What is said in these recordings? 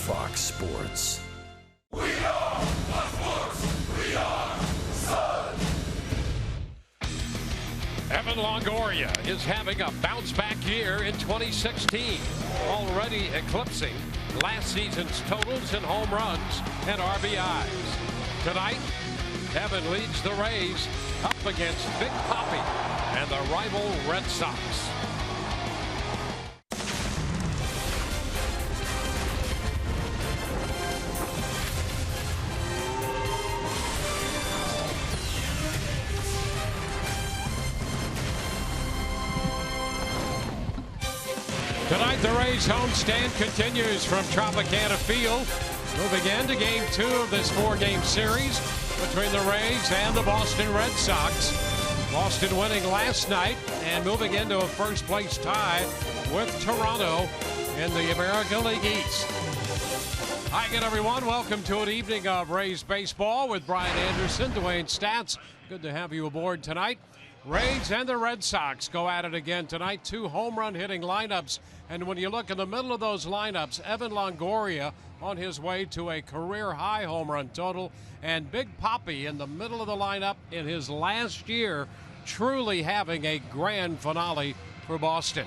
Fox Sports. We are sports. We are Sun. Evan Longoria is having a bounce-back year in 2016, already eclipsing last season's totals in home runs and RBIs. Tonight, Evan leads the Rays up against Big Papi and the rival Red Sox. Tonight, the Rays homestand continues from Tropicana Field, moving into Game 2 of this 4-game series between the Rays and the Boston Red Sox. Boston winning last night and moving into a first-place tie with Toronto in the American League East. Hi again, everyone. Welcome to an evening of Rays baseball with Brian Anderson, Dwayne Stats. Good to have you aboard tonight. Rays and the Red Sox go at it again tonight. 2 home run hitting lineups. And when you look in the middle of those lineups, Evan Longoria on his way to a career high home run total, and Big Papi in the middle of the lineup in his last year, truly having a grand finale for Boston.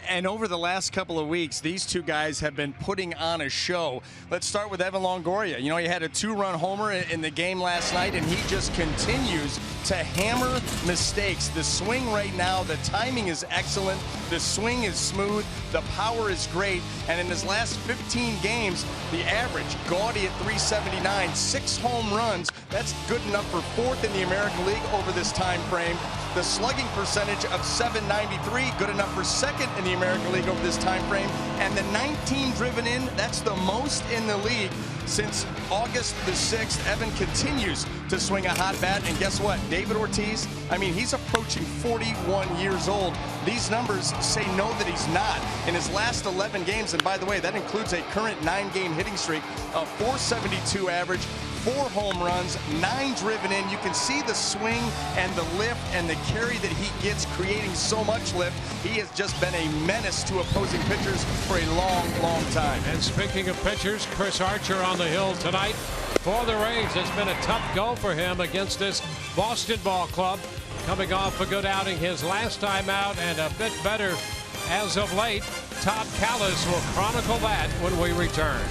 And over the last couple of weeks, these two guys have been putting on a show. Let's start with Evan Longoria. You know, he had a 2-run homer in the game last night, and he just continues to hammer mistakes. The swing right now, the timing is excellent. The swing is smooth. The power is great. And in his last 15 games, the average, gaudy at 379, 6 home runs. That's good enough for 4th in the American League over this time frame. The slugging percentage of 793, good enough for 2nd in the American League over this time frame. And the 19 driven in, that's the most in the league since August the 6th. Evan continues to swing a hot bat. And guess what? David Ortiz, I mean, he's approaching 41 years old. These numbers say no that he's not. In his last 11 games, and by the way, that includes a current 9-game hitting streak, a 472 average, 4 home runs, 9 driven in. You can see the swing and the lift and the carry that he gets, creating so much lift. He has just been a menace to opposing pitchers for a long, long time. And speaking of pitchers, Chris Archer on the hill tonight for the Rays. It's been a tough go for him against this Boston ball club. Coming off a good outing his last time out and a bit better as of late. Todd Callis will chronicle that when we return.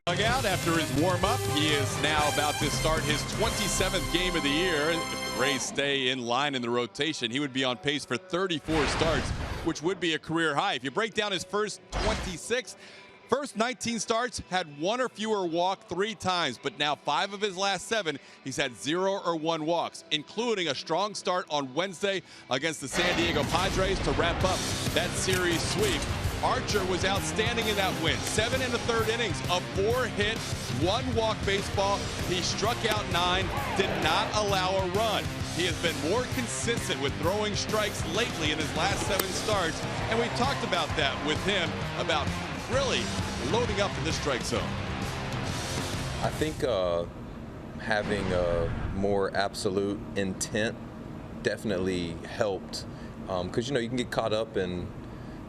Dugout after his warm-up. He is now about to start his 27th game of the year. If the Rays stay in line in the rotation, he would be on pace for 34 starts, which would be a career high. If you break down his first 26, first 19 starts, had one or fewer walk 3 times, but now 5 of his last 7, he's had 0 or 1 walks, including a strong start on Wednesday against the San Diego Padres to wrap up that series sweep. Archer was outstanding in that win. 7 1/3 innings of 4-hit, 1-walk baseball. He struck out 9, did not allow a run. He has been more consistent with throwing strikes lately in his last 7 starts, and we talked about that with him, about really loading up in the strike zone. I think having a more absolute intent definitely helped, because you can get caught up in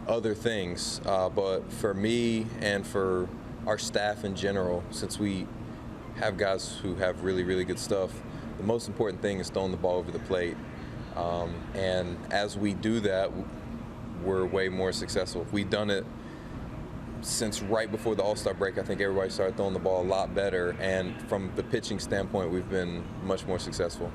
other things, but for me and for our staff in general, since we have guys who have really, really good stuff, the most important thing is throwing the ball over the plate, and as we do that, we're way more successful. We've done it since right before the All-Star break. I think everybody started throwing the ball a lot better, and from the pitching standpoint, we've been much more successful.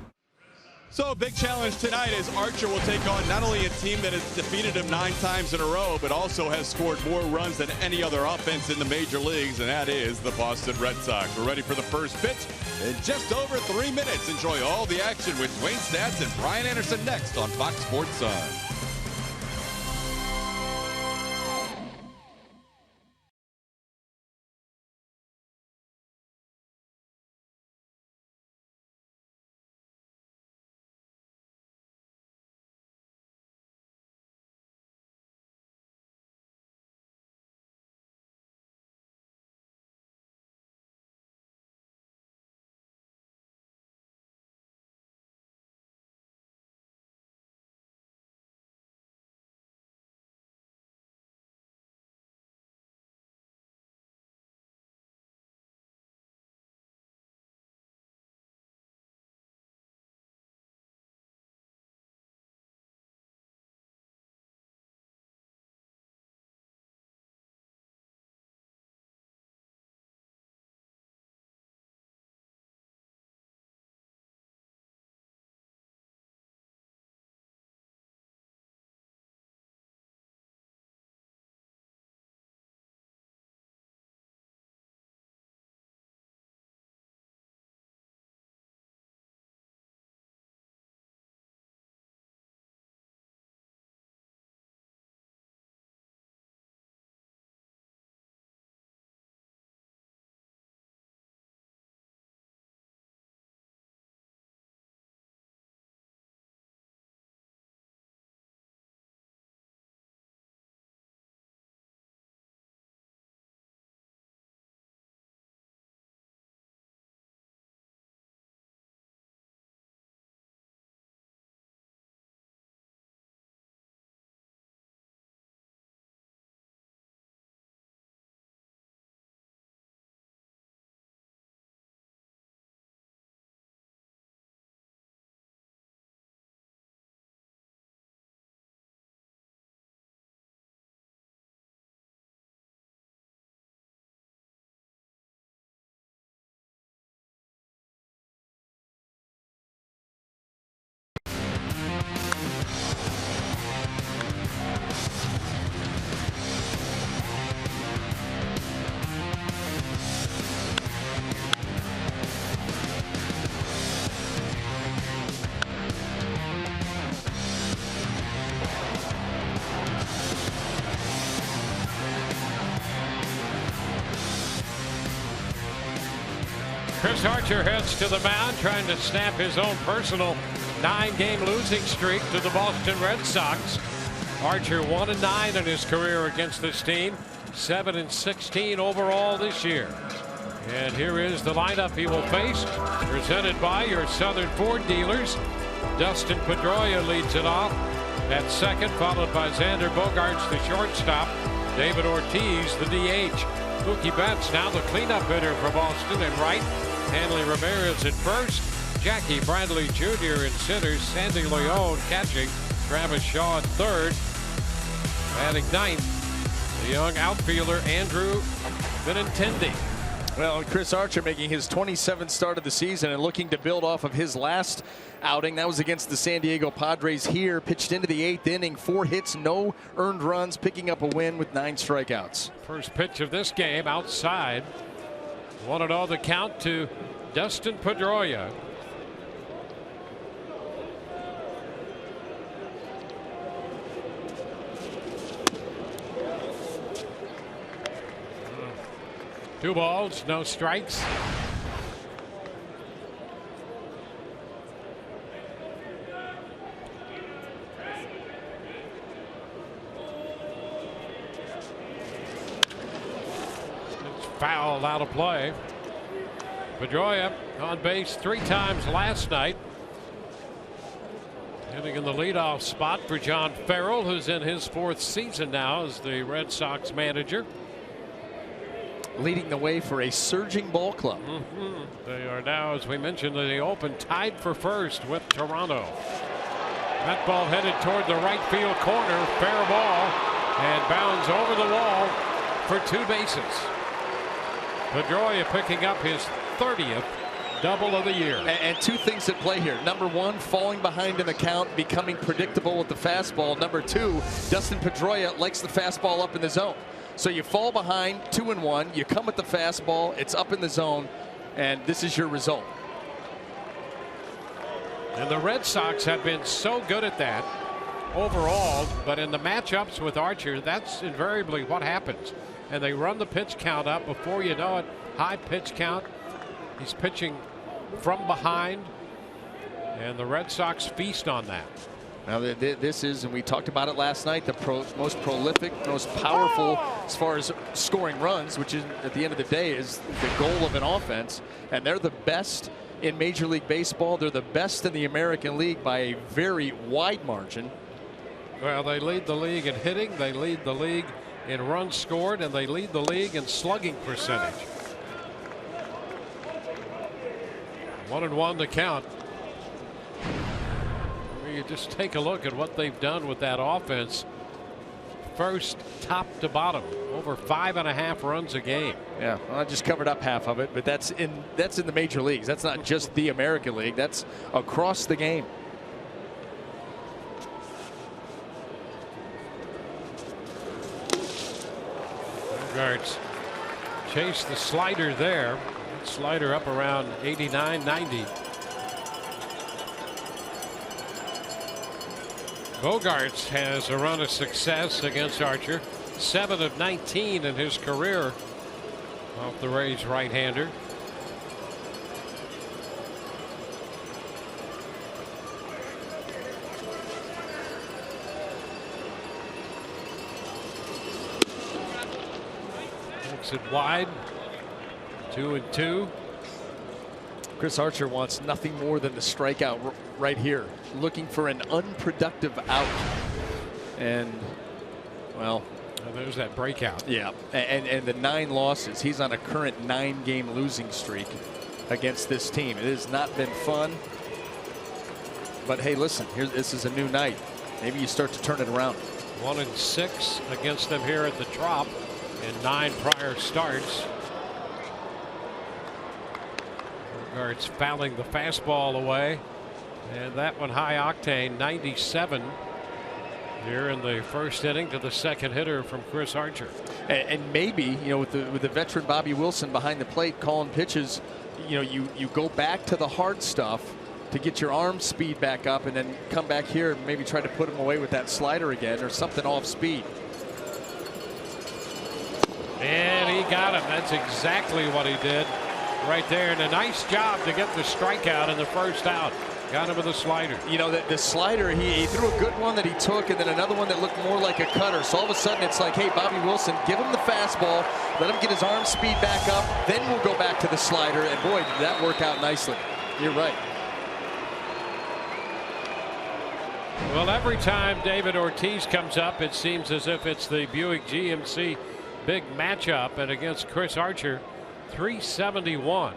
So a big challenge tonight as Archer will take on not only a team that has defeated him 9 times in a row, but also has scored more runs than any other offense in the major leagues, and that is the Boston Red Sox. We're ready for the first pitch in just over 3 minutes. Enjoy all the action with Wayne Stats and Brian Anderson next on Fox Sports Sun. Chris Archer heads to the mound, trying to snap his own personal 9-game losing streak to the Boston Red Sox. Archer 1-9 in his career against this team, 7-16 overall this year. And here is the lineup he will face, presented by your Southern Ford dealers. Dustin Pedroia leads it off at second, followed by Xander Bogaerts, the shortstop. David Ortiz, the DH. Mookie Betts now the cleanup hitter for Boston at right. Hanley Ramirez at first. Jackie Bradley Jr. in center. Sandy Leon catching. Travis Shaw at third. Batting ninth, the young outfielder Andrew Benintendi. Well, Chris Archer making his 27th start of the season and looking to build off of his last outing. That was against the San Diego Padres here. Pitched into the 8th inning, 4 hits, no earned runs, picking up a win with 9 strikeouts. First pitch of this game outside. 1-0 the count to Dustin Pedroia. Two balls, no strikes. It's fouled out of play. Pedroia on base 3 times last night. Hitting in the leadoff spot for John Farrell, who's in his 4th season now as the Red Sox manager. Leading the way for a surging ball club. They are now, as we mentioned, they open tied for first with Toronto. That ball headed toward the right field corner. Fair ball and bounds over the wall for 2 bases. Pedroia picking up his 30th double of the year. And 2 things at play here. Number 1, falling behind in the count, becoming predictable with the fastball. Number 2, Dustin Pedroia likes the fastball up in the zone. So you fall behind 2-1, you come with the fastball, it's up in the zone, and this is your result. And the Red Sox have been so good at that overall, but in the matchups with Archer, that's invariably what happens. And they run the pitch count up before you know it. High pitch count. He's pitching from behind, and the Red Sox feast on that. Now this is, and we talked about it last night, the most prolific, most powerful as far as scoring runs, which is at the end of the day is the goal of an offense. And they're the best in Major League Baseball. They're the best in the American League by a very wide margin. Well, they lead the league in hitting, they lead the league in runs scored, and they lead the league in slugging percentage. 1-1 to count. You just take a look at what they've done with that offense. First, top to bottom, over 5.5 runs a game. Yeah, well, I just covered up half of it, but that's in the major leagues. That's not just the American League. That's across the game. Bogarts chase the slider there. Slider up around 89, 90. Bogarts has a run of success against Archer. 7 of 19 in his career off the Rays right-hander. Takes it wide. 2-2. Chris Archer wants nothing more than the strikeout right here, looking for an unproductive out. And, well, there's that breakout. Yeah, and the 9 losses. He's on a current 9-game losing streak against this team. It has not been fun. But hey, listen, this is a new night. Maybe you start to turn it around. 1-6 against them here at the Trop in 9 prior starts. Bogarts fouling the fastball away, and that one high octane, 97 here in the first inning to the second hitter from Chris Archer. And maybe, you know, with the veteran Bobby Wilson behind the plate calling pitches, you know, you go back to the hard stuff to get your arm speed back up, and then come back here and maybe try to put him away with that slider again or something off speed. And he got him. That's exactly what he did right there, and a nice job to get the strikeout in the first out. Got him with a slider. You know, the slider, he threw a good one that he took, and then another one that looked more like a cutter. So all of a sudden it's like, hey, Bobby Wilson, give him the fastball, let him get his arm speed back up, then we'll go back to the slider. And boy, did that work out nicely. You're right. Well, every time David Ortiz comes up, it seems as if it's the Buick GMC big matchup, and against Chris Archer, 371.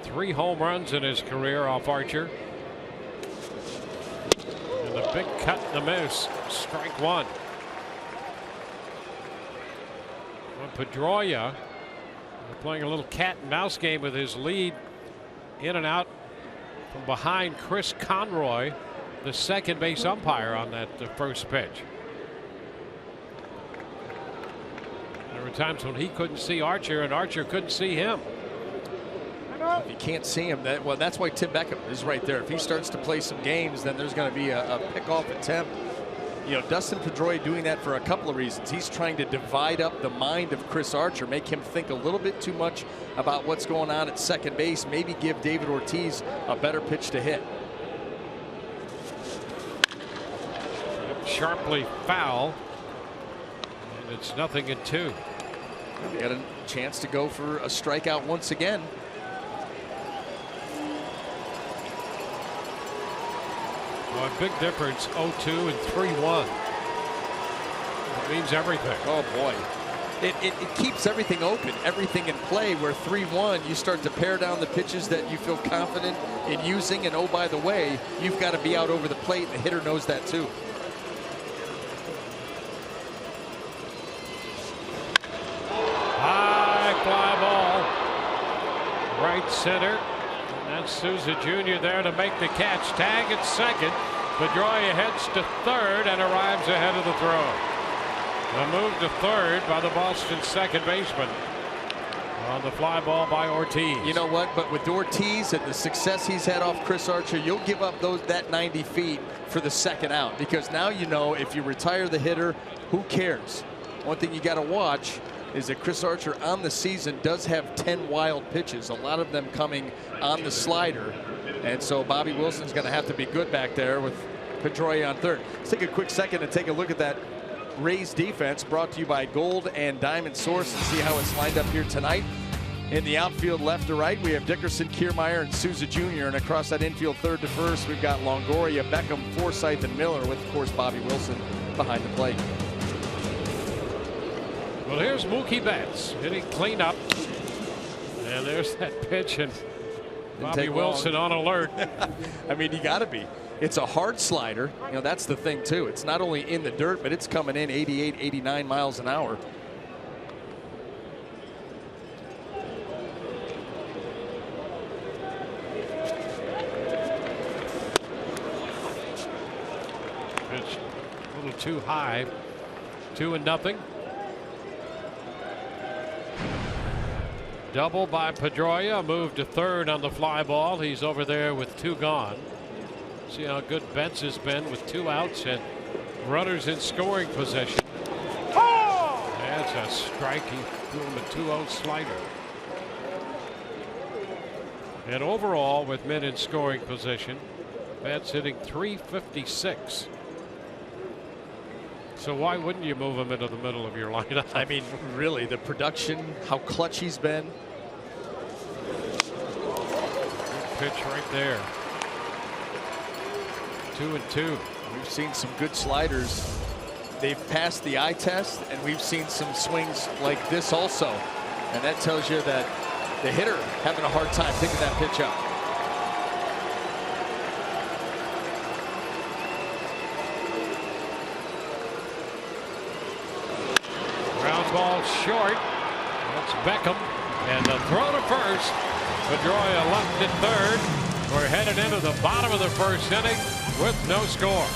3 home runs in his career off Archer. And a big cut and a miss. Strike 1. Well, Pedroia They're playing a little cat and mouse game with his lead in and out from behind Chris Conroy, the second base umpire on that first pitch. There were times when he couldn't see Archer and Archer couldn't see him. If you can't see him, that's why Tim Beckham is right there. If he starts to play some games, then there's going to be a pickoff attempt. You know, Dustin Pedroia doing that for a couple of reasons. He's trying to divide up the mind of Chris Archer, make him think a little bit too much about what's going on at second base, maybe give David Ortiz a better pitch to hit. Sharply foul, and it's 0-2. They got a chance to go for a strikeout once again. Well, a big difference, 0-2 and 3-1. It means everything. Oh boy. It keeps everything open, everything in play, where 3-1 you start to pare down the pitches that you feel confident in using, and oh, by the way, you've got to be out over the plate, and the hitter knows that too. High fly ball, right center. And Souza Jr. there to make the catch. Tag at second. Pedroia heads to third and arrives ahead of the throw. A move to third by the Boston second baseman on the fly ball by Ortiz. You know what? But with Ortiz and the success he's had off Chris Archer, you'll give up that 90 feet for the second out, because now you know if you retire the hitter, who cares? One thing you got to watch is that Chris Archer on the season does have 10 wild pitches, a lot of them coming on the slider. And so Bobby Wilson's going to have to be good back there with Pedroia on third. Let's take a quick second and take a look at that Rays defense, brought to you by Gold and Diamond Source, and see how it's lined up here tonight. In the outfield, left to right, we have Dickerson, Kiermaier, and Souza Jr. And across that infield, third to first, we've got Longoria, Beckham, Forsythe, and Miller, with, of course, Bobby Wilson behind the plate. Well, here's Mookie Betts hitting cleanup. And there's that pitch, and Bobby Wilson on alert. I mean, you got to be. It's a hard slider. You know, that's the thing, too. It's not only in the dirt, but it's coming in 88, 89 miles an hour. Pitch a little too high. 2-0. Double by Pedroia, move to third on the fly ball. He's over there with 2 gone. See how good Betts has been with 2 outs and runners in scoring position. Oh! That's a strike. He threw him a 2-0 slider. And overall, with men in scoring position, Betts hitting .356. So why wouldn't you move him into the middle of your lineup? I mean, really, the production, how clutch he's been. Good pitch right there. 2-2. We've seen some good sliders. They've passed the eye test, and we've seen some swings like this also. And that tells you that the hitter having a hard time picking that pitch up. Ball short. That's Beckham, and the throw to first. Pedroia left at third. We're headed into the bottom of the first inning with no score.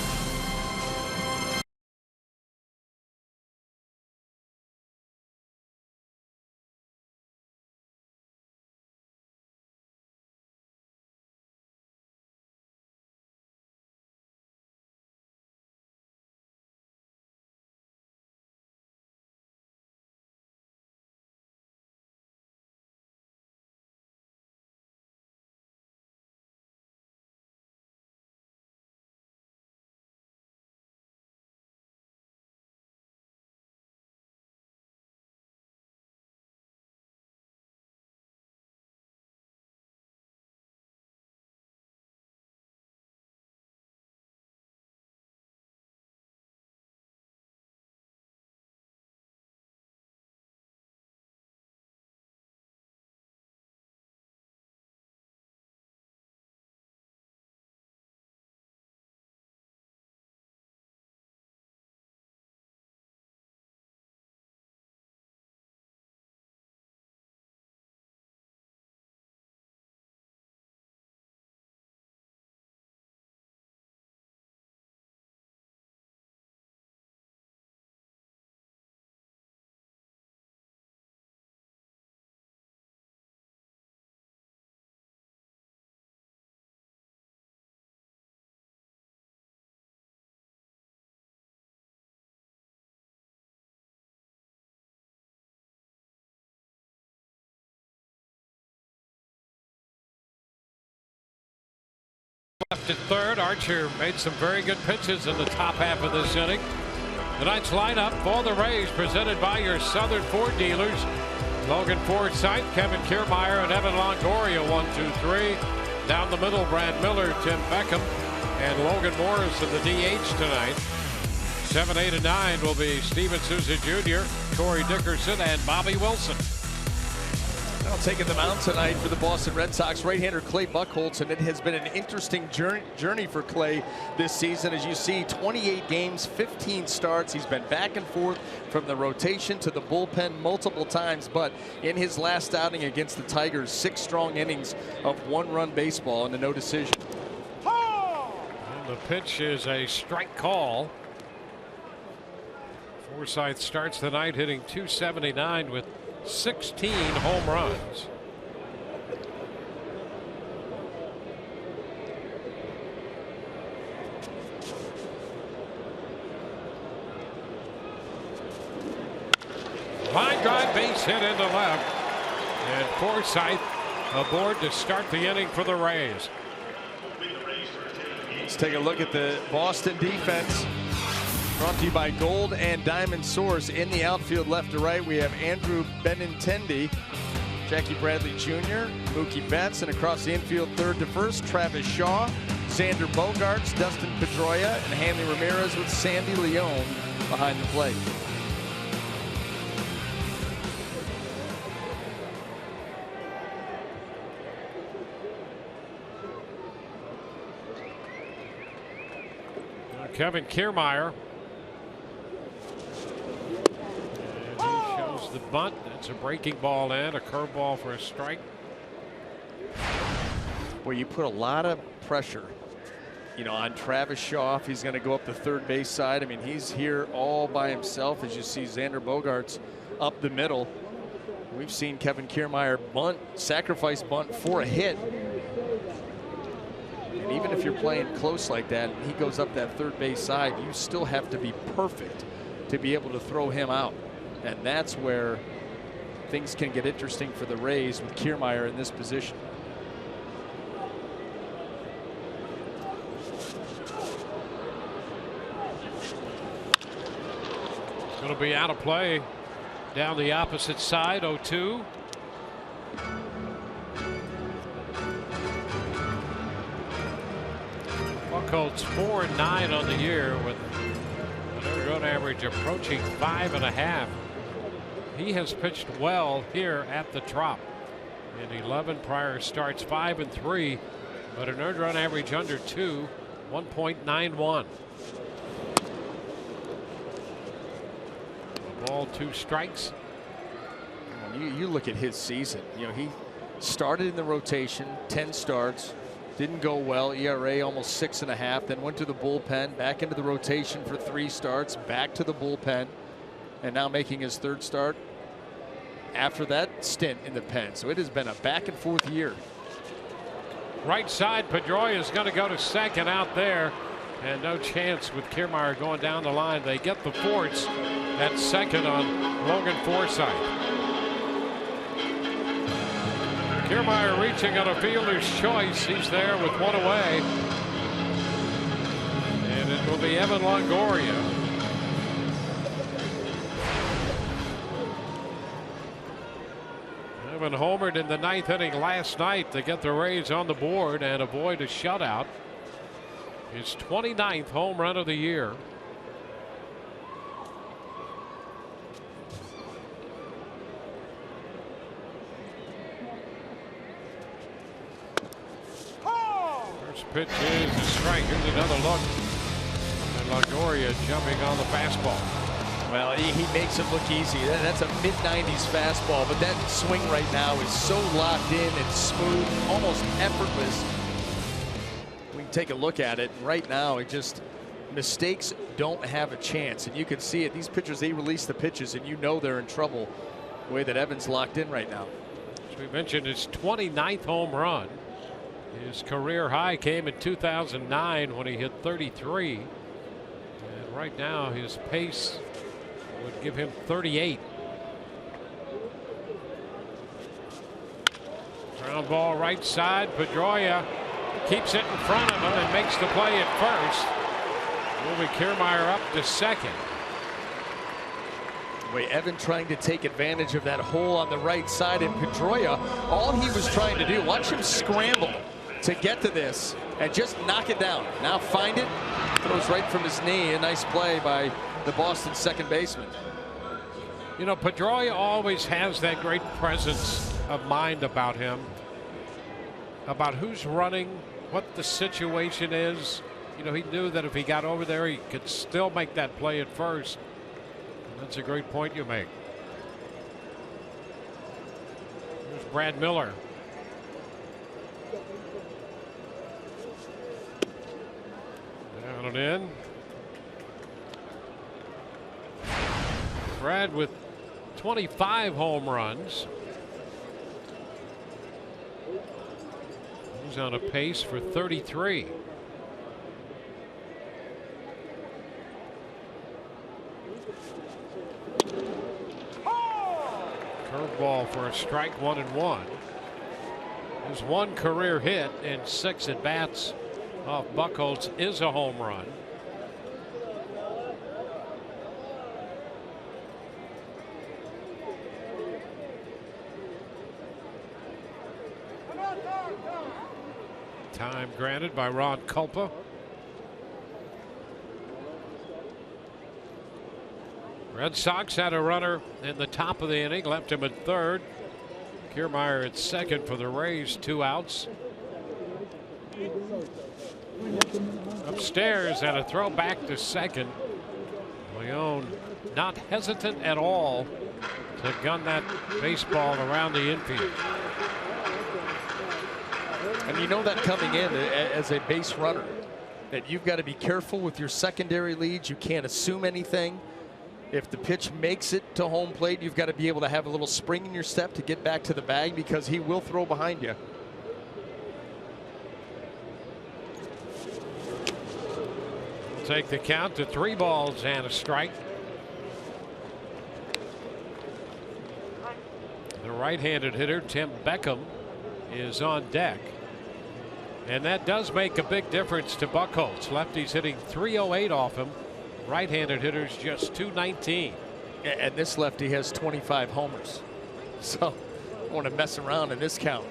Left at third. Archer made some very good pitches in the top half of this inning. Tonight's lineup for the Rays, presented by your Southern Ford dealers. Logan Forsythe, Kevin Kiermaier, and Evan Longoria, 1, 2, 3. Down the middle, Brad Miller, Tim Beckham, and Logan Morris in the DH tonight. 7, 8, and 9 will be Steven Souza Jr., Corey Dickerson, and Bobby Wilson. Now taking them out tonight for the Boston Red Sox, right-hander Clay Buchholz, and it has been an interesting journey for Clay this season. As you see, 28 games, 15 starts. He's been back and forth from the rotation to the bullpen multiple times, but in his last outing against the Tigers, 6 strong innings of 1-run baseball and a no decision. And the pitch is a strike call. Forsythe starts the night hitting .279 with 16 home runs. Line drive, base hit into left, and Forsythe aboard to start the inning for the Rays. Let's take a look at the Boston defense. Brought to you by Gold and Diamond Source. In the outfield, left to right, we have Andrew Benintendi, Jackie Bradley Jr., Mookie Betts, and across the infield, third to first, Travis Shaw, Xander Bogaerts, Dustin Pedroia, and Hanley Ramirez with Sandy Leone behind the plate. Kevin Kiermaier. The bunt. That's a breaking ball and a curveball for a strike. Well, you put a lot of pressure, on Travis Shaw if he's going to go up the third base side. I mean, he's here all by himself. As you see, Xander Bogaerts up the middle. We've seen Kevin Kiermaier bunt, sacrifice bunt for a hit. And even if you're playing close like that, and he goes up that third base side, you still have to be perfect to be able to throw him out. And that's where things can get interesting for the Rays with Kiermaier in this position. It's going to be out of play down the opposite side, 0-2. Buchholz 4-9 on the year with an run average approaching 5.5. He has pitched well here at the Trop. In 11 prior starts, 5-3, but an earned run average under 2, 1.91. A ball, 2 strikes. You look at his season. He started in the rotation, 10 starts, didn't go well. ERA almost 6.5. Then went to the bullpen, back into the rotation for 3 starts, back to the bullpen, and now making his 3rd start after that stint in the pen. So it has been a back and forth year. Right side, Pedroia is going to go to second out there, and no chance with Kiermaier going down the line. They get the force at second on Logan Forsythe. Kiermaier reaching on a fielder's choice. He's there with 1 away, and it will be Evan Longoria. Evan homered in the 9th inning last night to get the Rays on the board and avoid a shutout. His 29th home run of the year. First pitch is a strike. Here's another look. And Longoria jumping on the fastball. Well, he makes it look easy. That's a mid-90s fastball, but that swing right now is so locked in and smooth, almost effortless. We can take a look at it. Right now, mistakes don't have a chance, and you can see it. These pitchers, they release the pitches, and they're in trouble the way that Evans locked in right now. As we mentioned, his 29th home run. His career high came in 2009 when he hit 33. And right now, his pace would give him 38. Ground ball right side. Pedroia keeps it in front of him and makes the play at first. Moving Kiermaier up to second. Way Evan trying to take advantage of that hole on the right side, and Pedroia, all he was trying to do, watch him scramble to get to this and just knock it down. Now find it, throws right from his knee. A nice play by the Boston second baseman. You know, Pedroia always has that great presence of mind about him, about who's running, what the situation is. You know, he knew that if he got over there, he could still make that play at first. That's a great point you make. Here's Brad Miller. Down and in. Brad with 25 home runs. He's on a pace for 33. Curveball for a strike, 1-1. His one career hit in 6 at bats off Buchholz is a home run. Time granted by Ron Culpa. Red Sox had a runner in the top of the inning, left him at third. Kiermaier at second for the Rays, 2 outs. Upstairs and a throw back to second. Leone not hesitant at all to gun that baseball around the infield. And you know that coming in as a base runner, that you've got to be careful with your secondary leads. You can't assume anything. If the pitch makes it to home plate, you've got to be able to have a little spring in your step to get back to the bag, because he will throw behind you. We'll take the count to 3 balls and a strike. The right-handed hitter, Tim Beckham, is on deck. And that does make a big difference to Buchholz. Lefty's hitting .308 off him. Right-handed hitters just .219. And this lefty has 25 homers. So I want to mess around in this count.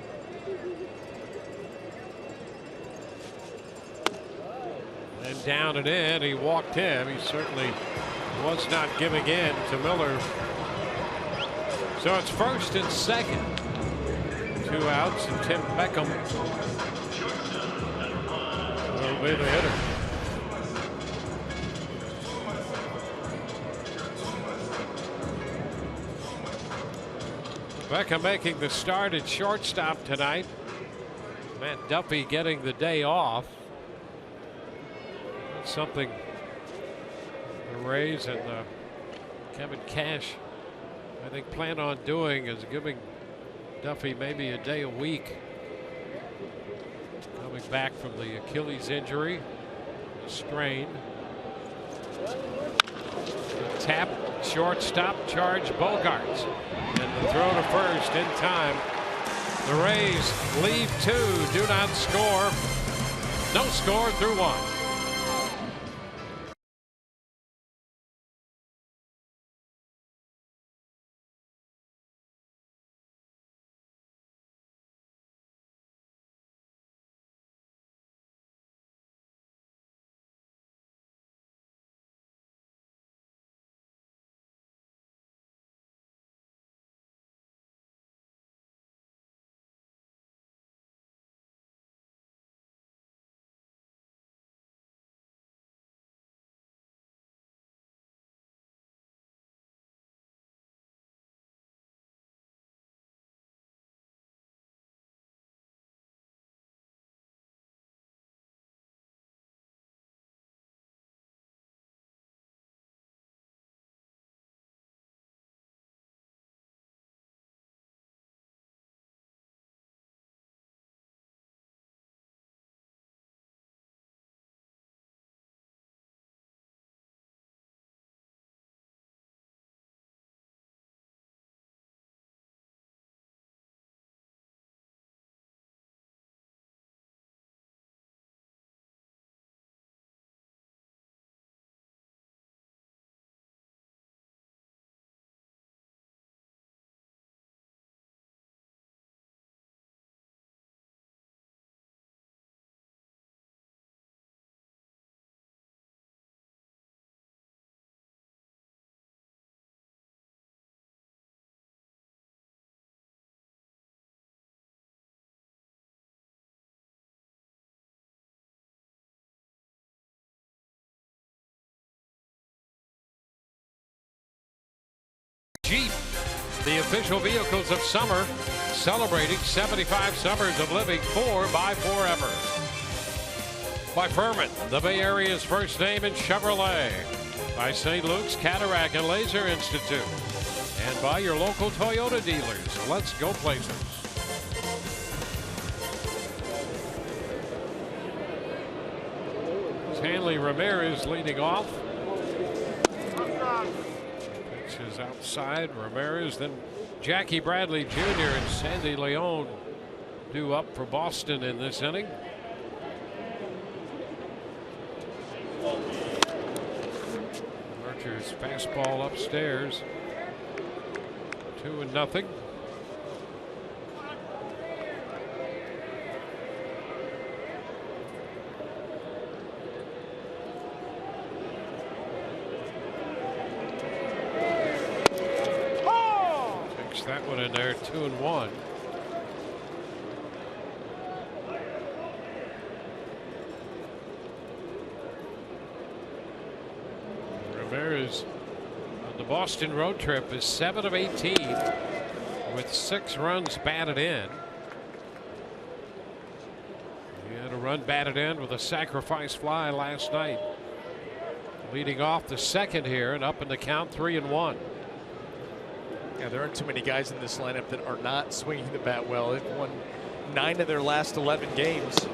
And down and in, he walked him. He certainly was not giving in to Miller. So it's first and second. 2 outs, and Tim Beckham will be the hitter. Beckham making the start at shortstop tonight. Matt Duffy getting the day off. That's something the Rays and Kevin Cash, I think, plan on doing, is giving Duffy maybe a day a week. Coming back from the Achilles injury, the strain. Tap, shortstop, charge Bogaerts. And the throw to first in time. The Rays leave 2, do not score. No score through 1. the official vehicles of summer, celebrating 75 summers of living 4x4 By Furman, the Bay Area's first name in Chevrolet. By St. Luke's Cataract and Laser Institute. And by your local Toyota dealers. Let's go places. Hanley Ramirez leading off. Pitch is outside. Ramirez, then Jackie Bradley Jr. and Sandy Leon due up for Boston in this inning. Archer's fastball upstairs. 2-0. That one in there, 2-1. Ramirez on the Boston road trip is 7 of 18 with 6 runs batted in. He had a run batted in with a sacrifice fly last night. Leading off the second here and up in the count, 3-1. Yeah, there aren't too many guys in this lineup that are not swinging the bat well. They've won 9 of their last 11 games.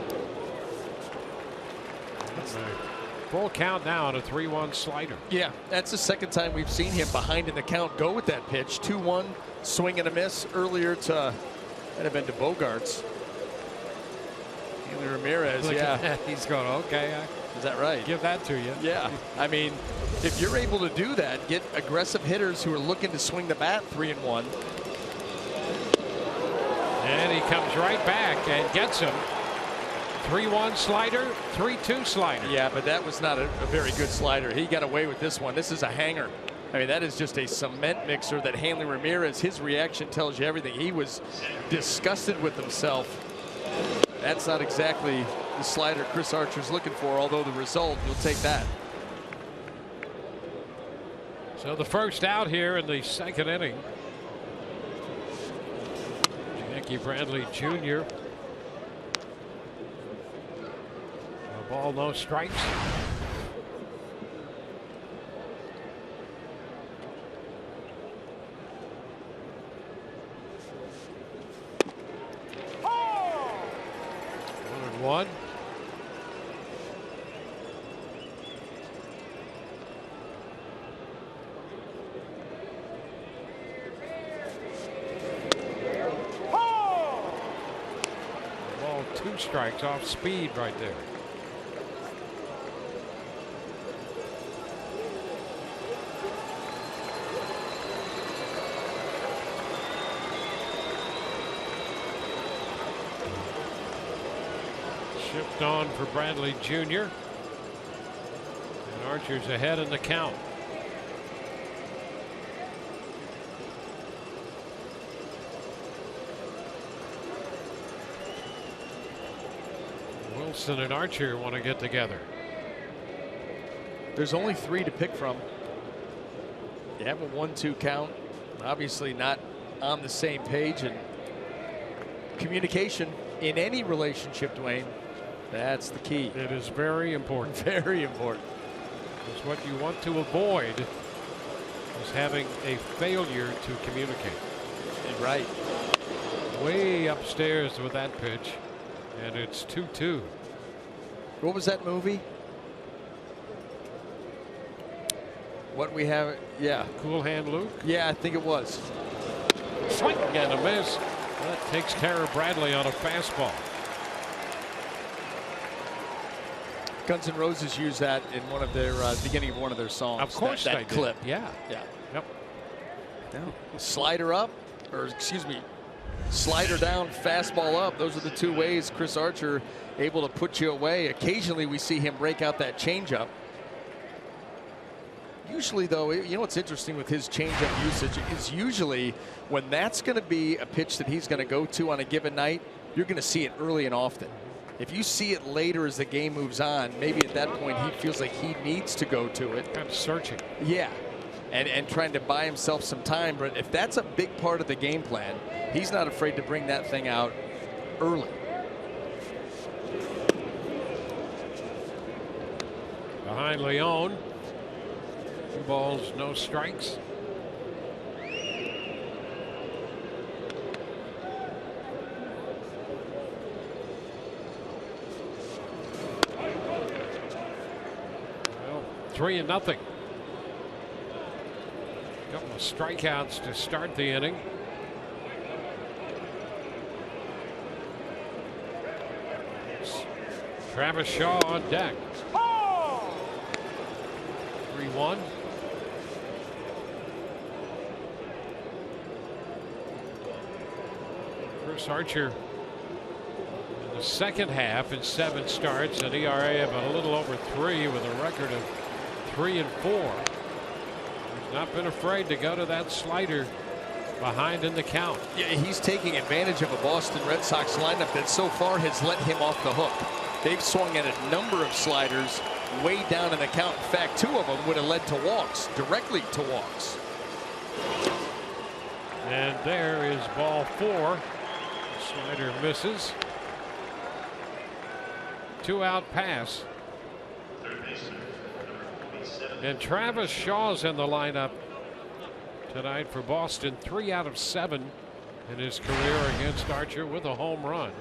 Full count now on a 3-1 slider. Yeah, that's the second time we've seen him behind in the count go with that pitch. 2-1, swing and a miss earlier to, that have been to Bogarts. And Ramirez, yeah. He's going, okay. Is that right? Give that to you. Yeah, I mean, if you're able to do that, get aggressive hitters who are looking to swing the bat 3-1. And he comes right back and gets him. 3-1 slider, 3-2 slider. Yeah, but that was not a very good slider. He got away with this one. This is a hanger. I mean, that is just a cement mixer that Hanley Ramirez, his reaction tells you everything. He was disgusted with himself. That's not exactly the slider Chris Archer's looking for, although the result, you'll take that. So the first out here in the second inning. Jackie Bradley Jr. A ball, no strikes. One. Ball, 2 strikes off speed right there. Shift on for Bradley Jr. And Archer's ahead in the count. Wilson and Archer want to get together. There's only 3 to pick from. You have a 1-2 count. Obviously not on the same page, and communication in any relationship, Dwayne, that's the key. It is very important. Very important. Because what you want to avoid is having a failure to communicate. Right. Way upstairs with that pitch, and it's 2-2. What was that movie? What we have? Yeah. Cool Hand Luke? Yeah, I think it was. Swing and a miss. That takes care of Bradley on a fastball. Guns N' Roses used that in one of their beginning of one of their songs. Of course that they clip. did. Yeah. Yeah. Yep. Slider up, or excuse me, slider down, fastball up. Those are the 2 ways Chris Archer able to put you away. Occasionally we see him break out that changeup. Usually, though, you know what's interesting with his changeup usage is usually when that's going to be a pitch that he's going to go to on a given night, you're going to see it early and often. If you see it later as the game moves on, maybe at that point he feels like he needs to go to it. Kind of searching. Yeah. and trying to buy himself some time. But if that's a big part of the game plan, he's not afraid to bring that thing out early. Behind Leon. 2 balls, no strikes. Well, 3-0. Couple of strikeouts to start the inning. Travis Shaw on deck. 3-1. Chris Archer in the second half in 7 starts, an ERA of a little over 3 with a record of 3-4. He's not been afraid to go to that slider behind in the count. Yeah, he's taking advantage of a Boston Red Sox lineup that so far has let him off the hook. They've swung at a number of sliders way down in the count. In fact, 2 of them would have led to walks, directly to walks. And there is ball 4. Slider misses. 2-out pass. And Travis Shaw's in the lineup tonight for Boston. 3 out of 7 in his career against Archer with a home run.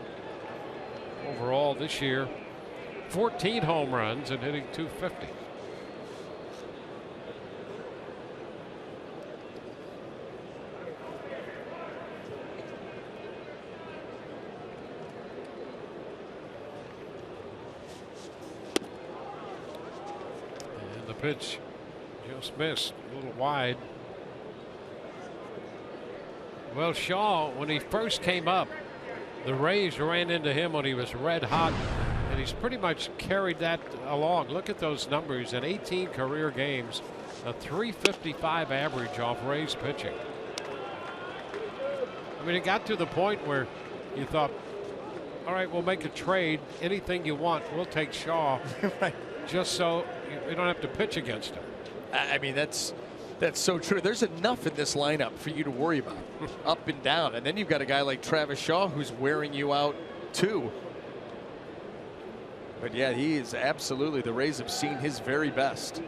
Overall this year, 14 home runs and hitting .250. And the pitch just missed, a little wide. Well, Shaw, when he first came up, the Rays ran into him when he was red hot, and he's pretty much carried that along. Look at those numbers in 18 career games, a .355 average off Rays pitching. I mean, it got to the point where you thought, all right, we'll make a trade. Anything you want, we'll take Shaw, Right. just so you don't have to pitch against him. I mean, that's so true. There's enough in this lineup for you to worry about, up and down. And then you've got a guy like Travis Shaw who's wearing you out too. But yeah, he is absolutely, the Rays have seen his very best.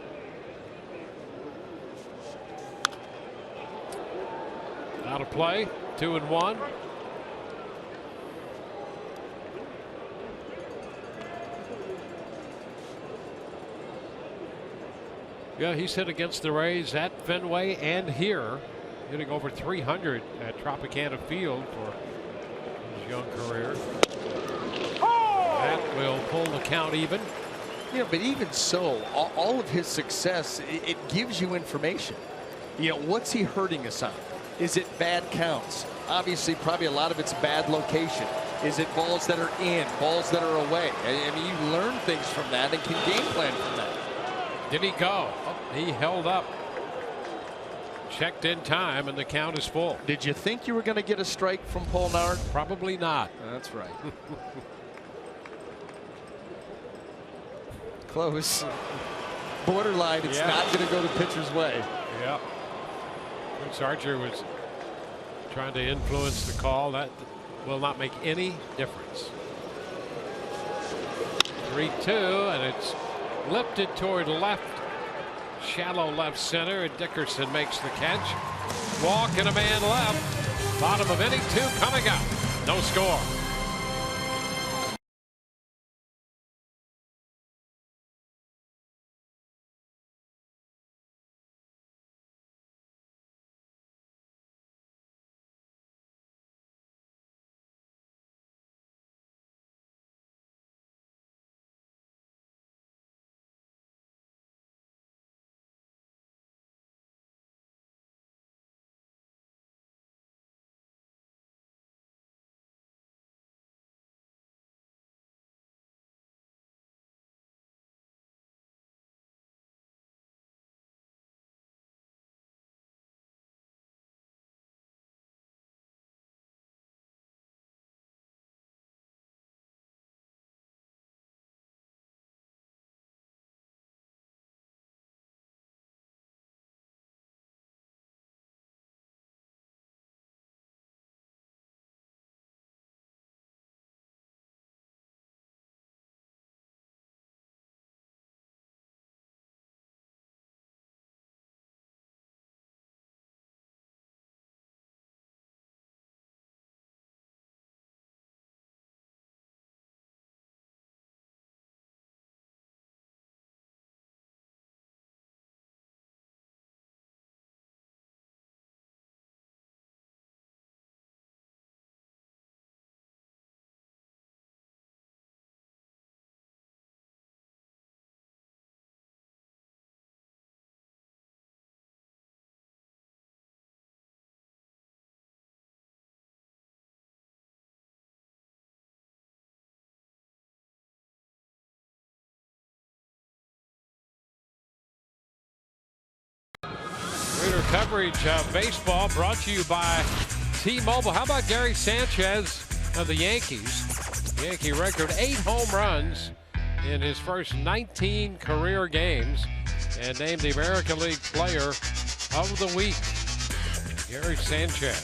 Out of play, 2-1. Yeah, he's hit against the Rays at Fenway and here, hitting over 300 at Tropicana Field for his young career. That will pull the count even. Yeah, but even so, all of his success, it gives you information. You know, what's he hurting us on? Is it bad counts? Obviously, probably a lot of it's bad location. Is it balls that are in, balls that are away? I mean, you learn things from that and can game plan from that. Did he go? Oh, he held up. Checked in time, and the count is full. Did you think you were going to get a strike from Paul Nard? Probably not. That's right. Close. Borderline. It's not going to go the pitcher's way. Yeah. Prince Archer was trying to influence the call. That will not make any difference. 3-2, and it's lifted toward left, shallow left center, and Dickerson makes the catch. Walk and a man left. Bottom of inning 2 coming up. No score. Reader coverage of baseball brought to you by T-Mobile. How about Gary Sanchez of the Yankees? Yankee record 8 home runs in his first 19 career games, and named the American League Player of the Week. Gary Sanchez.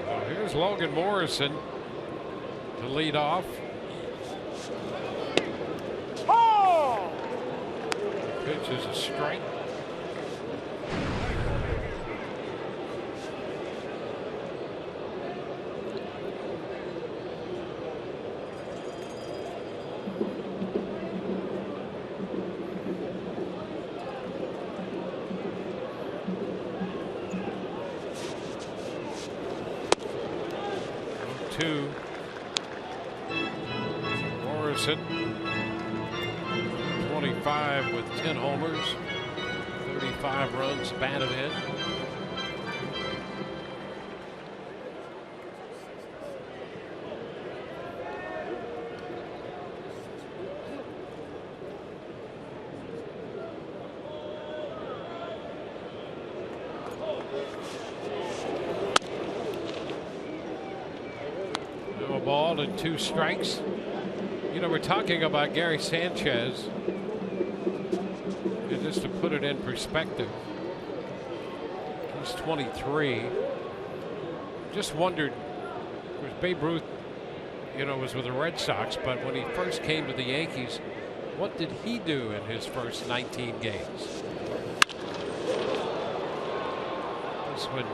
So here's Logan Morrison to lead off. The pitch is a strike. Morrison, 25 with 10 homers, 35 runs batted in. No ball and 2 strikes. You know, we're talking about Gary Sanchez, and just to put it in perspective, he's 23. Just wondered, of course, Babe Ruth, you know, was with the Red Sox, but when he first came to the Yankees, what did he do in his first 19 games? This one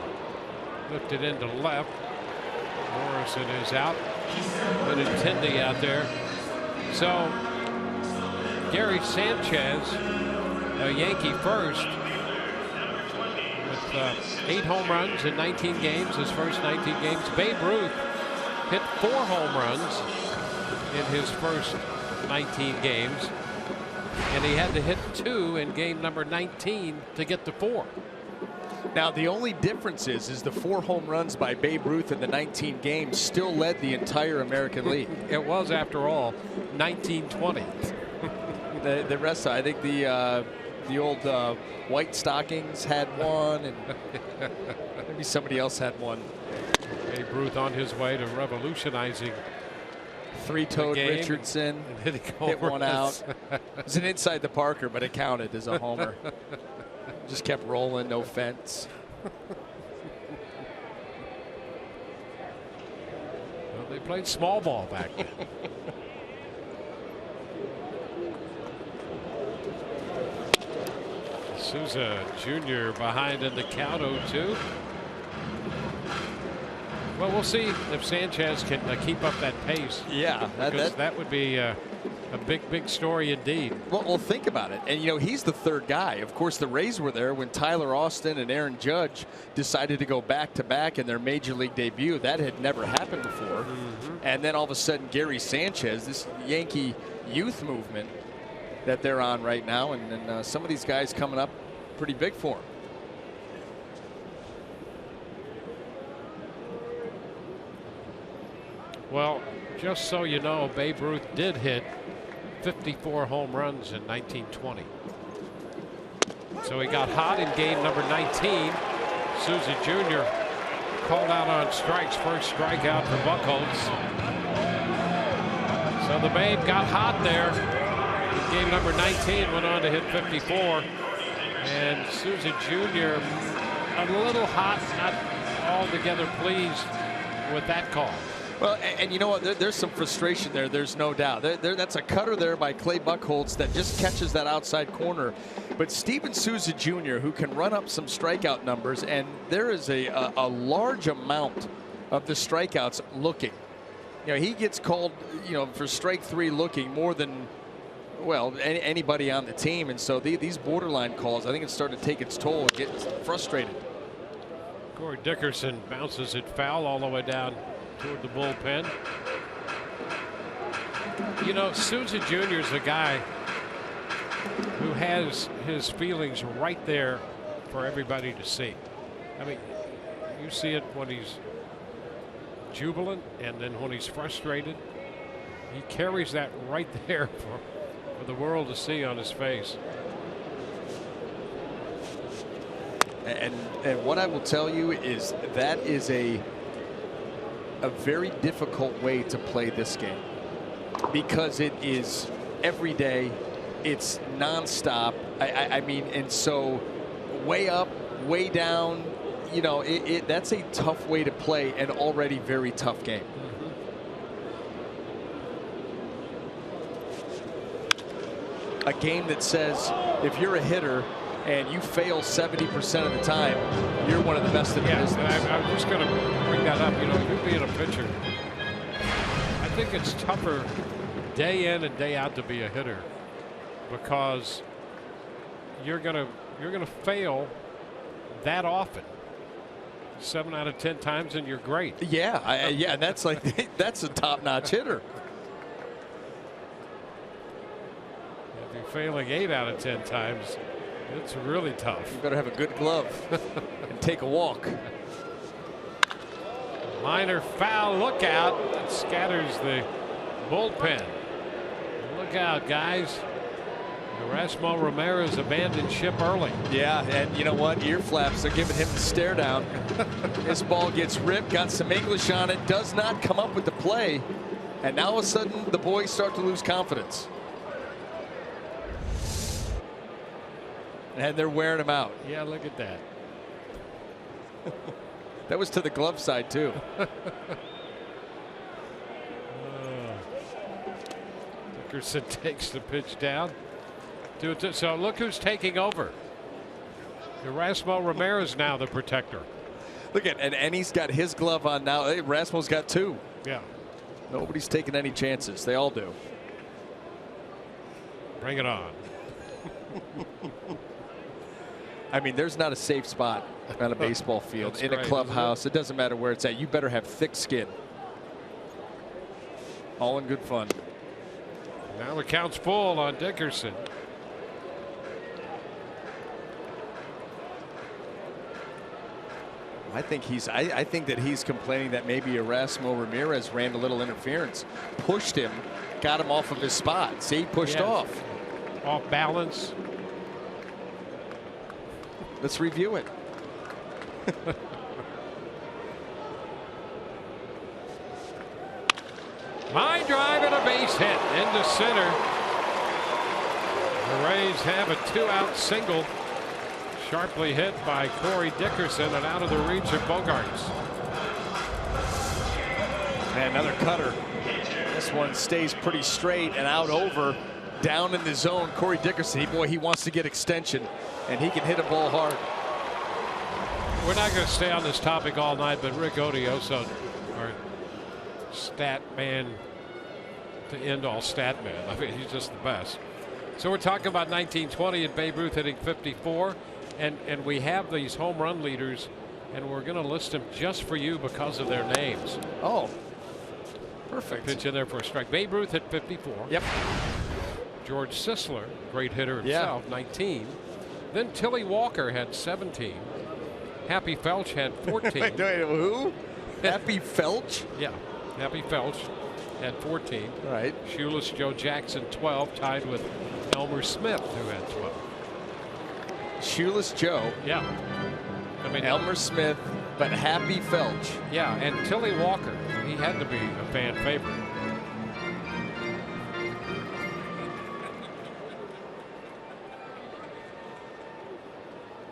lifted into left. Morrison is out. Benintendi out there. So Gary Sanchez, a Yankee first, with 8 home runs in 19 games, his first 19 games. Babe Ruth hit 4 home runs in his first 19 games, and he had to hit 2 in game number 19 to get to 4. Now, the only difference is the 4 home runs by Babe Ruth in the 19 games still led the entire American League. It was, after all, 1920. The rest, I think the old White Stockings had one, and maybe somebody else had one. Babe Ruth on his way to revolutionizing. 3-toed Richardson hit one out. It was an inside the Parker, but it counted as a homer. Just kept rolling, no fence. Well, they played small ball back then. Souza Jr. behind in the count, 0-2. Well, we'll see if Sanchez can keep up that pace. Yeah, that would be a big story indeed. Well, think about it. And, you know, he's the 3rd guy. Of course, the Rays were there when Tyler Austin and Aaron Judge decided to go back-to-back in their major league debut. That had never happened before. And then all of a sudden, Gary Sanchez, this Yankee youth movement that they're on right now, and some of these guys coming up pretty big for him. Well, just so you know, Babe Ruth did hit 54 home runs in 1920. So he got hot in game number 19. Souza Jr. called out on strikes. First strikeout for Buchholz. So the Babe got hot there in game number 19. Went on to hit 54. And Souza Jr. a little hot, not altogether pleased with that call. Well, and you know what? There's some frustration there. There's no doubt. That's a cutter there by Clay Buchholz that just catches that outside corner. But Steven Souza Jr., who can run up some strikeout numbers, and there is a large amount of the strikeouts looking. You know, he gets called, you know, for strike 3 looking more than, well, anybody on the team. And so these borderline calls, I think it's starting to take its toll and get frustrated. Corey Dickerson bounces it foul all the way down toward the bullpen. You know, Souza Jr. is a guy who has his feelings right there for everybody to see. I mean, you see it when he's jubilant and then when he's frustrated. He carries that right there for the world to see on his face. And what I will tell you is that is a very difficult way to play this game, because it is every day, it's nonstop. I mean, and so way up, way down, you know, that's a tough way to play an already very tough game. A game that says if you're a hitter and you fail 70% of the time, you're one of the best in the business. I'm just going to bring that up. You know, you being a pitcher, I think it's tougher day in and day out to be a hitter, because you're gonna fail that often. 7 out of 10 times, and you're great. Yeah, yeah, that's like that's a top-notch hitter. If you're failing 8 out of 10 times, it's really tough. You better have a good glove and take a walk. Liner foul, look out. It scatters the bullpen. Look out, guys. Erasmo Ramirez abandoned ship early. Yeah, and you know what? Ear flaps are giving him the stare down. This ball gets ripped, got some English on it, does not come up with the play, and now all of a sudden the boys start to lose confidence. And they're wearing him out. Yeah, look at that. That was to the glove side too. Dickerson takes the pitch down. So look who's taking over. Erasmo Ramirez now the protector. Look at, and he's got his glove on now. Hey, Erasmo's got 2. Yeah. Nobody's taking any chances. They all do. Bring it on. I mean, there's not a safe spot on a baseball field, in a clubhouse. It doesn't matter where it's at. You better have thick skin. All in good fun. Now the count's full on Dickerson. I think that he's complaining that maybe Erasmo Ramirez ran a little interference, pushed him, got him off of his spot. See, pushed off. Off balance. Let's review it. Line drive and a base hit into center. The Rays have a 2-out single, sharply hit by Corey Dickerson and out of the reach of Bogaerts. And another cutter. This one stays pretty straight and out over, down in the zone. Corey Dickerson, boy, he wants to get extension, and he can hit a ball hard. We're not going to stay on this topic all night, but Rick Odioso, our stat man, to end all stat man. I mean, he's just the best. So we're talking about 1920 and Babe Ruth hitting 54, and we have these home run leaders, and we're going to list them just for you because of their names. Oh, perfect. Pitch in there for a strike. Babe Ruth hit 54. Yep. George Sisler, great hitter himself, 19. Then Tilly Walker had 17. Happy Felch had 14. wait, who? Happy Felch? Yeah, Happy Felch had 14. All right. Shoeless Joe Jackson 12, tied with Elmer Smith, who had 12. Shoeless Joe. Yeah. I mean, Elmer Smith, but Happy Felch. Yeah, and Tilly Walker, he had to be a fan favorite.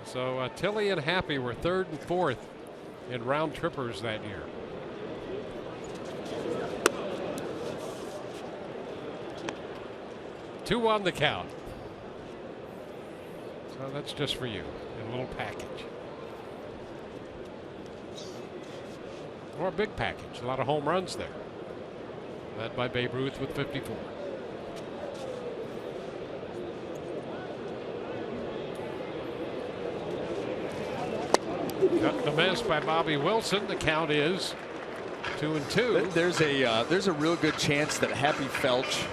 So Tilly and Happy were 3rd and 4th in round trippers that year. Two on the count. So that's just for you in a little package. Or a big package. A lot of home runs there. Led by Babe Ruth with 54. Cut the miss by Bobby Wilson. The count is 2-2. There's a real good chance that Happy Felch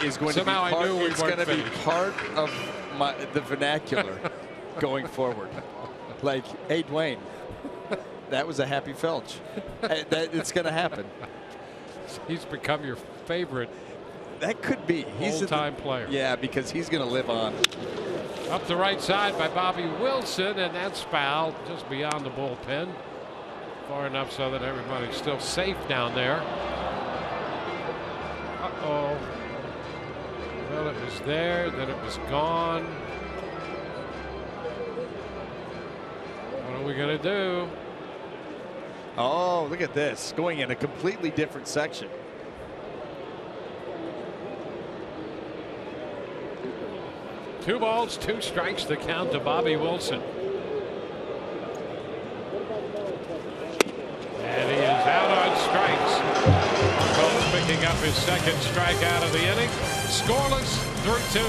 is going Somehow to be part of the vernacular going forward. Like, hey, Dwayne, that was a Happy Felch. It's going to happen. He's become your favorite. That could be. He's a All-time player. Yeah, because he's going to live on. Up the right side by Bobby Wilson, and that's fouled just beyond the bullpen. Far enough so that everybody's still safe down there. Uh-oh. Well, it was there, then it was gone. What are we going to do? Oh, look at this. Going in a completely different section. Two balls, two strikes to count to Bobby Wilson. And he is out on strikes. Both picking up his second strikeout of the inning. Scoreless, 3-2.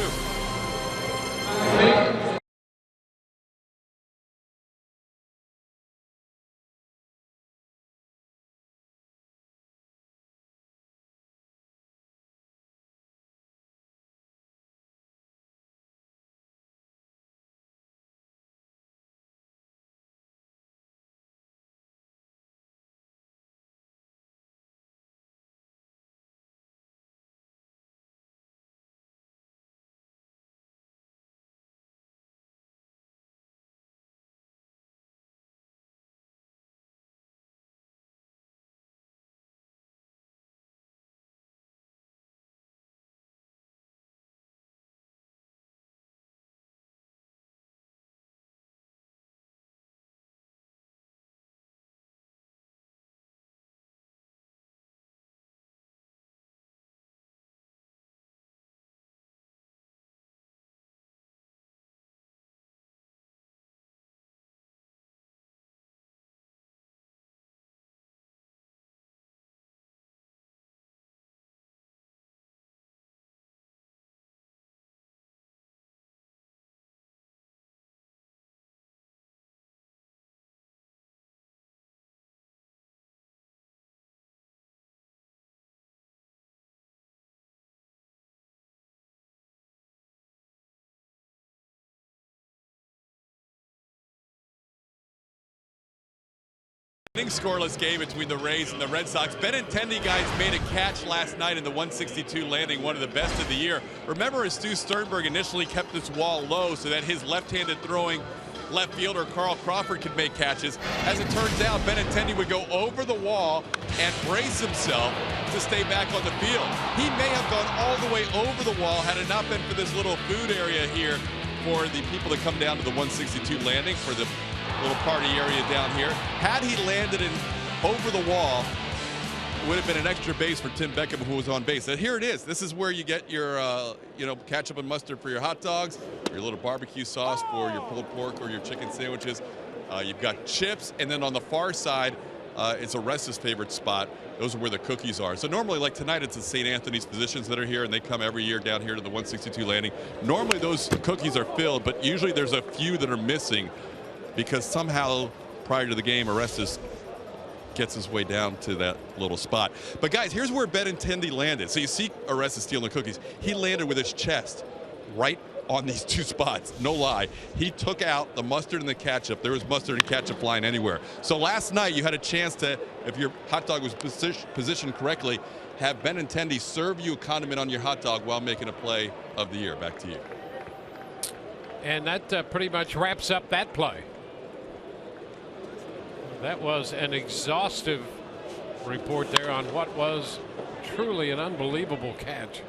Scoreless game between the Rays and the Red Sox. Benintendi, guys, made a catch last night in the 162 landing, one of the best of the year. Remember, as Stu Sternberg initially kept this wall low so that his left-handed throwing left fielder Carl Crawford could make catches. As it turns out, Benintendi would go over the wall and brace himself to stay back on the field. He may have gone all the way over the wall had it not been for this little food area here for the people that come down to the 162 landing for the little party area down here. Had he landed in over the wall, it would have been an extra base for Tim Beckham, who was on base. And here it is. This is where you get your, ketchup and mustard for your hot dogs, your little barbecue sauce for your pulled pork or your chicken sandwiches. You've got chips, and then on the far side, it's Arresta's favorite spot. Those are where the cookies are. So normally, like tonight, it's the St. Anthony's physicians that are here, and they come every year down here to the 162 landing. Normally, those cookies are filled, but usually there's a few that are missing, because somehow prior to the game, Arrestas gets his way down to that little spot. But guys, here's where Benintendi landed. So you see Arrestas stealing the cookies. He landed with his chest right on these two spots. No lie. He took out the mustard and the ketchup. There was mustard and ketchup flying anywhere. So last night you had a chance to, if your hot dog was positioned correctly, have Benintendi serve you a condiment on your hot dog while making a play of the year. Back to you. And that pretty much wraps up that play. That was an exhaustive report there on what was truly an unbelievable catch.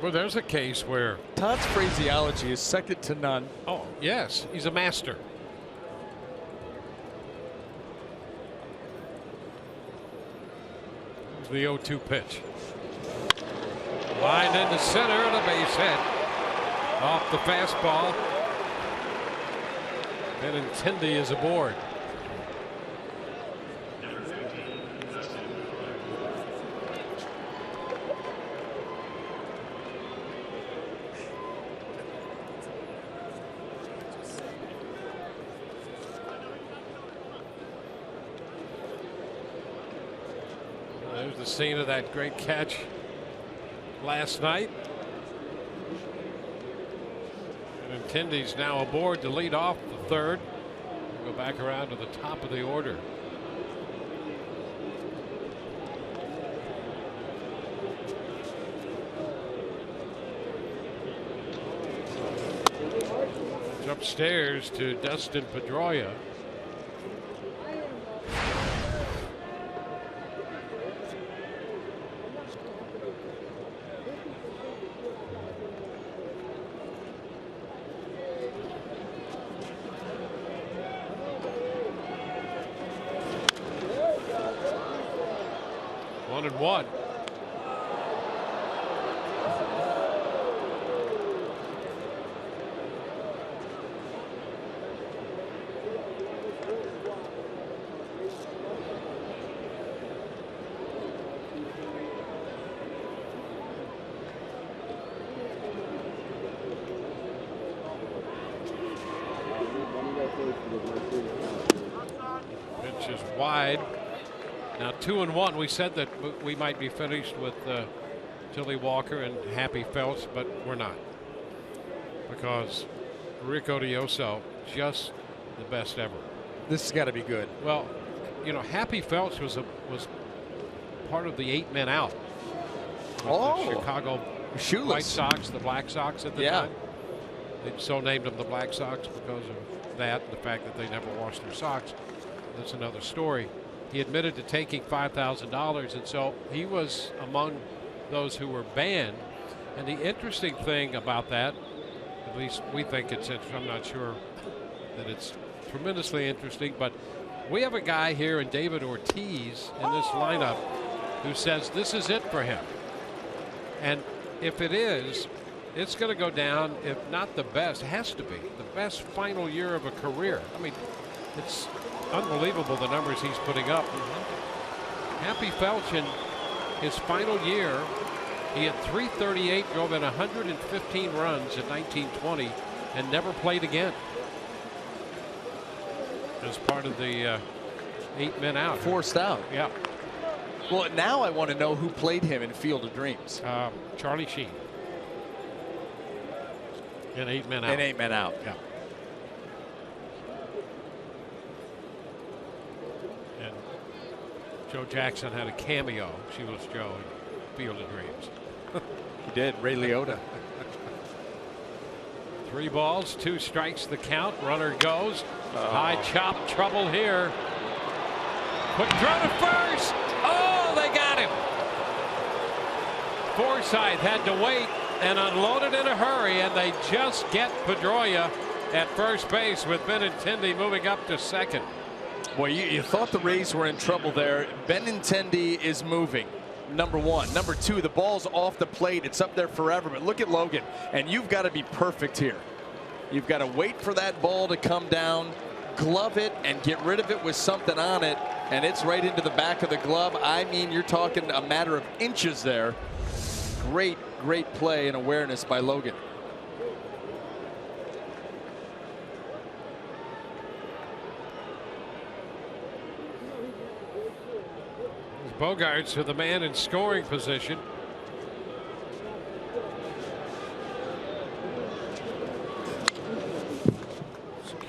Well, there's a case where Todd's phraseology is second to none. Oh, yes, he's a master. The 0-2 pitch. Lined into center and a base hit. Off the fastball. Benintendi is aboard. There's the scene of that great catch last night. Benintendi's now aboard to lead off the third. Go go back around to the top of the order. It's upstairs to Dustin Pedroia. One and one. Pitch is wide. Now 2-1. We said that we might be finished with Tilly Walker and Happy Felts, but we're not, because Rick Odioso, just the best ever. This has got to be good. Well, you know, Happy Felts was part of the 8 men out. Oh, The Chicago Shoeless. White Sox, the Black Sox at the Yeah. time. They so named them the Black Sox because of that, the fact that they never washed their socks. That's another story. He admitted to taking $5,000, and so he was among those who were banned. And the interesting thing about that, at least we think it's interesting, I'm not sure that it's tremendously interesting, but we have a guy here in David Ortiz in this lineup who says this is it for him. And if it is, it's going to go down, if not the best, has to be the best final year of a career. I mean, it's unbelievable the numbers he's putting up. Happy Felch in his final year, he had .338, drove in 115 runs in 1920, and never played again as part of the 8 men out. Forced out. Yeah. Well, now I want to know who played him in Field of Dreams. Charlie Sheen. And 8 men out. And 8 men out. Yeah. And Joe Jackson had a cameo. She was Joe in Field of Dreams. He did. Ray Liotta. 3 balls, 2 strikes the count. Runner goes. High chop, trouble here. Quick throw to first. Oh, they got him. Forsythe had to wait and unloaded in a hurry, and they just get Pedroia at first base with Benintendi moving up to second. Boy, you thought the Rays were in trouble there. Benintendi is moving. Number 1. Number 2, the ball's off the plate. It's up there forever. But look at Logan, and you've got to be perfect here. You've got to wait for that ball to come down, glove it, and get rid of it with something on it, and it's right into the back of the glove. I mean, you're talking a matter of inches there. Great, great play and awareness by Logan. Bogarts with the man in scoring position.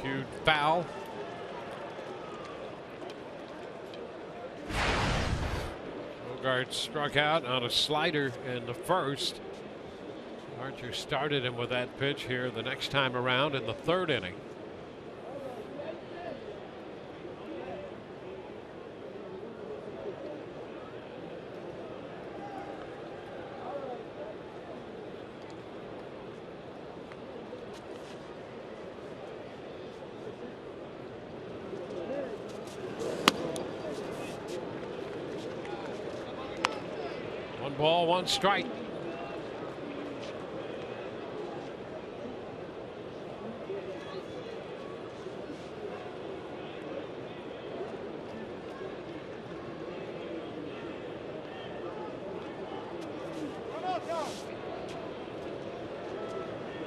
Cued foul. Bogarts struck out on a slider in the first. Archer started him with that pitch here the next time around in the 3rd inning. Ball, 1 strike.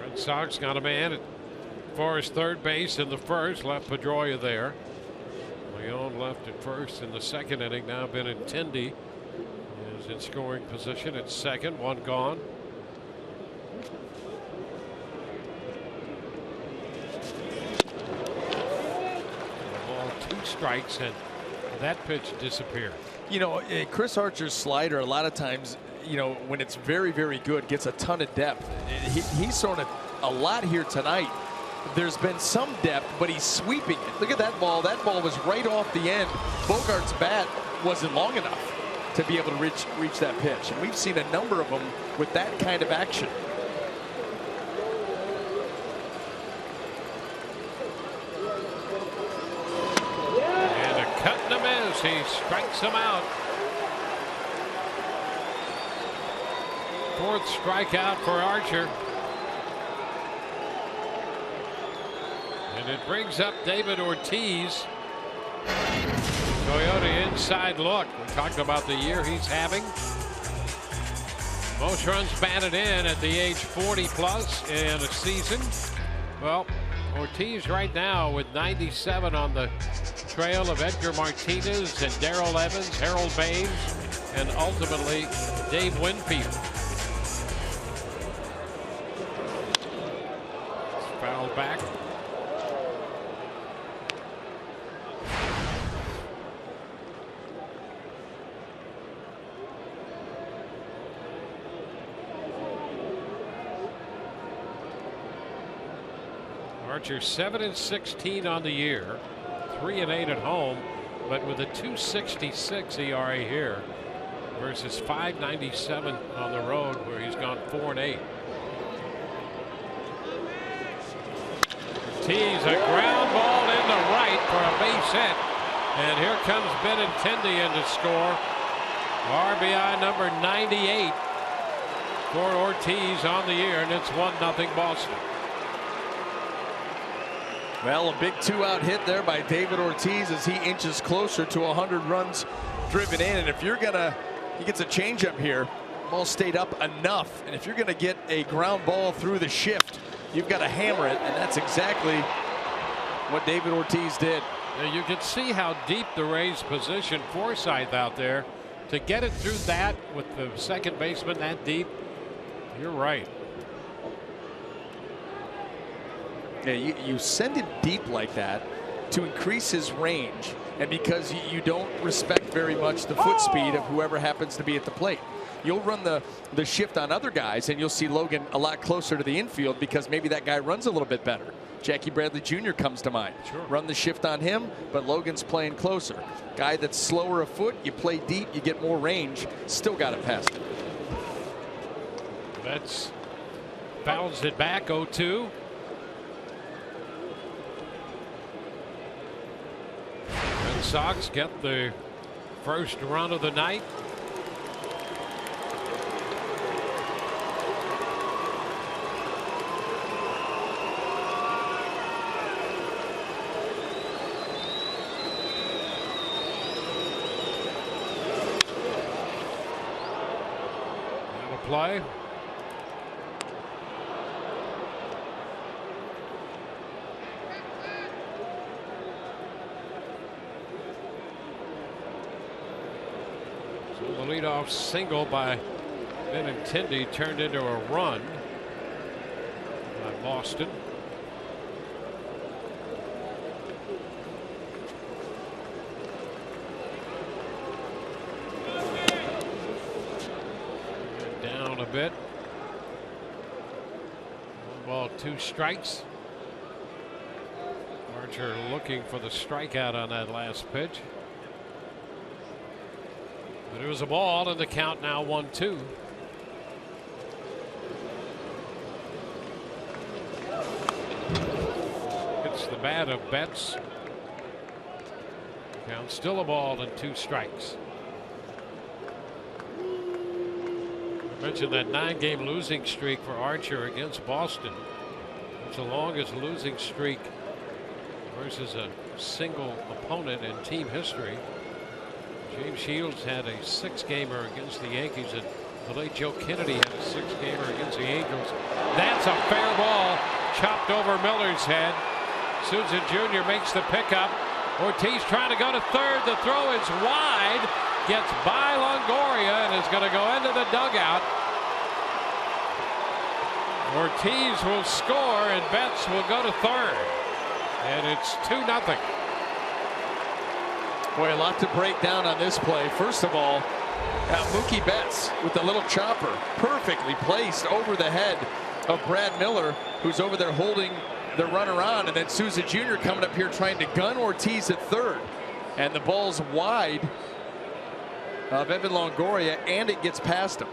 Red Sox got a man at Forrest third base in the first, left Pedroia there. Leon left at first in the 2nd inning. Now Benintendi is in scoring position at second, 1 gone. strikes, and that pitch disappeared. You know, Chris Archer's slider, a lot of times, you know, when it's very, very good, gets a ton of depth. He's thrown it a lot here tonight. There's been some depth, but he's sweeping it. Look at that ball. That ball was right off the end. Bogart's bat wasn't long enough to be able to reach that pitch. And we've seen a number of them with that kind of action. And a cut and a miss. He strikes him out. Fourth strikeout for Archer. And it brings up David Ortiz. Toyota inside look. We talked about the year he's having. Most runs batted in at the age 40 plus in a season. Well, Ortiz right now with 97 on the trail of Edgar Martinez and Darrell Evans, Harold Baines, and ultimately Dave Winfield. Foul back. Archer 7-16 on the year, 3-8 at home, but with a 2.66 ERA here versus 5.97 on the road, where he's gone 4-8. Ortiz, a ground ball into right for a base hit, and here comes Benintendi in to score. RBI number 98 for Ortiz on the year, and it's 1-0 Boston. Well, a big two-out hit there by David Ortiz as he inches closer to 100 runs driven in. And if you're gonna, he gets a changeup here, ball stayed up enough. And if you're gonna get a ground ball through the shift, you've got to hammer it, and that's exactly what David Ortiz did. Now you can see how deep the Rays position Forsythe out there to get it through that with the second baseman that deep. You're right. Yeah, you send it deep like that to increase his range, and because you don't respect very much the foot speed of whoever happens to be at the plate. You'll run the shift on other guys, and you'll see Logan a lot closer to the infield because maybe that guy runs a little bit better. Jackie Bradley Jr. comes to mind. Sure. Run the shift on him, but Logan's playing closer. Guy that's slower of foot, you play deep, you get more range. Still got it past him. That's fouls it back 0-2. Red Sox get the first run of the night. Play. So the leadoff single by Benintendi turned into a run by Boston. Down a bit. 1 ball, 2 strikes. Archer looking for the strikeout on that last pitch. But it was a ball, and the count now 1-2. Hits the bat of Betts. Count still a ball and 2 strikes. I mentioned that 9-game losing streak for Archer against Boston. It's the longest losing streak versus a single opponent in team history. James Shields had a 6-gamer against the Yankees, and the late Joe Kennedy had a 6-gamer against the Angels. That's a fair ball, chopped over Miller's head. Souza Jr. makes the pickup. Ortiz trying to go to third. The throw is wide. Gets by Longoria and is going to go into the dugout. Ortiz will score and Betts will go to third. And it's 2-0. Boy, a lot to break down on this play. First of all, Mookie Betts with the little chopper perfectly placed over the head of Brad Miller, who's over there holding the runner on, and then Souza Jr. coming up here trying to gun Ortiz at third, and the ball's wide of Evan Longoria, and it gets past him.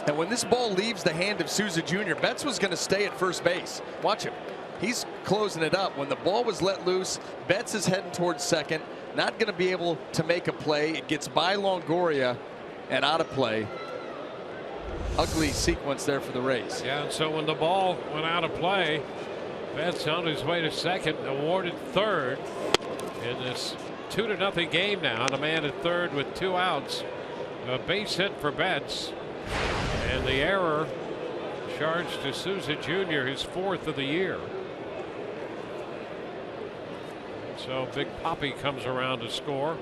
And when this ball leaves the hand of Souza Jr., Betts was going to stay at first base. Watch him. He's closing it up. When the ball was let loose, Betts is heading towards second, not going to be able to make a play. It gets by Longoria and out of play. Ugly sequence there for the Rays. Yeah, and so when the ball went out of play, Betts on his way to second, awarded third in this 2-0 game now. And a man at third with 2 outs. A base hit for Betts, and the error charged to Souza Jr., his 4th of the year. So Big Papi comes around to score.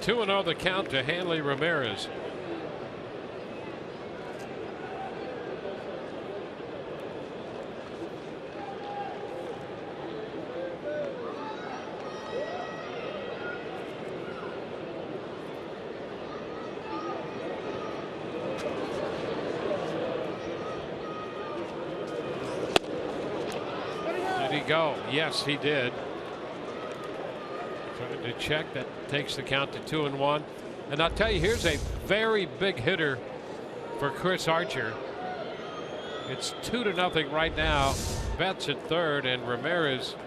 Two and 0 the count to Hanley Ramirez. Go. Yes, he did. Trying to check. That takes the count to 2-1. And I'll tell you, here's a very big hitter for Chris Archer. It's 2-0 right now. Betts at third, and Ramirez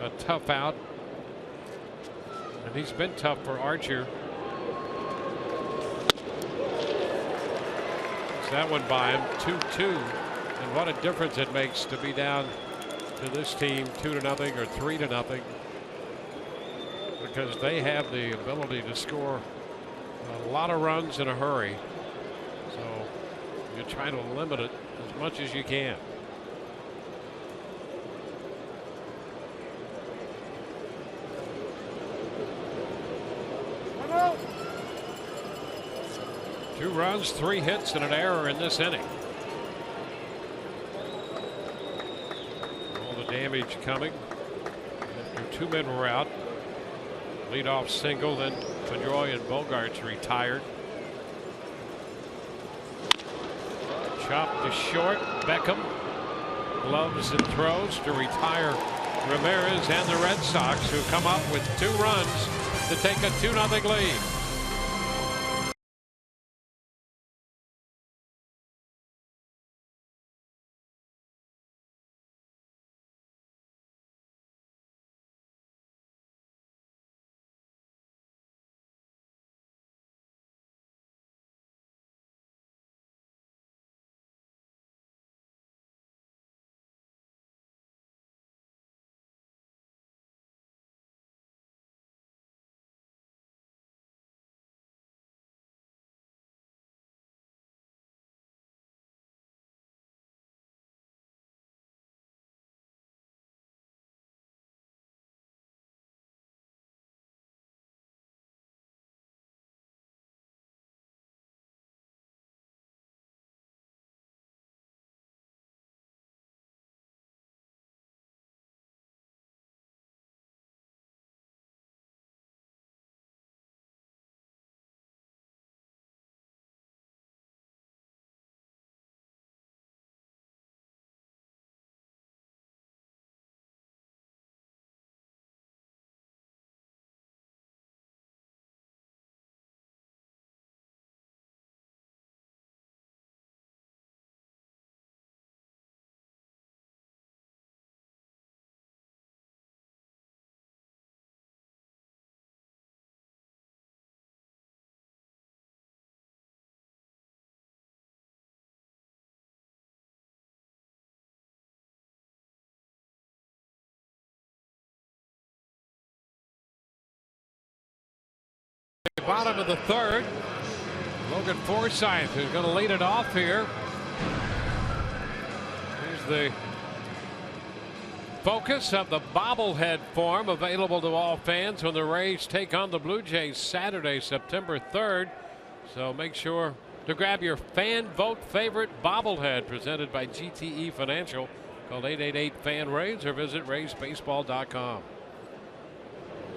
a tough out. And he's been tough for Archer. It's that one by him. 2-2. And what a difference it makes to be down to this team 2-0 or 3-0, because they have the ability to score a lot of runs in a hurry. So you try to limit it as much as you can. Two runs, 3 hits, and an error in this inning. Damage coming after 2 men were out. Leadoff single, then Pedroia and Bogarts retired. Chop to short. Beckham gloves and throws to retire Ramirez and the Red Sox, who come up with 2 runs to take a 2-0 lead. Bottom of the third. Logan Forsythe, who's going to lead it off here. Here's the focus of the bobblehead form available to all fans when the Rays take on the Blue Jays Saturday, September 3rd. So make sure to grab your fan vote favorite bobblehead presented by GTE Financial. Call 888-FAN-RAYS or visit RaysBaseball.com.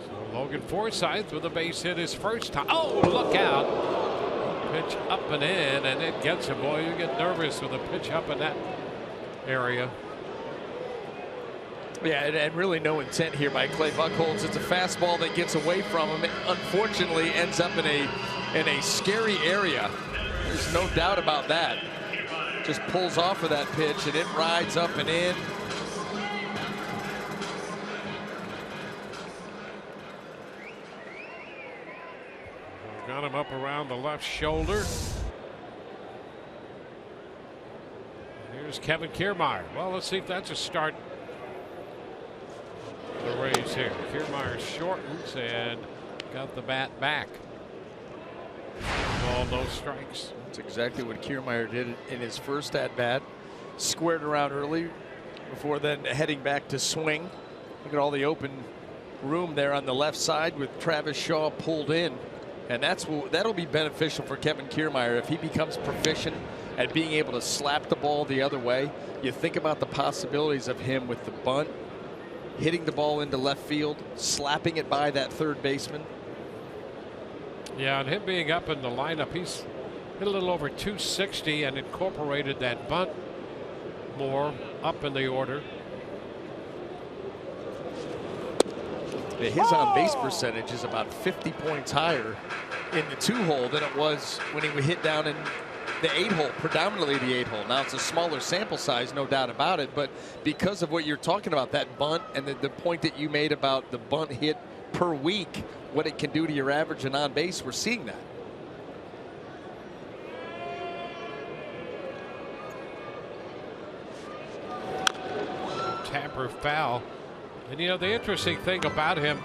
So Logan Forsythe with a base hit his first time. Oh, look out. Pitch up and in, and it gets him. Boy, you get nervous with a pitch up in that area. Yeah, and really no intent here by Clay Buchholz. It's a fastball that gets away from him. It unfortunately ends up in a scary area. There's no doubt about that. Just pulls off of that pitch, and it rides up and in. Got him up around the left shoulder. Here's Kevin Kiermaier. Well, let's see if that's a start. The Rays here. Kiermaier shortens and got the bat back. Ball, no strikes. That's exactly what Kiermaier did in his first at bat. Squared around early before then heading back to swing. Look at all the open room there on the left side with Travis Shaw pulled in. And that'll be beneficial for Kevin Kiermaier if he becomes proficient at being able to slap the ball the other way. You think about the possibilities of him with the bunt, hitting the ball into left field, slapping it by that third baseman. Yeah, and him being up in the lineup, he's hit a little over 260 and incorporated that bunt more up in the order. His on base percentage is about 50 points higher in the 2-hole than it was when he hit down in the 8-hole, predominantly the 8-hole. Now it's a smaller sample size, no doubt about it, but because of what you're talking about, that bunt and the point that you made about the bunt hit per week, what it can do to your average and on base, we're seeing that. Tapper foul. And you know, the interesting thing about him,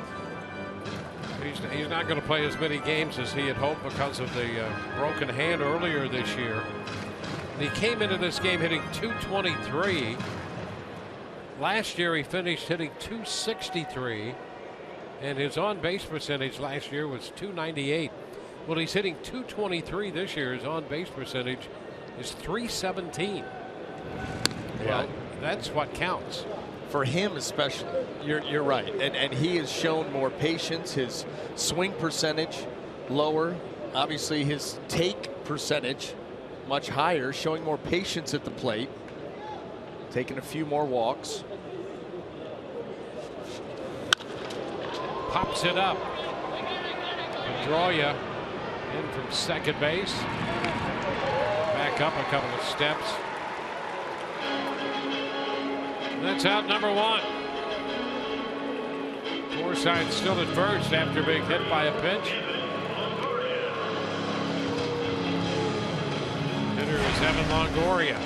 he's not going to play as many games as he had hoped because of the broken hand earlier this year. And he came into this game hitting .223. Last year he finished hitting .263, and his on-base percentage last year was .298. Well, he's hitting .223 this year. His on-base percentage is .317. Yeah. Well, that's what counts. For him especially, you're right, and he has shown more patience. His swing percentage lower, obviously his take percentage much higher, showing more patience at the plate, taking a few more walks. Pops it up. Pedroia in from second base. Back up a couple of steps. That's out number one. Forsythe still at first after being hit by a pitch. Hitter is Evan Longoria.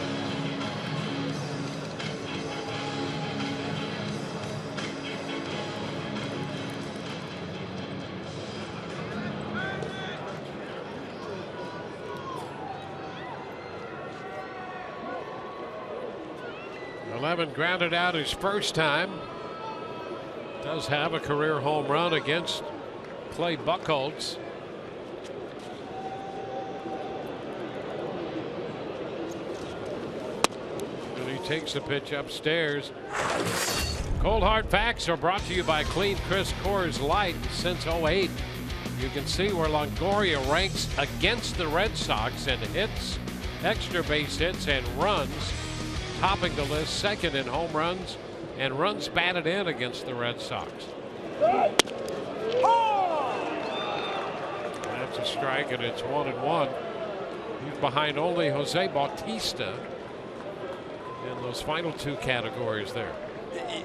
Levin grounded out his first time. Does have a career home run against Clay Buchholz. And he takes the pitch upstairs. Cold Hard Facts are brought to you by Clean Chris Coors Light since '08. You can see where Longoria ranks against the Red Sox and hits, extra base hits, and runs. Topping the list, second in home runs and runs batted in against the Red Sox. That's a strike, and it's 1-1. He's behind only Jose Bautista in those final two categories there.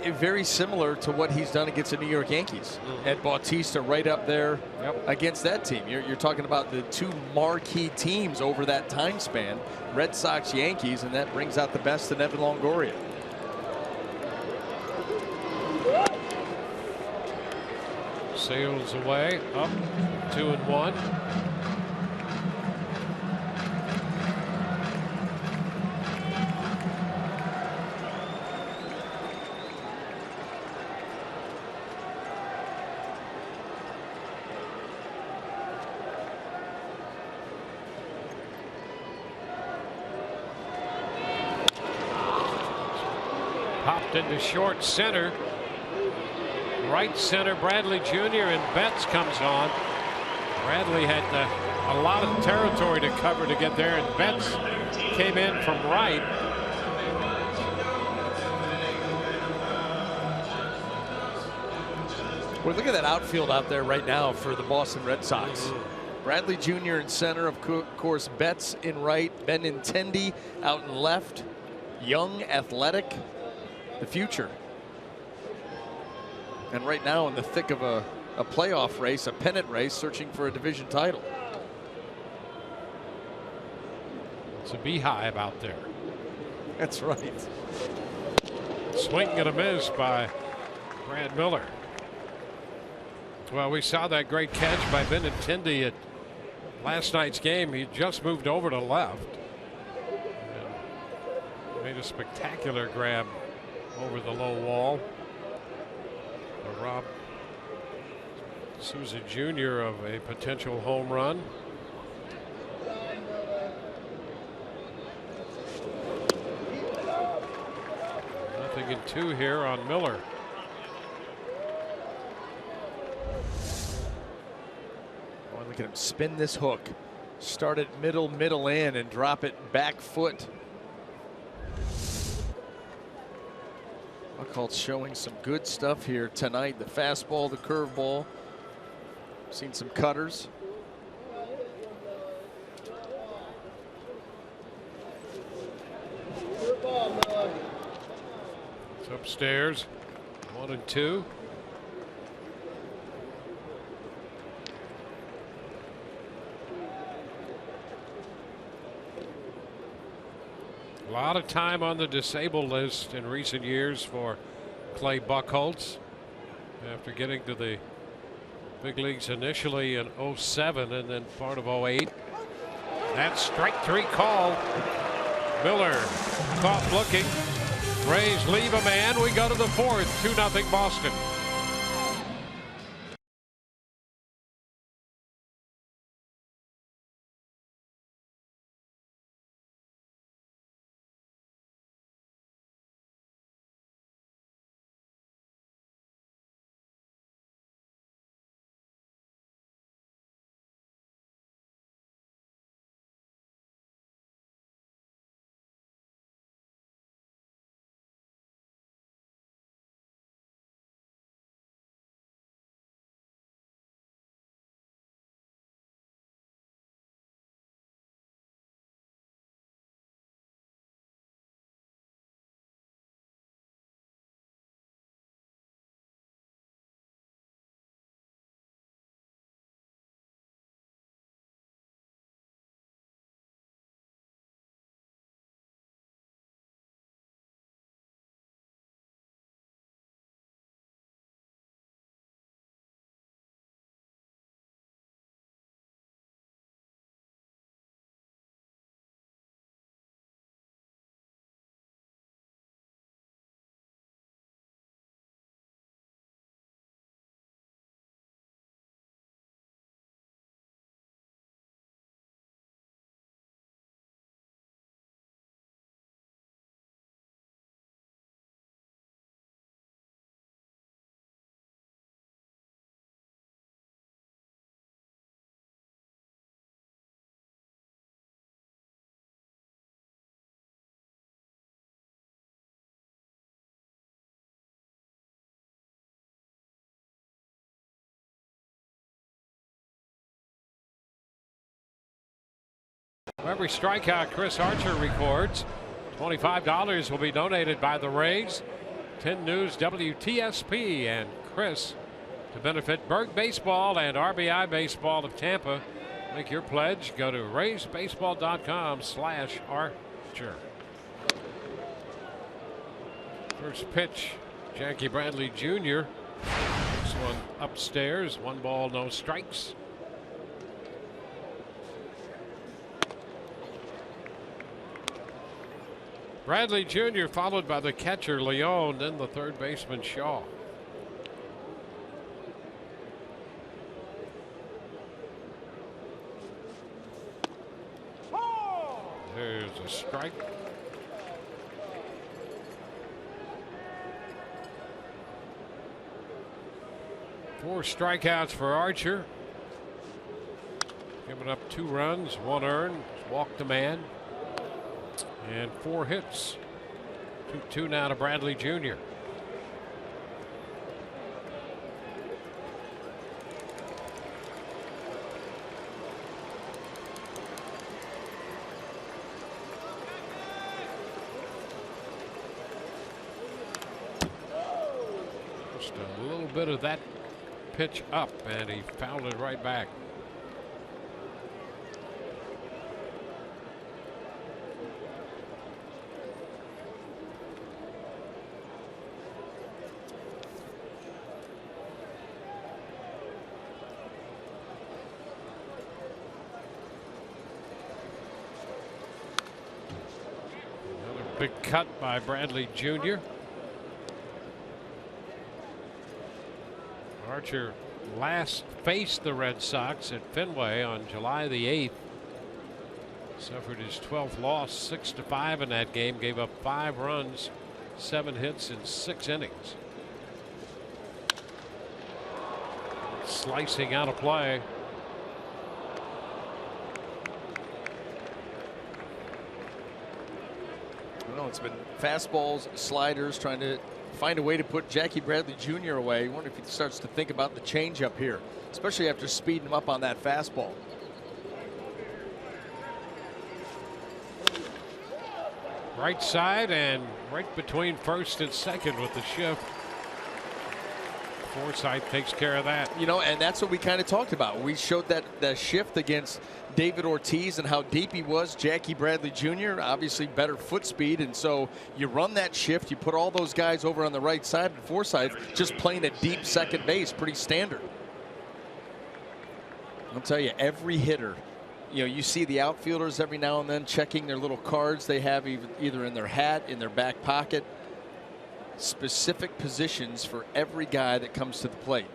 Very similar to what he's done against the New York Yankees. And Bautista right up there against that team. You're talking about the two marquee teams over that time span, Red Sox, Yankees, and that brings out the best in Evan Longoria. Sails away, up 2-1. left into short center. Right center, Bradley Jr. and Betts comes on. Bradley had a lot of territory to cover to get there, and Betts came in from right. Well, look at that outfield out there right now for the Boston Red Sox. Bradley Jr. in center, of course, Betts in right, Benintendi out in left. Young, athletic, the future. And right now in the thick of a playoff race, a pennant race, searching for a division title. It's a beehive out there. That's right. Swing and a miss by Brad Miller. Well, we saw that great catch by Benintendi at last night's game. He just moved over to left and made a spectacular grab over the low wall. Rob Souza Jr. of a potential home run. Nothing in 2 here on Miller. Oh, look at him spin this hook. Start it middle in and drop it back foot. Buchholz showing some good stuff here tonight. The fastball, the curveball. Seen some cutters. It's upstairs. 1 and 2. A lot of time on the disabled list in recent years for Clay Buchholz after getting to the big leagues initially in 07 and then part of 08. That strike 3 call. Miller caught looking. Rays leave a man. We go to the 4th. 2-0 Boston. Every strikeout Chris Archer records, $25 will be donated by the Rays. 10 News WTSP and Chris to benefit Berg Baseball and RBI Baseball of Tampa. Make your pledge. Go to raysbaseball.com/Archer. First pitch, Jackie Bradley Jr. This one upstairs. 1 ball, no strikes. Bradley Jr. followed by the catcher Leone, then the third baseman Shaw. There's a strike. 4 strikeouts for Archer. Giving up 2 runs, 1 earned, walked the man, and 4 hits. 2-2 now to Bradley Jr. Just a little bit of that pitch up, and he fouled it right back. Big cut by Bradley Jr. Archer last faced the Red Sox at Fenway on July the 8th. Suffered his 12th loss, 6-5 in that game. Gave up 5 runs, 7 hits in 6 innings. Slicing out of play. It's been fastballs, sliders, trying to find a way to put Jackie Bradley Jr. away. I wonder if he starts to think about the changeup here, especially after speeding him up on that fastball. Right side and right between first and second with the shift. Forsythe takes care of that. You know, and that's what we kind of talked about. We showed that shift against David Ortiz and how deep he was. Jackie Bradley Jr. obviously better foot speed, and so you run that shift. You put all those guys over on the right side, and Forsythe just playing a deep second base, pretty standard. I'll tell you, every hitter, you know, you see the outfielders every now and then checking their little cards they have either in their hat, in their back pocket. Specific positions for every guy that comes to the plate.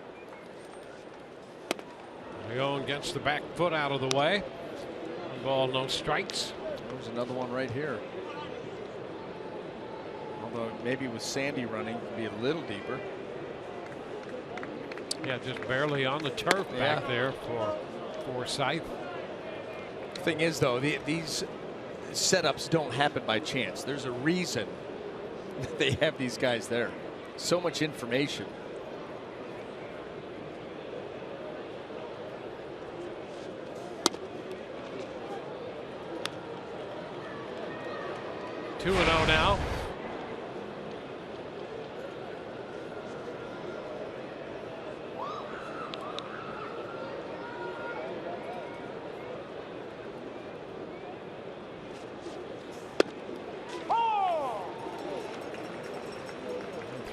Leon gets the back foot out of the way. 1 ball, no strikes. There's another one right here. Although maybe with Sandy running, it'd be a little deeper. Yeah, just barely on the turf back there for Forsythe. Thing is, though, these setups don't happen by chance. There's a reason they have these guys there. So much information. Two and 0 now.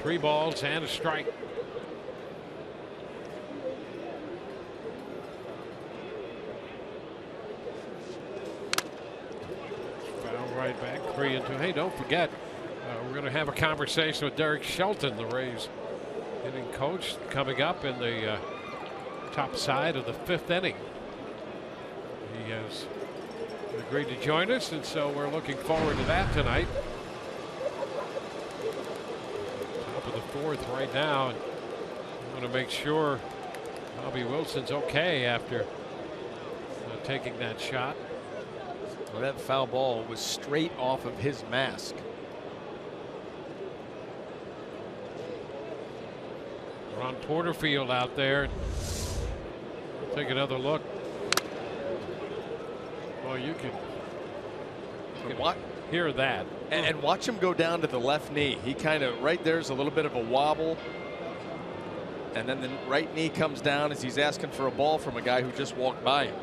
Three balls and a strike. Foul right back, 3-2. Hey, don't forget, we're going to have a conversation with Derek Shelton, the Rays hitting coach, coming up in the top side of the 5th inning. He has agreed to join us, and so we're looking forward to that tonight. 4th right now, and I want to make sure Bobby Wilson's okay after taking that shot. Well, that foul ball was straight off of his mask. Ron Porterfield out there. Take another look. Well, you can hear that. And watch him go down to the left knee. He kind of right there's a little bit of a wobble. And then the right knee comes down as he's asking for a ball from a guy who just walked by him.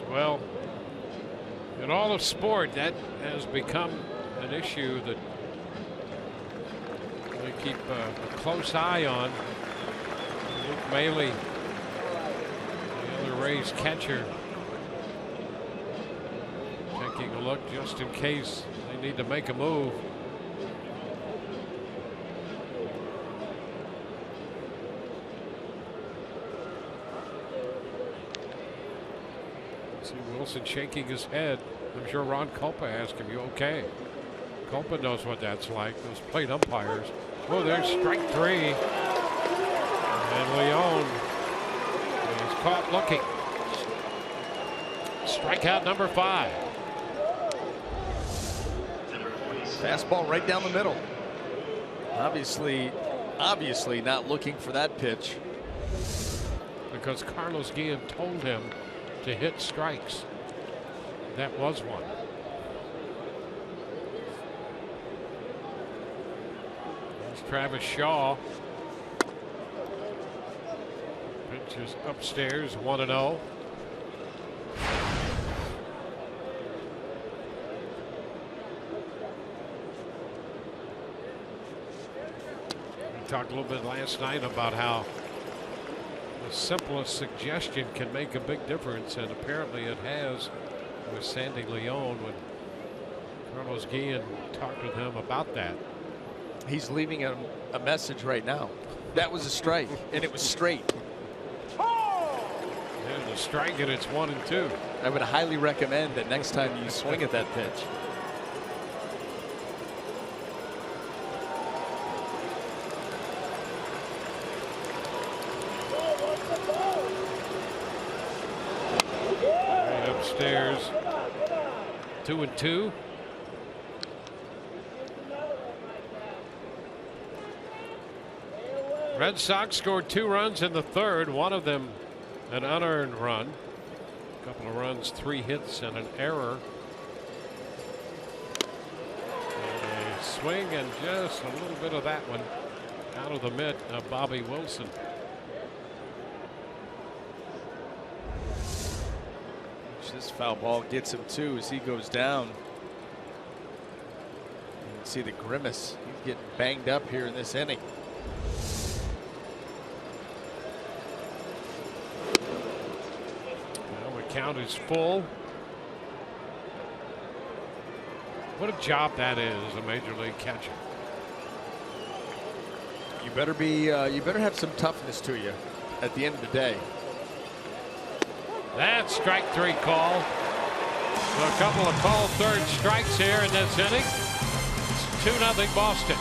Well, in all of sport, that has become an issue that we keep a close eye on. Luke Maile, Rays catcher, taking a look just in case they need to make a move. See Wilson shaking his head. I'm sure Ron Culpa asked him, "You okay?" Copa knows what that's like. Those plate umpires. Oh, there's strike 3. And Leon is caught looking. Strikeout number 5. Fastball right down the middle. Obviously not looking for that pitch. Because Carlos Guillen told him to hit strikes. That was one. There's Travis Shaw. Pitch is upstairs, 1-0. We talked a little bit last night about how the simplest suggestion can make a big difference, and apparently it has with Sandy Leon when Carlos Guillen talked with him about that. He's leaving a message right now. That was a strike, and it was straight. There's a strike, and it's 1-2. I would highly recommend that next time you swing at that pitch. Upstairs, 2-2. Red Sox scored 2 runs in the third, one of them an unearned run. A couple of runs, 3 hits and an error. And a swing and just a little bit of that one out of the mitt of Bobby Wilson. This foul ball gets him too as he goes down. You can see the grimace. He's getting banged up here in this inning. Well, the count is full. What a job that is, a major league catcher. You better be. You better have some toughness to you at the end of the day. That's strike 3 call. So a couple of called third strikes here in this inning. It's 2-0 Boston.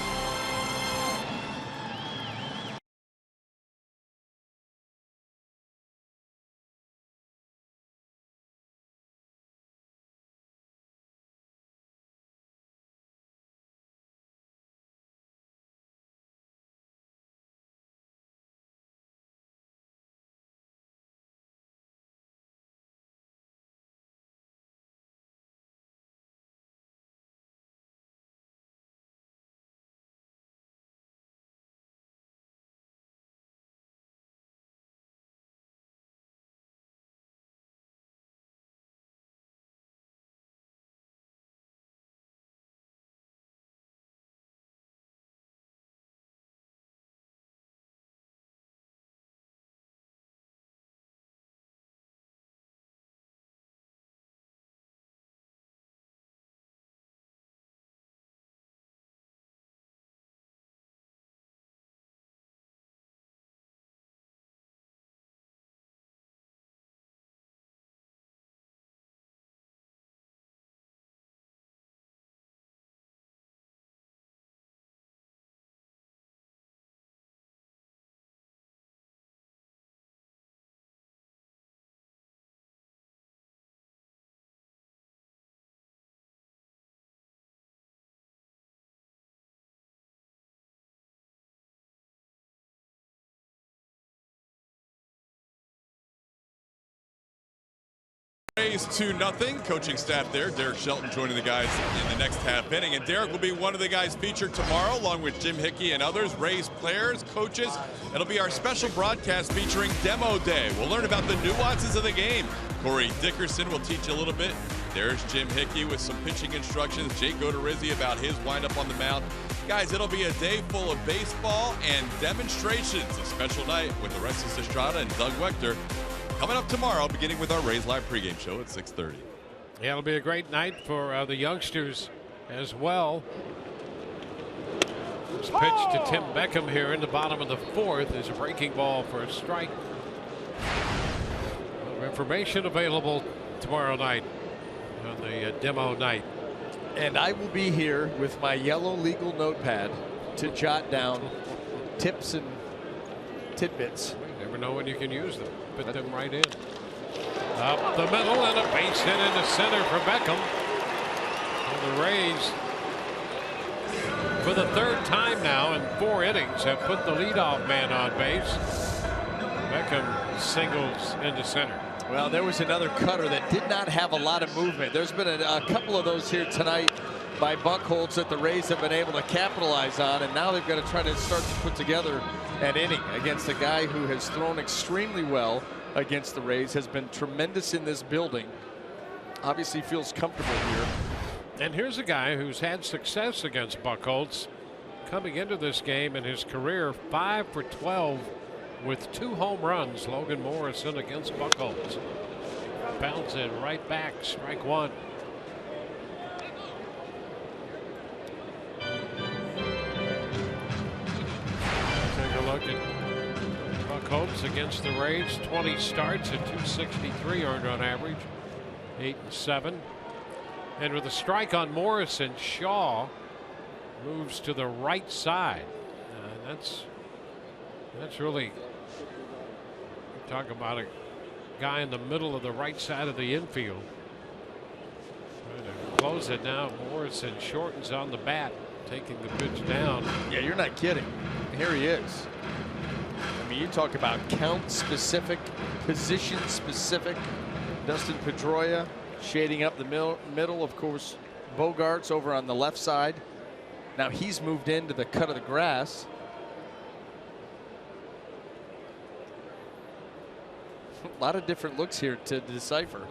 Rays 2-0. Coaching staff there. Derek Shelton joining the guys in the next half inning. And Derek will be one of the guys featured tomorrow, along with Jim Hickey and others. Rays players, coaches. It'll be our special broadcast featuring Demo Day. We'll learn about the nuances of the game. Corey Dickerson will teach you a little bit. There's Jim Hickey with some pitching instructions. Jake Odorizzi about his windup on the mound. Guys, it'll be a day full of baseball and demonstrations. A special night with Orestes Estrada and Doug Wechter. Coming up tomorrow, beginning with our Rays Live pregame show at 6:30. Yeah, it'll be a great night for the youngsters as well. This pitch to Tim Beckham here in the bottom of the 4th is a breaking ball for a strike. More information available tomorrow night on the demo night. And I will be here with my yellow legal notepad to jot down tips and tidbits. You never know when you can use them. Put them right in. Up the middle and a base hit into center for Beckham. And the Rays, for the third time now in 4 innings, have put the leadoff man on base. Beckham singles into center. Well, there was another cutter that did not have a lot of movement. There's been a couple of those here tonight by Buchholz that the Rays have been able to capitalize on, and now they've got to try to start to put together an inning against a guy who has thrown extremely well against the Rays, has been tremendous in this building, obviously feels comfortable here. And here's a guy who's had success against Buchholz coming into this game in his career, 5 for 12 with 2 home runs. Logan Morrison against Buchholz. Bounce it right back, strike 1. Take a look at Buchholz against the Rays. 20 starts at 263 earned on average, 8-7. And with a strike on Morrison, Shaw moves to the right side. That's really, talk about a guy in the middle of the right side of the infield. Trying to close it now. Morrison shortens on the bat, taking the pitch down. Yeah, you're not kidding. Here he is. I mean, you talk about count specific, position specific. Dustin Pedroia shading up the middle, of course. Bogarts over on the left side. Now he's moved into the cut of the grass. A lot of different looks here to decipher.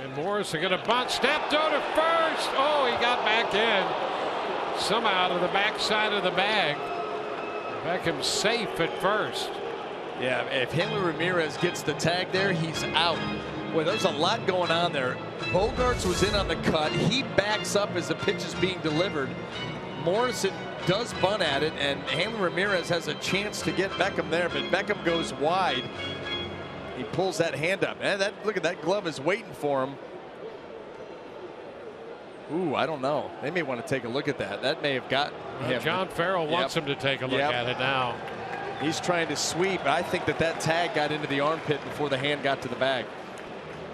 And Morrison going to bunt, stepped out to first. Oh, he got back in somehow to the back side of the bag. Beckham safe at first. Yeah, if Hanley Ramirez gets the tag there, he's out. Boy, there's a lot going on there. Bogarts was in on the cut. He backs up as the pitch is being delivered. Morrison does bunt at it, and Hanley Ramirez has a chance to get Beckham there, but Beckham goes wide. He pulls that hand up. And look at that glove is waiting for him. Ooh, I don't know. They may want to take a look at that. That may have got him. John Farrell wants him to take a look at it now. He's trying to sweep. I think that tag got into the armpit before the hand got to the bag.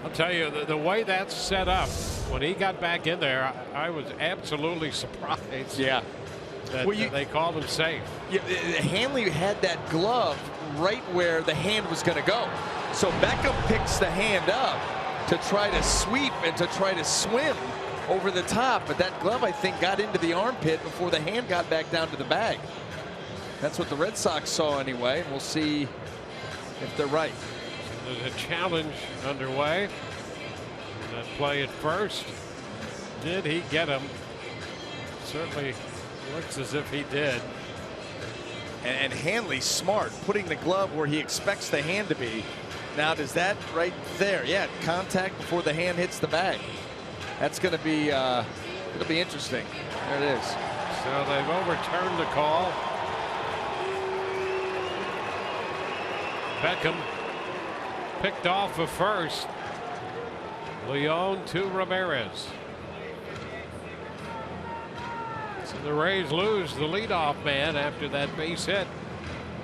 I'll tell you, the way that's set up, when he got back in there, I was absolutely surprised. Yeah. That they called him safe. Yeah, Hanley had that glove right where the hand was going to go. So Beckham picks the hand up to try to sweep and to try to swim over the top. But that glove, I think, got into the armpit before the hand got back down to the bag. That's what the Red Sox saw anyway. We'll see if they're right. There's a challenge underway. That play at first. Did he get him? Certainly looks as if he did. And Hanley's smart, putting the glove where he expects the hand to be. Now, does that right there? Yeah, contact before the hand hits the bag. That's going to be it'll be interesting. There it is. So they've overturned the call. Beckham picked off of first. Leon to Ramirez. So the Rays lose the leadoff man after that base hit.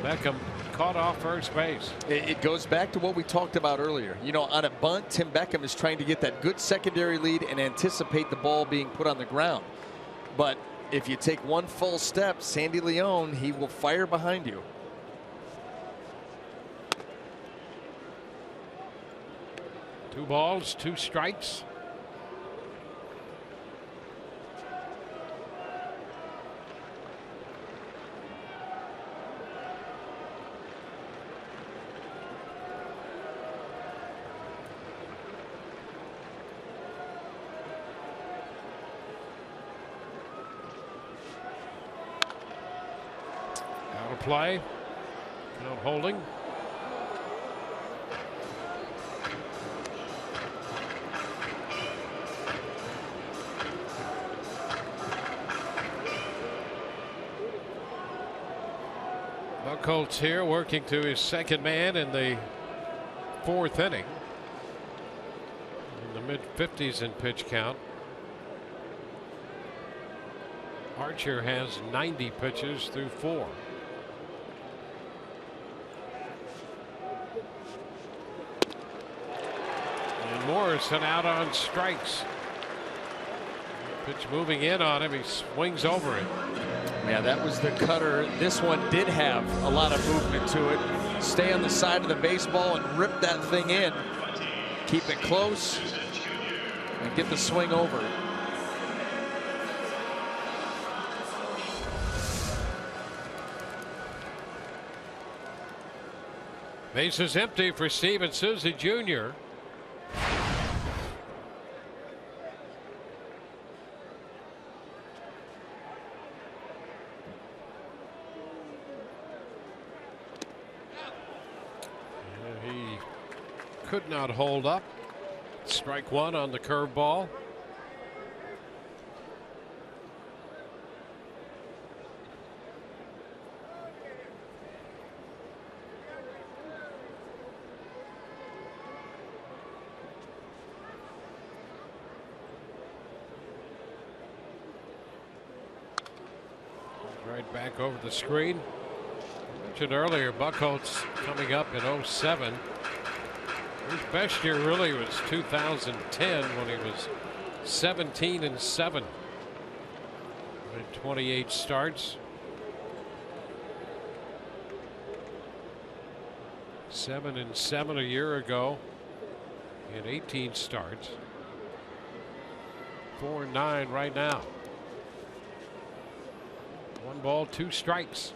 Beckham caught off first base. It goes back to what we talked about earlier. You know, on a bunt, Tim Beckham is trying to get that good secondary lead and anticipate the ball being put on the ground. But if you take one full step, Sandy Leon, he will fire behind you. Two balls, 2 strikes. Out of play. Count holding. Buchholz here working to his second man in the 4th inning. In the mid-50s in pitch count. Archer has 90 pitches through 4. And Morrison out on strikes. Pitch moving in on him. He swings over it. Yeah, that was the cutter. This one did have a lot of movement to it. Stay on the side of the baseball and rip that thing in. Keep it close and get the swing over it. Bases empty for Steven Souza Jr. He could not hold up. Strike 1 on the curveball. Right back over the screen. I mentioned earlier, Buckholz coming up in 07. His best year really was 2010 when he was 17-7 in 28 starts. 7-7 a year ago in 18 starts. 4-9 right now. 1 ball, 2 strikes.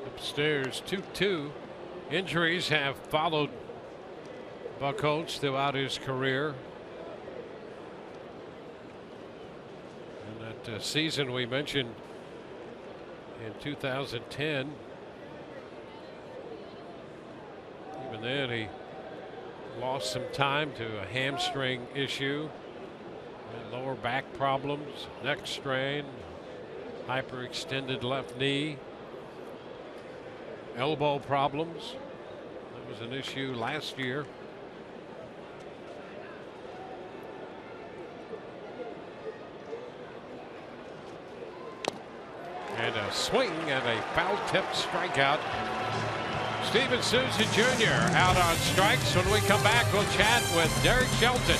Upstairs 2-2. Injuries have followed Buckholz throughout his career. And that season we mentioned in 2010, even then he lost some time to a hamstring issue, and lower back problems, neck strain, hyperextended left knee, elbow problems. That was an issue last year. And a swing and a foul tip strikeout. Steven Souza Jr. out on strikes. When we come back, we'll chat with Derek Shelton.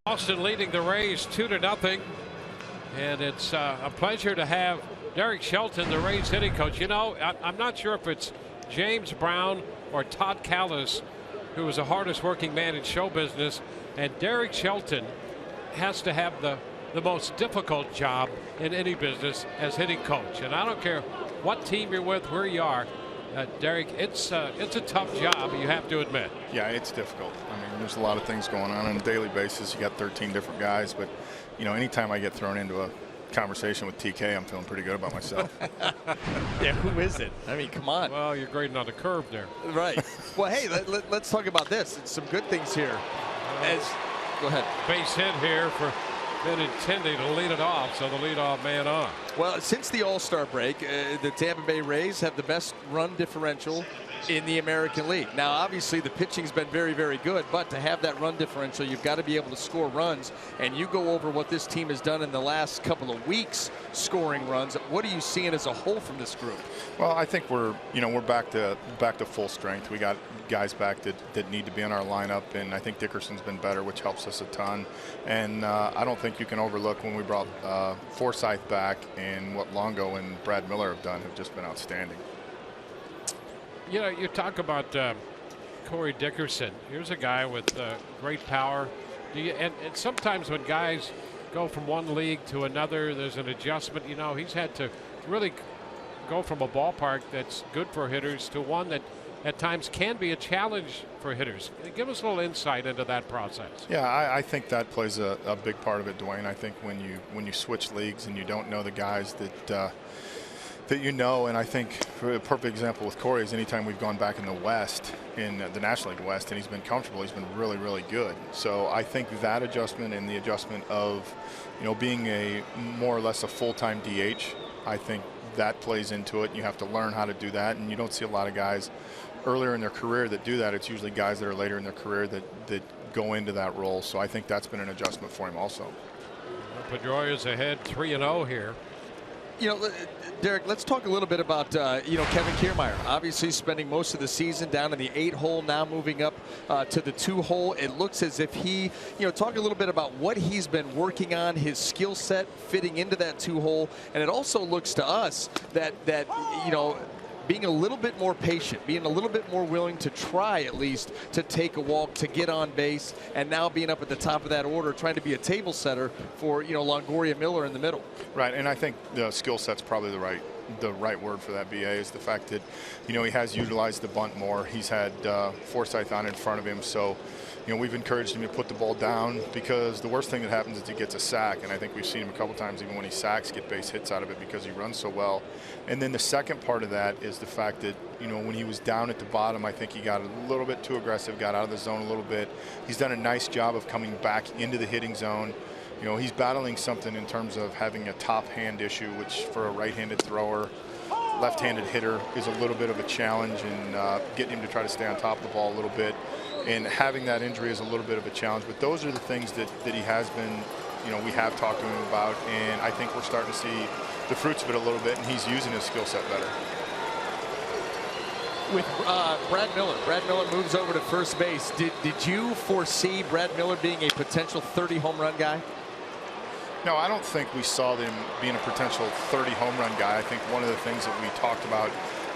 Boston leading the Rays 2-0, and it's a pleasure to have Derek Shelton, the Rays hitting coach. You know, I'm not sure if it's James Brown or Todd Callis, who is the hardest working man in show business, and Derek Shelton has to have the most difficult job in any business as hitting coach. And I don't care what team you're with, where you are, Derek, it's a tough job, you have to admit. Yeah, it's difficult. I mean, there's a lot of things going on a daily basis. You got 13 different guys, but you know, anytime I get thrown into a conversation with TK, I'm feeling pretty good about myself. Yeah, who is it? I mean, come on. Well, you're grading on the curve there. Right. Well, hey, let's talk about this. Some good things here. Go ahead. Base hit here for Benintendi to lead it off, so the leadoff man on. Well, since the All-Star break, the Tampa Bay Rays have the best run differential in the American League. Now, obviously, the pitching's been very, very good, but to have that run differential, you've got to be able to score runs. And you go over what this team has done in the last couple of weeks scoring runs. What are you seeing as a whole from this group? Well, I think we're back to full strength. We got guys back that need to be in our lineup, and I think Dickerson's been better, which helps us a ton. And I don't think you can overlook when we brought Forsythe back, and what Longo and Brad Miller have done have just been outstanding. You know, you talk about Corey Dickerson. Here's a guy with great power. And sometimes when guys go from one league to another, there's an adjustment. You know, he's had to really go from a ballpark that's good for hitters to one that at times can be a challenge for hitters. Give us a little insight into that process. Yeah, I think that plays a big part of it, Dwayne. I think when you switch leagues and you don't know the guys that you know, and I think for a perfect example with Corey is anytime we've gone back in the West, in the National League West, and he's been comfortable, he's been really, really good. So I think that adjustment and the adjustment of, you know, being a more or less a full-time DH, I think that plays into it. You have to learn how to do that, and you don't see a lot of guys earlier in their career that do that. It's usually guys that are later in their career that go into that role. So I think that's been an adjustment for him also. Pedroia's ahead 3-0 here. You know, Derek, let's talk a little bit about, you know, Kevin Kiermaier. Obviously spending most of the season down in the 8-hole, now moving up to the 2-hole. It looks as if he, you know, talk a little bit about what he's been working on, his skill set fitting into that 2-hole. And it also looks to us that you know, being a little bit more patient, being a little bit more willing to try at least to take a walk, to get on base, and now being up at the top of that order, trying to be a table setter for, you know, Longoria, Miller in the middle. Right, and I think the skill set's probably the right word for that, BA, is the fact that, you know, he has utilized the bunt more. He's had Forsythe on in front of him, so, you know, we've encouraged him to put the ball down, because the worst thing that happens is he gets a sack, and I think we've seen him a couple times, even when he sacks, get base hits out of it because he runs so well. And then the second part of that is the fact that, you know, when he was down at the bottom, I think he got a little bit too aggressive, got out of the zone a little bit. He's done a nice job of coming back into the hitting zone. You know, he's battling something in terms of having a top hand issue, which for a right-handed thrower, left-handed hitter is a little bit of a challenge, and getting him to try to stay on top of the ball a little bit. And having that injury is a little bit of a challenge. But those are the things that he has been, you know, we have talked to him about. And I think we're starting to see the fruits of it a little bit, and he's using his skill set better. With Brad Miller. Brad Miller moves over to first base. Did you foresee Brad Miller being a potential 30 home run guy? No, I don't think we saw them being a potential 30 home run guy. I think one of the things that we talked about,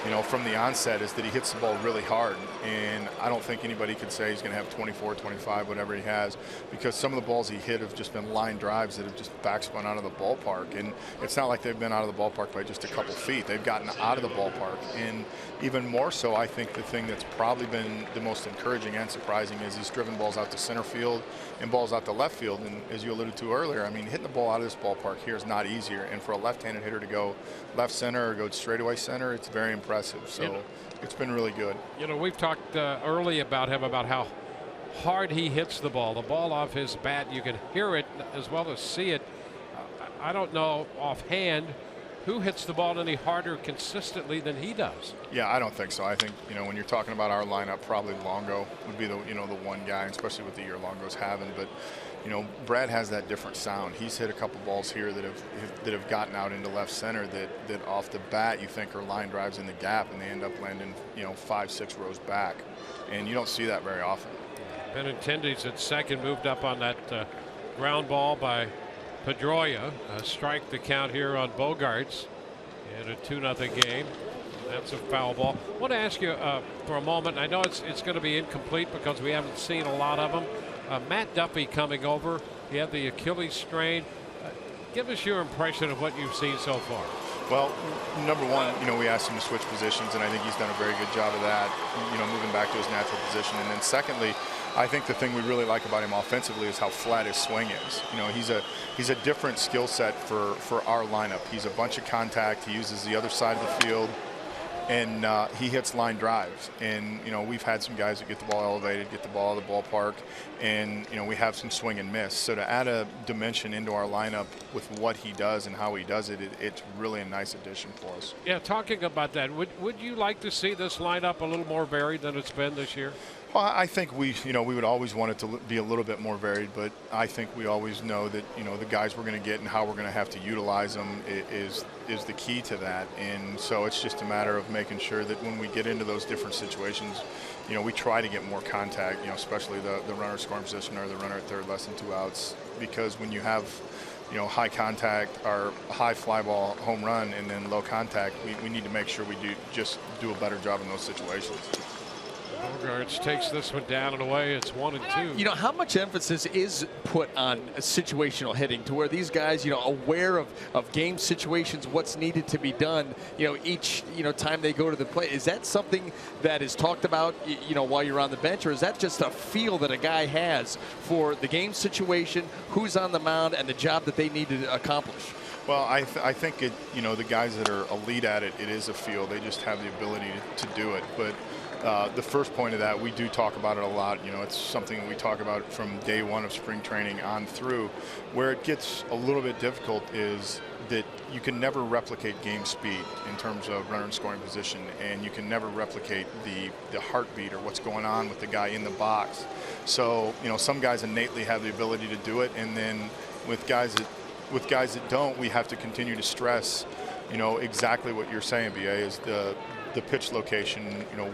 you know, from the onset is that he hits the ball really hard, and I don't think anybody could say he's going to have 24, 25, whatever he has, because some of the balls he hit have just been line drives that have just backspun out of the ballpark. And it's not like they've been out of the ballpark by just a couple feet. They've gotten out of the ballpark. And even more so, I think the thing that's probably been the most encouraging and surprising is he's driven balls out to center field and balls out to left field. And as you alluded to earlier, I mean, hitting the ball out of this ballpark here is not easier. And for a left-handed hitter to go left center or go straightaway center, it's very impressive. So it's been really good. You know, we've talked early about him, about how hard he hits the ball off his bat. You can hear it as well as see it. I don't know offhand who hits the ball any harder consistently than he does. Yeah, I don't think so. I think, you know, when you're talking about our lineup, probably Longo would be the, you know, the one guy, especially with the year Longo's having. But, you know, Brad has that different sound. He's hit a couple balls here that have gotten out into left center that off the bat you think are line drives in the gap, and they end up landing, you know, 5-6 rows back, and you don't see that very often. Benintendi's at second, moved up on that Ground ball by Pedroia. Strike the count here on Bogaerts in a 2-0 game. That's a foul ball. I want to ask you for a moment. I know it's going to be incomplete because we haven't seen a lot of them. Matt Duffy coming over. He had the Achilles strain. Give us your impression of what you've seen so far. Well, number one, we asked him to switch positions, and I think he's done a very good job of that, moving back to his natural position. And then secondly, I think the thing we really like about him offensively is how flat his swing is. He's a different skill set for our lineup. He's a bunch of contact. He uses the other side of the field, and he hits line drives. And we've had some guys that get the ball elevated, get the ball out of the ballpark, and we have some swing and miss. So to add a dimension into our lineup with what he does and how he does it, it's really a nice addition for us. Yeah, talking about that, would you like to see this lineup a little more varied than it's been this year? Well, I think we would always want it to be a little bit more varied, but I think we always know that the guys we're going to get and how we're going to have to utilize them is the key to that. And so it's just a matter of making sure that when we get into those different situations, we try to get more contact, especially the runner scoring position or the runner at third less than 2 outs, because when you have high contact or high fly ball home run and then low contact, we need to make sure we do a better job in those situations. Bogaerts takes this one down and away. It's 1-2. How much emphasis is put on situational hitting to where these guys, aware of game situations, what's needed to be done, each, time they go to the plate? Is that something that is talked about, while you're on the bench, or is that just a feel that a guy has for the game situation, who's on the mound, and the job that they need to accomplish? Well, I think the guys that are elite at it, it is a feel. They just have the ability to do it. But the first point of that, we do talk about it a lot. It's something that we talk about from day one of spring training on through. Where it gets a little bit difficult is that you can never replicate game speed in terms of runner and scoring position, and you can never replicate the heartbeat or what's going on with the guy in the box. So, some guys innately have the ability to do it, and then with guys that don't, we have to continue to stress, exactly what you're saying, BA, is the pitch location,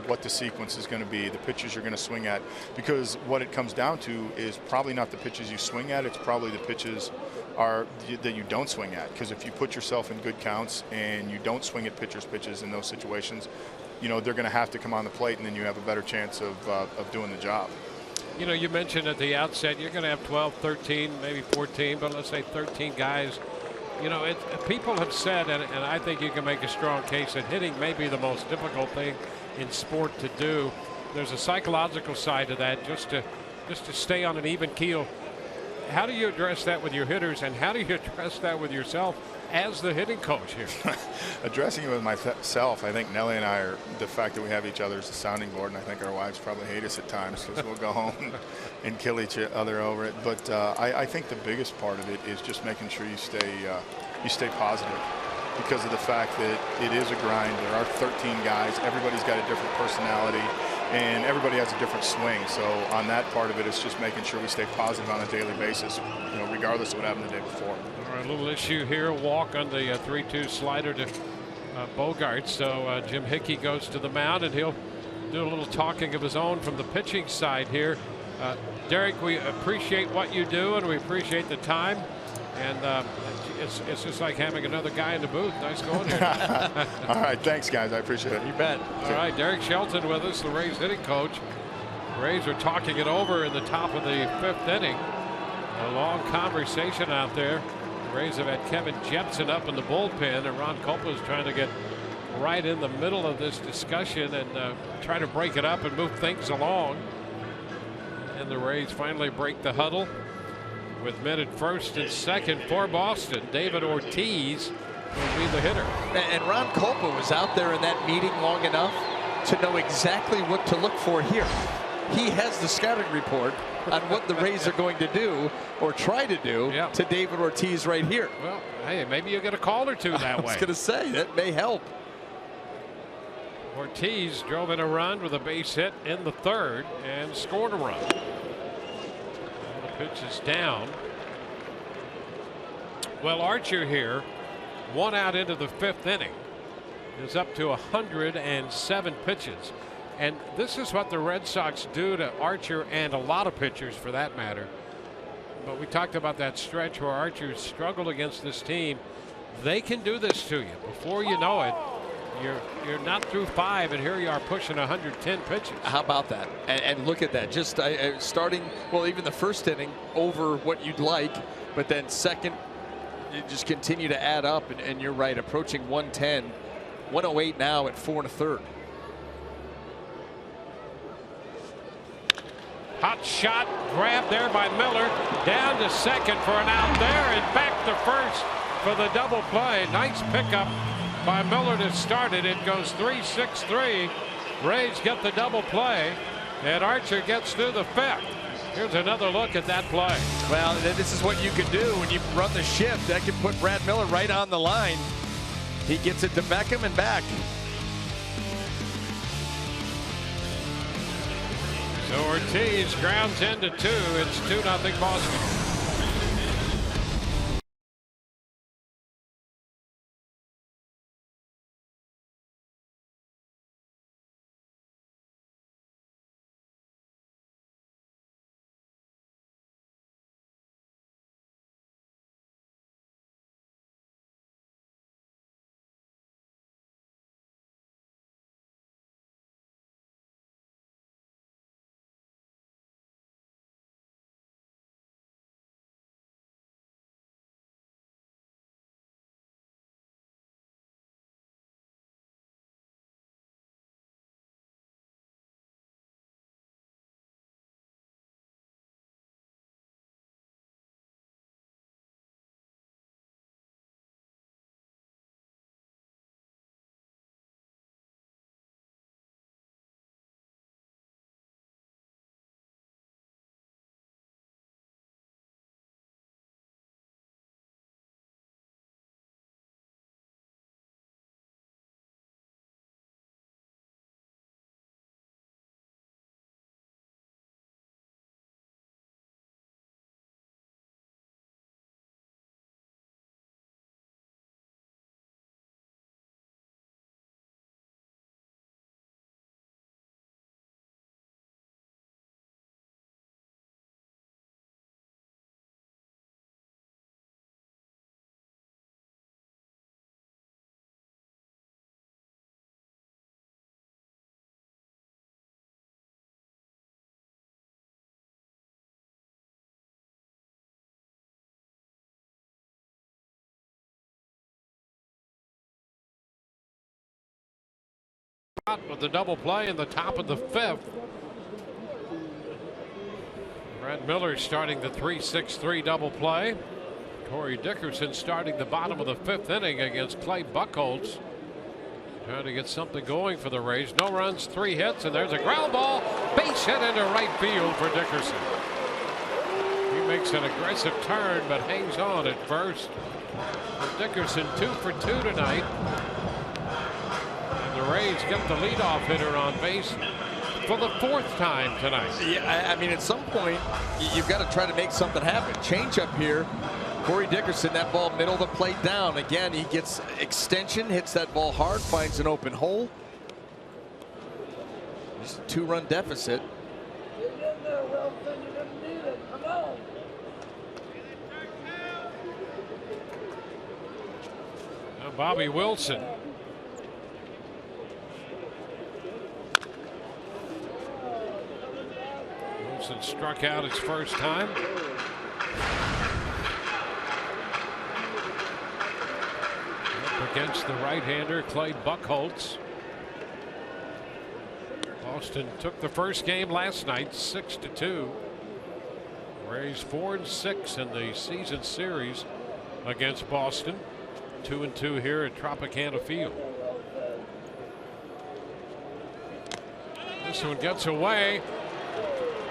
what the sequence is going to be, the pitches you're going to swing at, because what it comes down to is probably not the pitches you swing at, it's probably the pitches that you don't swing at. Because if you put yourself in good counts and you don't swing at pitches in those situations, they're going to have to come on the plate, and then you have a better chance of doing the job. You mentioned at the outset you're going to have 12, 13, maybe 14, but let's say 13 guys. People have said, and I think you can make a strong case, that hitting may be the most difficult thing in sport to do. There's a psychological side to that, just to stay on an even keel. How do you address that with your hitters, and how do you address that with yourself as the hitting coach here? Addressing it with myself, I think Nelly and I are, the fact that we have each other as a sounding board, and I think our wives probably hate us at times because we'll go home and kill each other over it. But I think the biggest part of it is just making sure you stay positive, because of the fact that it is a grind. There are 13 guys. Everybody's got a different personality, and everybody has a different swing. So on that part of it, it's just making sure we stay positive on a daily basis, regardless of what happened the day before. All right, a little issue here. Walk on the 3-2 slider to Bogaerts. So Jim Hickey goes to the mound, and he'll do a little talking of his own from the pitching side here. Derek, we appreciate what you do, and we appreciate the time. And it's just like having another guy in the booth. Nice going here. All right, thanks, guys. I appreciate it. You bet. All right, Derek Shelton with us, the Rays hitting coach. The Rays are talking it over in the top of the 5th inning. A long conversation out there. The Rays have had Kevin Jepson up in the bullpen, and Ron Copa is trying to get right in the middle of this discussion and try to break it up and move things along. And the Rays finally break the huddle with men at first and second for Boston. David Ortiz will be the hitter. And Ron Copa was out there in that meeting long enough to know exactly what to look for here. He has the scouting report on what the Rays are going to do or try to do to David Ortiz right here. Well, hey, maybe you'll get a call or two that way. I was going to say, that may help. Ortiz drove in a run with a base hit in the 3rd and scored a run. And the pitch is down. Well, Archer here, 1 out into the 5th inning, is up to 107 pitches. And this is what the Red Sox do to Archer and a lot of pitchers for that matter. but we talked about that stretch where Archer struggled against this team. They can do this to you. Before you know it, you're not through 5, and here you are pushing 110 pitches. How about that? And look at that. Just starting, well, even the first inning over what you'd like, but then second, you just continue to add up, and you're right, approaching 110, 108 now at 4 1/3. Hot shot, grabbed there by Miller, down to second for an out there, and back to first for the double play. Nice pickup by Miller to start it. It goes 3-6-3. Rays get the double play, and Archer gets through the 5th. Here's another look at that play. Well, this is what you can do when you run the shift. That can put Brad Miller right on the line. He gets it to Beckham and back. So Ortiz grounds into 2. It's 2-0 Boston. With the double play in the top of the 5th. Brad Miller starting the 3-6-3 double play. Corey Dickerson starting the bottom of the 5th inning against Clay Buchholz. Trying to get something going for the Rays. No runs, 3 hits, and there's a ground ball. Base hit into right field for Dickerson. He makes an aggressive turn, but hangs on at first. Dickerson 2 for 2 tonight. The Rays get the leadoff hitter on base for the 4th time tonight. Yeah, I mean, at some point, you've got to try to make something happen. Change up here. Corey Dickerson, that ball middle of the plate down. Again, he gets extension, hits that ball hard, finds an open hole. Just a 2-run deficit. Now Bobby Wilson. Wilson struck out his first time. Up against the right-hander Clay Buchholz. Boston took the first game last night 6-2. Rays 4-6 in the season series against Boston. 2-2 here at Tropicana Field. This one gets away.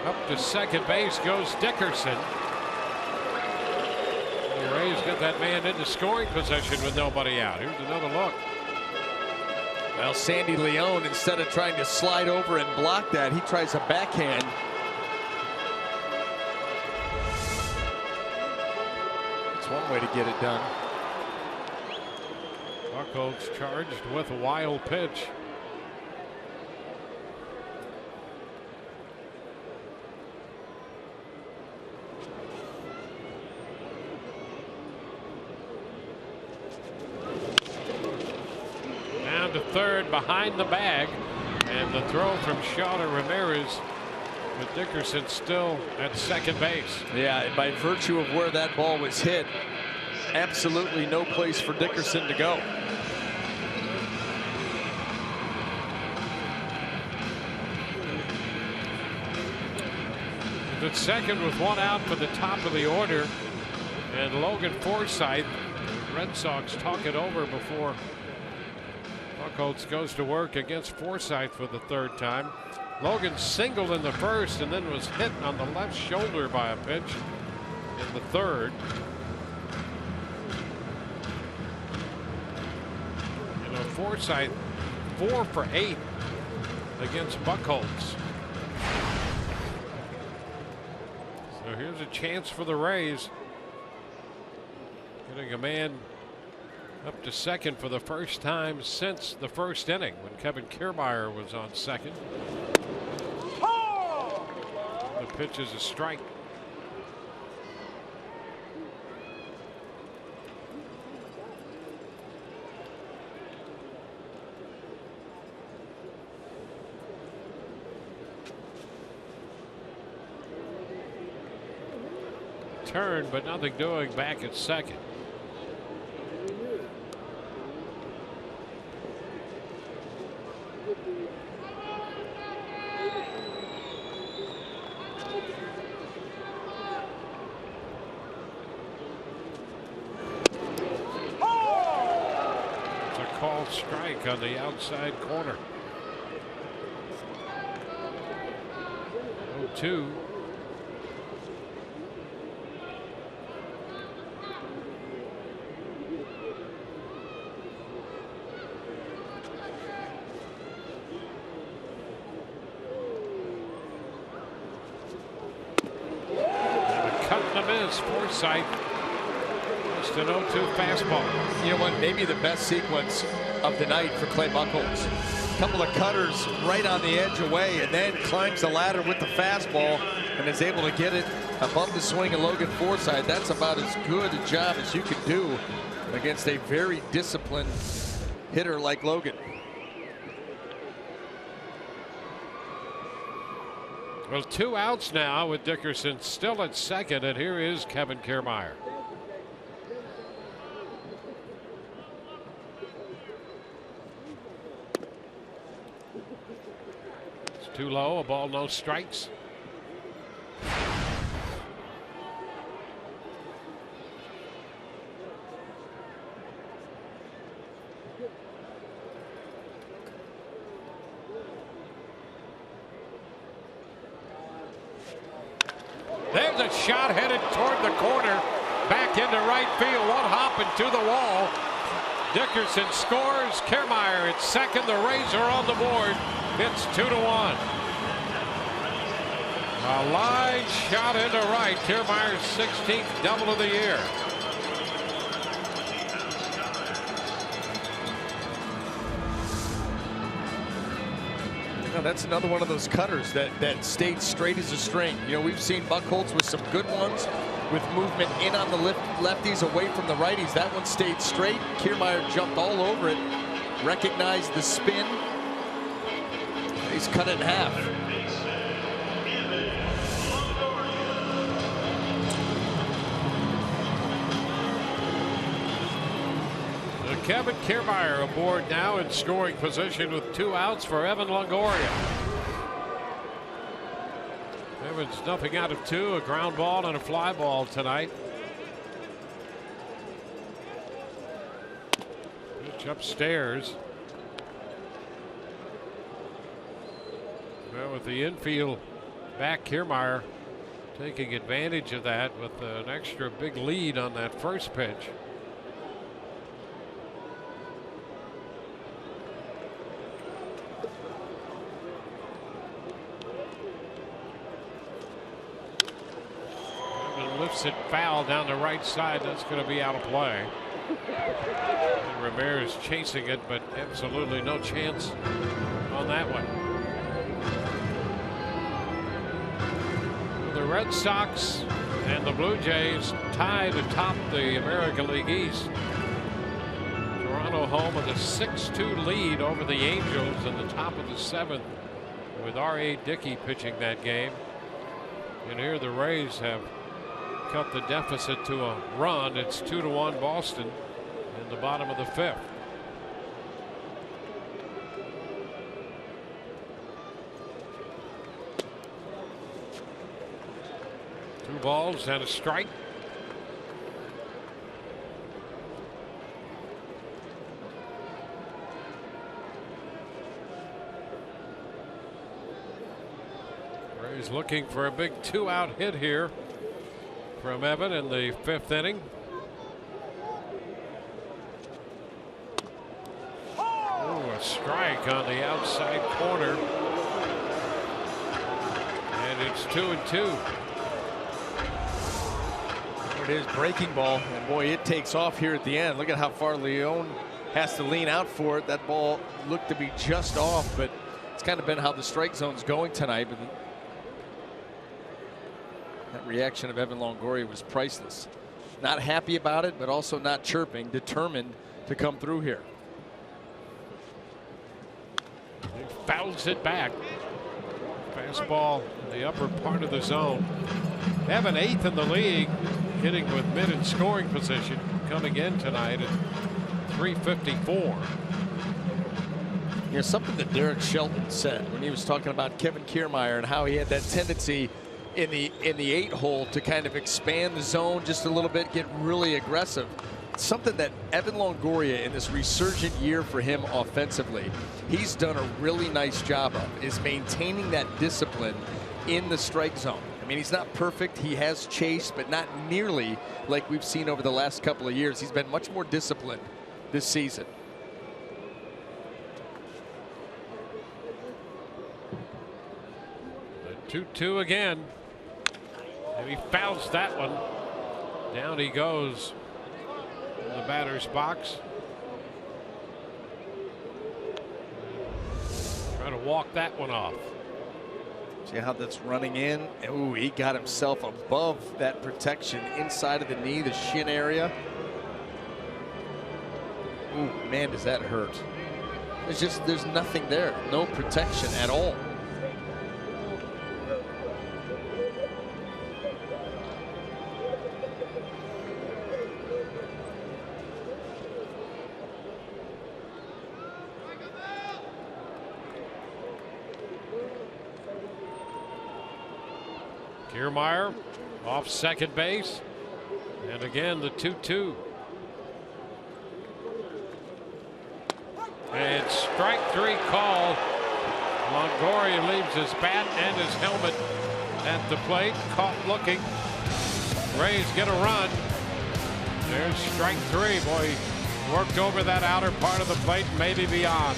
Up to second base goes Dickerson. The Rays get that man into scoring position with nobody out. Here's another look. Well, Sandy Leone, instead of trying to slide over and block that, he tries a backhand. That's one way to get it done. Buchholz charged with a wild pitch. down to third behind the bag, and the throw from Shaw to Ramirez, with Dickerson still at second base. Yeah, by virtue of where that ball was hit, absolutely no place for Dickerson to go. At second with one out for the top of the order, and Logan Forsythe. Red Sox talk it over before Buchholz goes to work against Forsythe for the third time. Logan singled in the first and then was hit on the left shoulder by a pitch in the third. You know, Forsythe 4 for 8 against Buchholz. So here's a chance for the Rays. Getting a man up to second for the first time since the first inning when Kevin Kiermaier was on second. The pitch is a strike. Turn, but nothing doing back at second. Called strike on the outside corner. 0-2. Cut and a miss. Forsythe. Just an 0-2 fastball. You know what? Maybe the best sequence of the night for Clay Buchholz. A couple of cutters right on the edge away, and then climbs the ladder with the fastball and is able to get it above the swing of Logan Forsythe. That's about as good a job as you could do against a very disciplined hitter like Logan. Well, 2 outs now with Dickerson still at second, and here is Kevin Kiermaier. Too low, a ball, no strikes. There's a shot headed toward the corner, back into right field, one hop and to the wall. Dickerson scores. Kiermaier at second. The Rays are on the board. It's 2-1. A line shot into right. Kiermaier's 16th double of the year. You know, that's another one of those cutters that stayed straight as a string. You know, we've seen Buchholz with some good ones, with movement in on the lefties away from the righties. That one stayed straight. Kiermaier jumped all over it, recognized the spin. He's cut it in half. Kevin Kiermaier aboard now in scoring position with 2 outs for Evan Longoria. Evans nothing out of 2, a ground ball and a fly ball tonight. Pitch upstairs. Well, with the infield back, Kiermaier taking advantage of that with an extra big lead on that first pitch. Lifts it foul down the right side. That's going to be out of play. And Ramirez chasing it, but absolutely no chance on that one. The Red Sox and the Blue Jays tied atop the American League East. Toronto home with a 6-2 lead over the Angels in the top of the 7th, with R.A. Dickey pitching that game. And here the Rays have cut the deficit to a run. It's 2-1 Boston in the bottom of the 5th. Two balls and a strike. Rays looking for a big 2-out hit here from Evan in the 5th inning. Oh, a strike on the outside corner. And it's 2-2. There it is, breaking ball, and boy, it takes off here at the end. Look at how far Leon has to lean out for it. That ball looked to be just off, but it's kind of been how the strike zone's going tonight. But that reaction of Evan Longoria was priceless. Not happy about it, but also not chirping, determined to come through here. He fouls it back. Fastball in the upper part of the zone. Evan 8th in the league, hitting with mid and scoring position, coming in tonight at .354. You know, something that Derek Shelton said when he was talking about Kevin Kiermaier and how he had that tendency in the 8-hole to kind of expand the zone just a little bit, get really aggressive. Something that Evan Longoria, in this resurgent year for him offensively, he's done a really nice job of, is maintaining that discipline in the strike zone. I mean, he's not perfect. He has chased, but not nearly like we've seen over the last couple of years. He's been much more disciplined this season. The 2-2 again. And he fouls that one. Down he goes in the batter's box. Trying to walk that one off. See how that's running in? Ooh, he got himself above that protection inside of the knee, the shin area. Ooh, man, does that hurt. There's nothing there. No protection at all. Kiermaier off second base, and again the 2-2. And strike 3 call. Longoria leaves his bat and his helmet at the plate, caught looking. Rays get a run. There's strike 3. Boy, worked over that outer part of the plate, maybe beyond.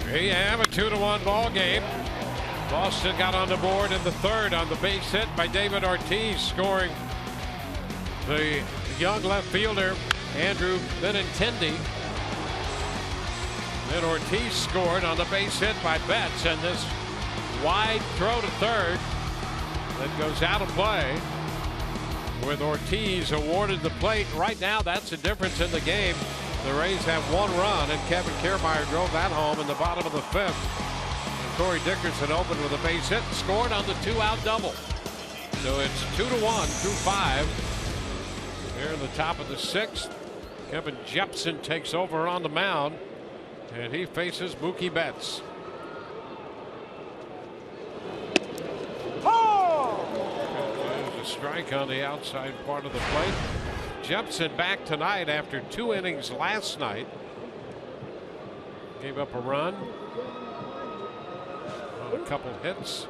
Here you have a 2-1 ball game. Boston got on the board in the 3rd on the base hit by David Ortiz, scoring The young left fielder, Andrew Benintendi. Then Ortiz scored on the base hit by Betts, and this wide throw to third that goes out of play with Ortiz awarded the plate. Right now, that's the difference in the game. The Rays have 1 run, and Kevin Kiermaier drove that home in the bottom of the 5th. And Corey Dickerson opened with a base hit and scored on the 2-out double. So it's 2-1 through 5. Here in the top of the 6th, Kevin Jepsen takes over on the mound, and he faces Mookie Betts. There's a strike on the outside part of the plate. Jepsen back tonight after 2 innings last night. Gave up a run on a couple hits.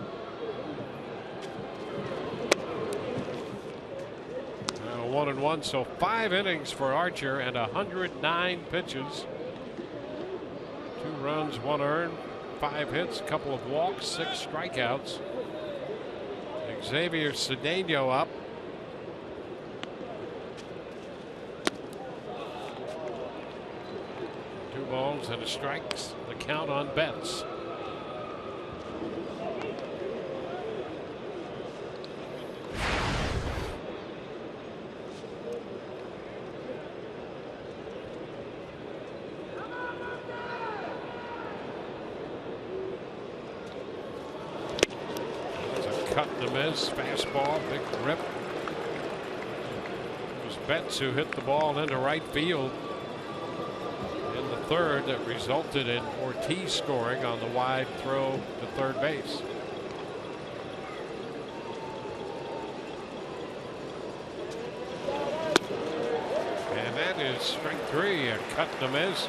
Now 1-1, so 5 innings for Archer and 109 pitches. 2 runs, 1 earned, 5 hits, a couple of walks, 6 strikeouts. Xavier Cedeno up. Two balls and a strike. The count on Betts. Cut and a miss, fastball, big rip. It was Betts who hit the ball into right field in the 3rd that resulted in Ortiz scoring on the wide throw to third base. And that is strike 3, a cut and a miss.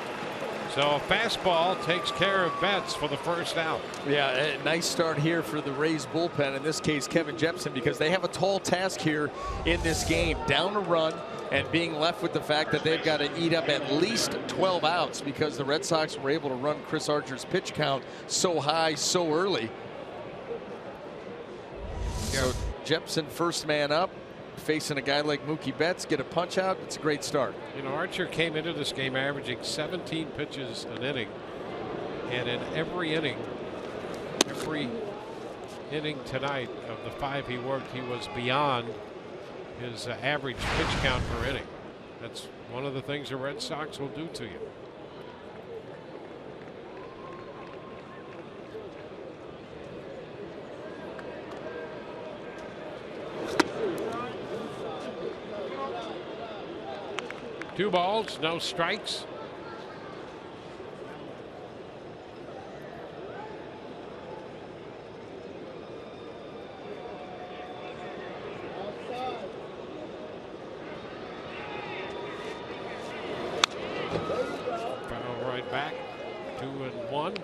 So a fastball takes care of Betts for the 1st out. Yeah, a nice start here for the Rays bullpen, in this case Kevin Jepsen, because they have a tall task here in this game. Down a run and being left with the fact that they've got to eat up at least 12 outs because the Red Sox were able to run Chris Archer's pitch count so high so early. So Jepsen first man up, facing a guy like Mookie Betts, get a punch out. It's a great start. You know, Archer came into this game averaging 17 pitches an inning, and in every inning tonight of the 5 he worked, he was beyond his average pitch count per inning. That's one of the things the Red Sox will do to you. Two balls, no strikes. Foul right back. 2-1.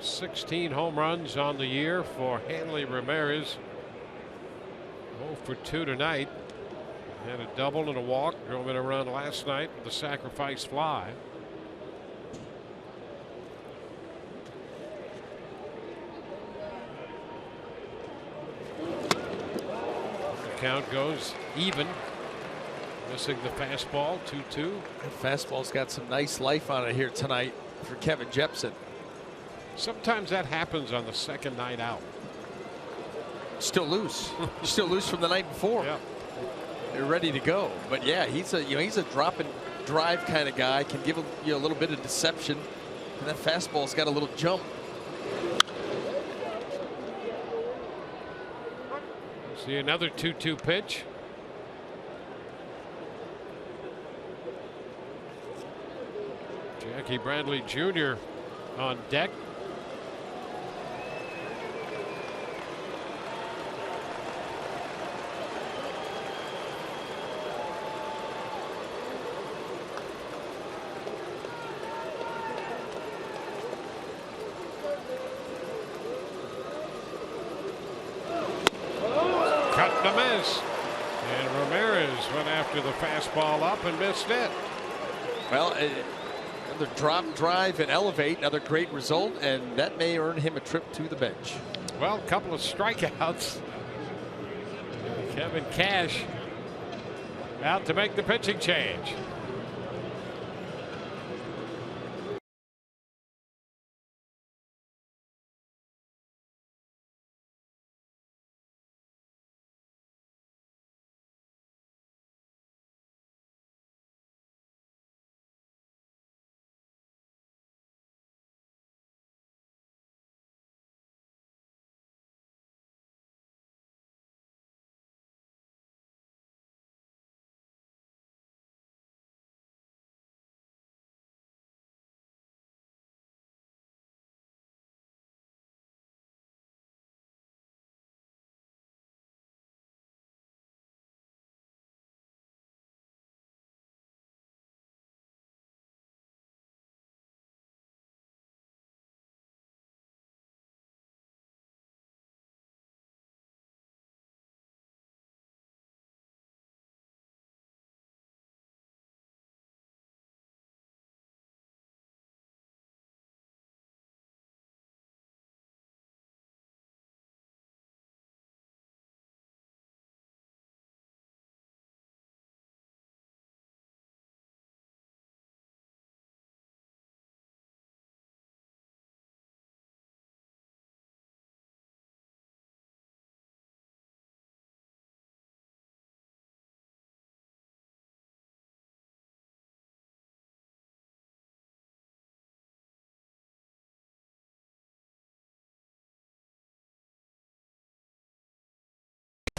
$16 home runs on the year for Hanley Ramirez. 0 for 2 tonight. Had a double and a walk. Drove in a run last night with the sacrifice fly. The count goes even. Missing the fastball. 2-2. The fastball's got some nice life on it here tonight for Kevin Jepsen. Sometimes that happens on the 2nd night out. Still loose. Still loose from the night before. Yeah. They're ready to go. But yeah, he's a drop and drive kind of guy. Can give you a little bit of deception. And that fastball's got a little jump. See another 2-2 pitch. Jackie Bradley Jr. on deck. Cut and a miss. And Ramirez went after the fastball up and missed it. Well, Another drop, drive, and elevate. Another great result, and that may earn him a trip to the bench. Well, a couple of strikeouts. Kevin Cash out to make the pitching change.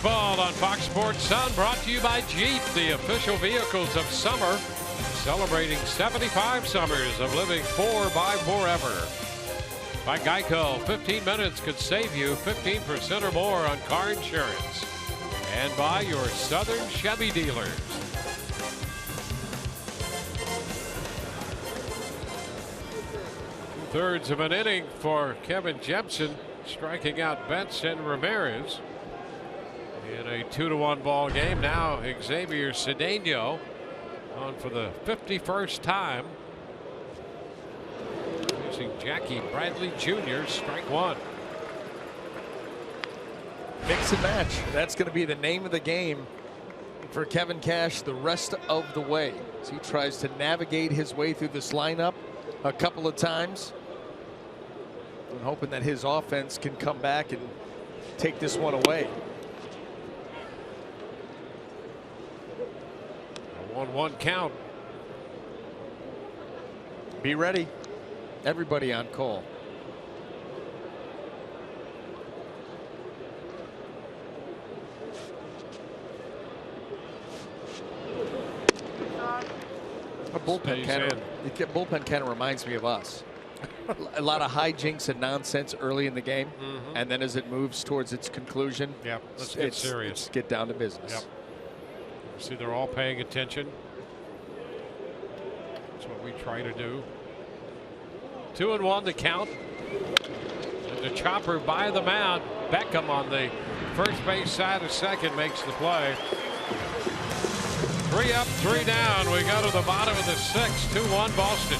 Ball on Fox Sports Sun, brought to you by Jeep, the official vehicles of summer, celebrating 75 summers of living 4 by forever. By Geico, 15 minutes could save you 15% or more on car insurance. And by your Southern Chevy dealers. Two-thirds of an inning for Kevin Jepsen, striking out Betts and Ramirez. In a 2-1 ball game, now Xavier Cedeno on for the 51st time. Using Jackie Bradley Jr. strike one. Mix and match. That's going to be the name of the game for Kevin Cash the rest of the way, as he tries to navigate his way through this lineup a couple of times, and hoping that his offense can come back and take this one away. 1-1 count. Be ready. Everybody on call. Bullpen kind of reminds me of us. A lot of hijinks and nonsense early in the game, and then as it moves towards its conclusion, let's get serious. Let's get down to business. See, they're all paying attention. That's what we try to do. 2-1 to count. And the chopper by the mound. Beckham on the first base side of second makes the play. 3 up, 3 down. We go to the bottom of the 6th. 2-1 Boston.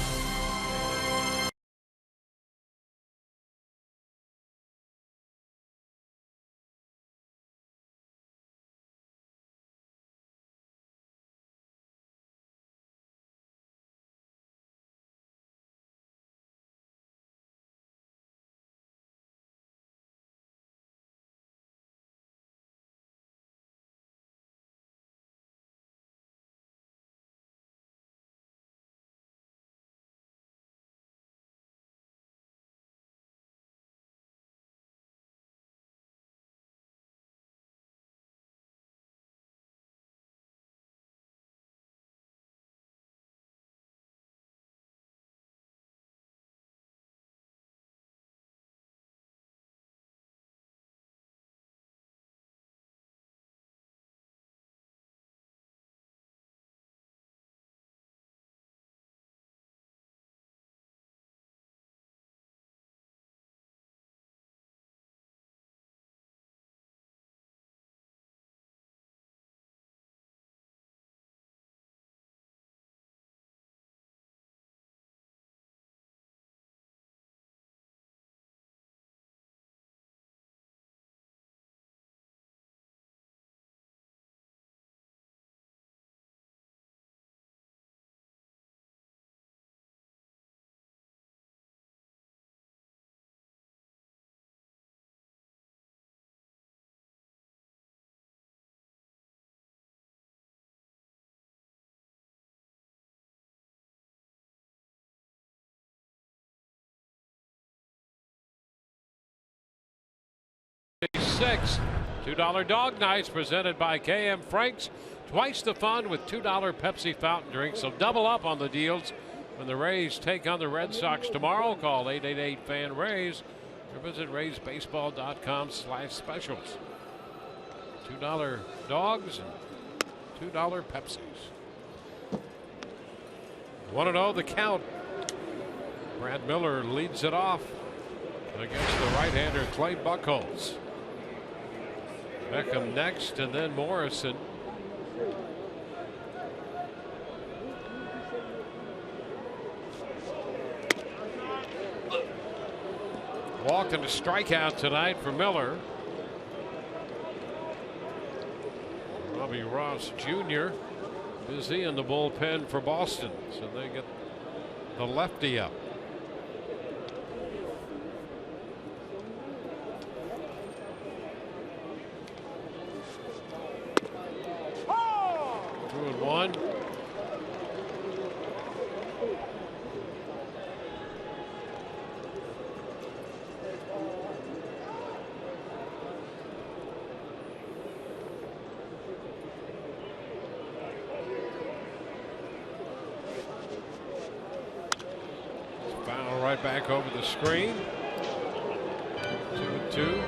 6th. $2 dog nights presented by KM Franks. Twice the fun with $2 Pepsi fountain drinks. So double up on the deals when the Rays take on the Red Sox tomorrow. Call 888-FAN-RAYS or visit raysbaseball.com/specials. $2 dogs and $2 Pepsis. 1-0 the count. Brad Miller leads it off against the right-hander Clay Buchholz. Beckham next, and then Morrison. Walk and a strikeout tonight for Miller. Robbie Ross Jr. busy in the bullpen for Boston, so they get the lefty up. One. Foul right back over the screen. 2-2.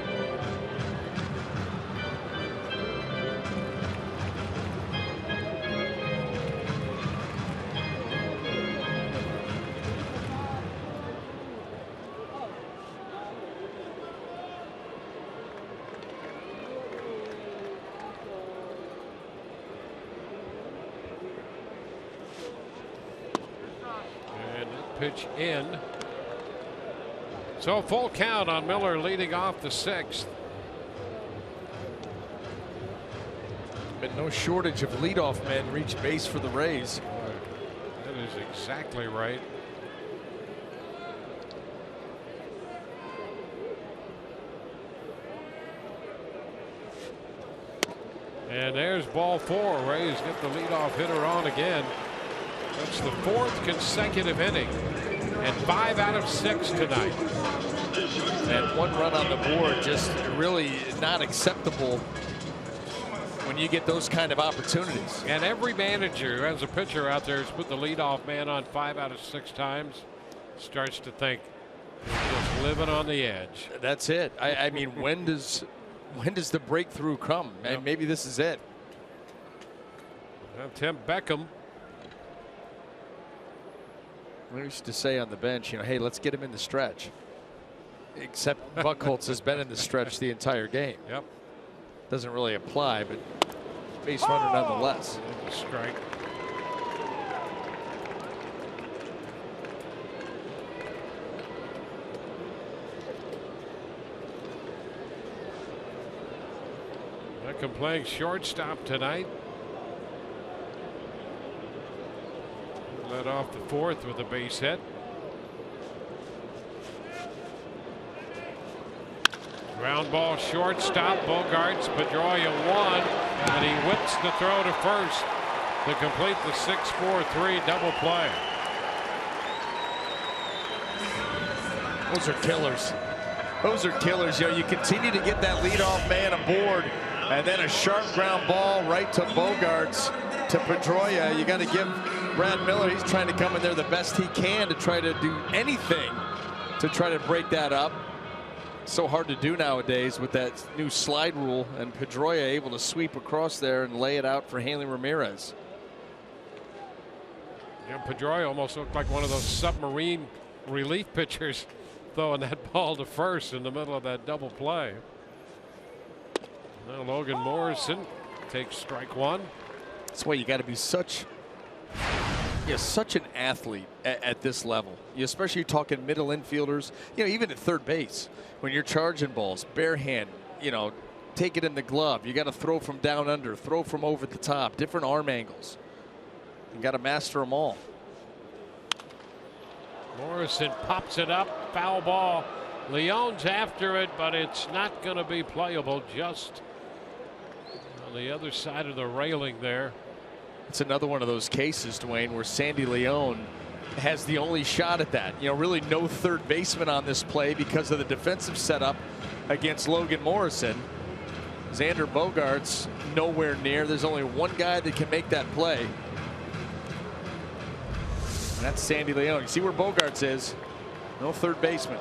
Pitch in. So full count on Miller leading off the 6th. Been no shortage of leadoff men reach base for the Rays. That is exactly right. And there's ball 4. Rays get the leadoff hitter on again. That's the 4th consecutive inning, and 5 out of 6 tonight. And 1 run on the board, just really not acceptable when you get those kind of opportunities. And every manager who has a pitcher out there who's put the leadoff man on 5 out of 6 times starts to think he's just living on the edge. That's it. I mean, when does the breakthrough come? Yep. And maybe this is it. Well, Tim Beckham. We used to say on the bench, hey, let's get him in the stretch. Except Buchholz has been in the stretch the entire game. Yep. Doesn't really apply, but base runner nonetheless. Strike. Beckham playing shortstop tonight. Led off the 4th with a base hit. Ground ball shortstop. Bogarts, Pedroia 1, and he whips the throw to first to complete the 6-4-3 double play. Those are killers. Those are killers. You continue to get that leadoff man aboard, and then a sharp ground ball right to Bogarts, to Pedroia. You got to give Brad Miller, he's trying to come in there the best he can to try to do anything to try to break that up. So hard to do nowadays with that new slide rule, and Pedroia able to sweep across there and lay it out for Hanley Ramirez. Yeah, Pedroia almost looked like one of those submarine relief pitchers throwing that ball to first in the middle of that double play. Now Logan Morrison takes strike 1. That's why you got to be such an athlete at this level. Especially talking middle infielders, even at third base, when you're charging balls, bare hand, take it in the glove. You got to throw from down under, throw from over the top, different arm angles. You got to master them all. Morrison pops it up, foul ball. Leon's after it, but it's not going to be playable, just on the other side of the railing there. It's another one of those cases, Dwayne, where Sandy Leon has the only shot at that. Really no third baseman on this play because of the defensive setup against Logan Morrison. Xander Bogaerts nowhere near. There's only one guy that can make that play. And that's Sandy Leon. You see where Bogaerts is. No third baseman.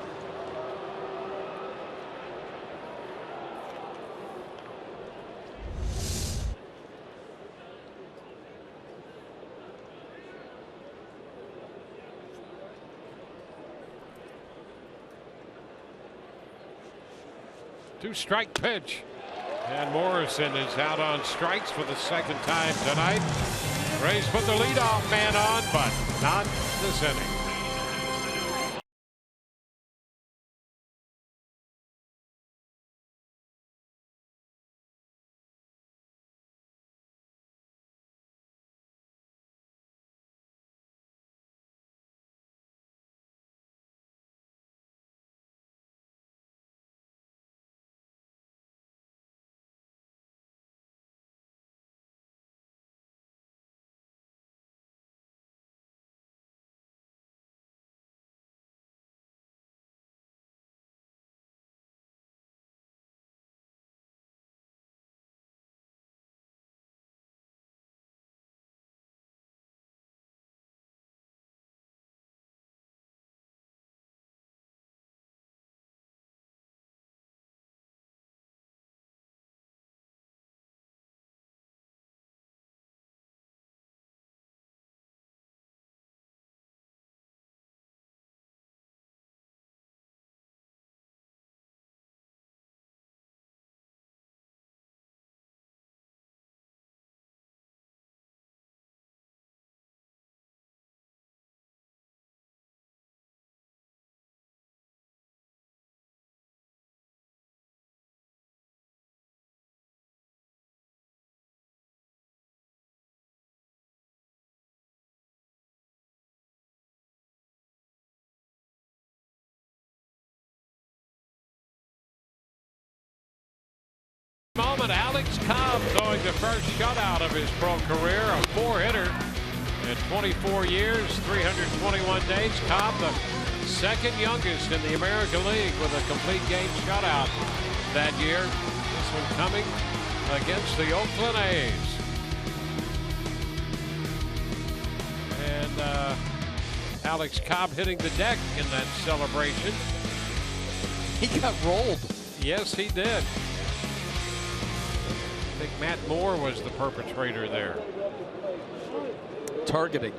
Two-strike pitch. And Morrison is out on strikes for the second time tonight. Rays put the leadoff man on, but not this inning. Moment, Alex Cobb throwing the first shutout of his pro career, a 4-hitter in 24 years, 321 days. Cobb, the second youngest in the American League with a complete game shutout that year. This one coming against the Oakland A's. And Alex Cobb hitting the deck in that celebration. He got rolled. Yes, he did. I think Matt Moore was the perpetrator there. Targeting.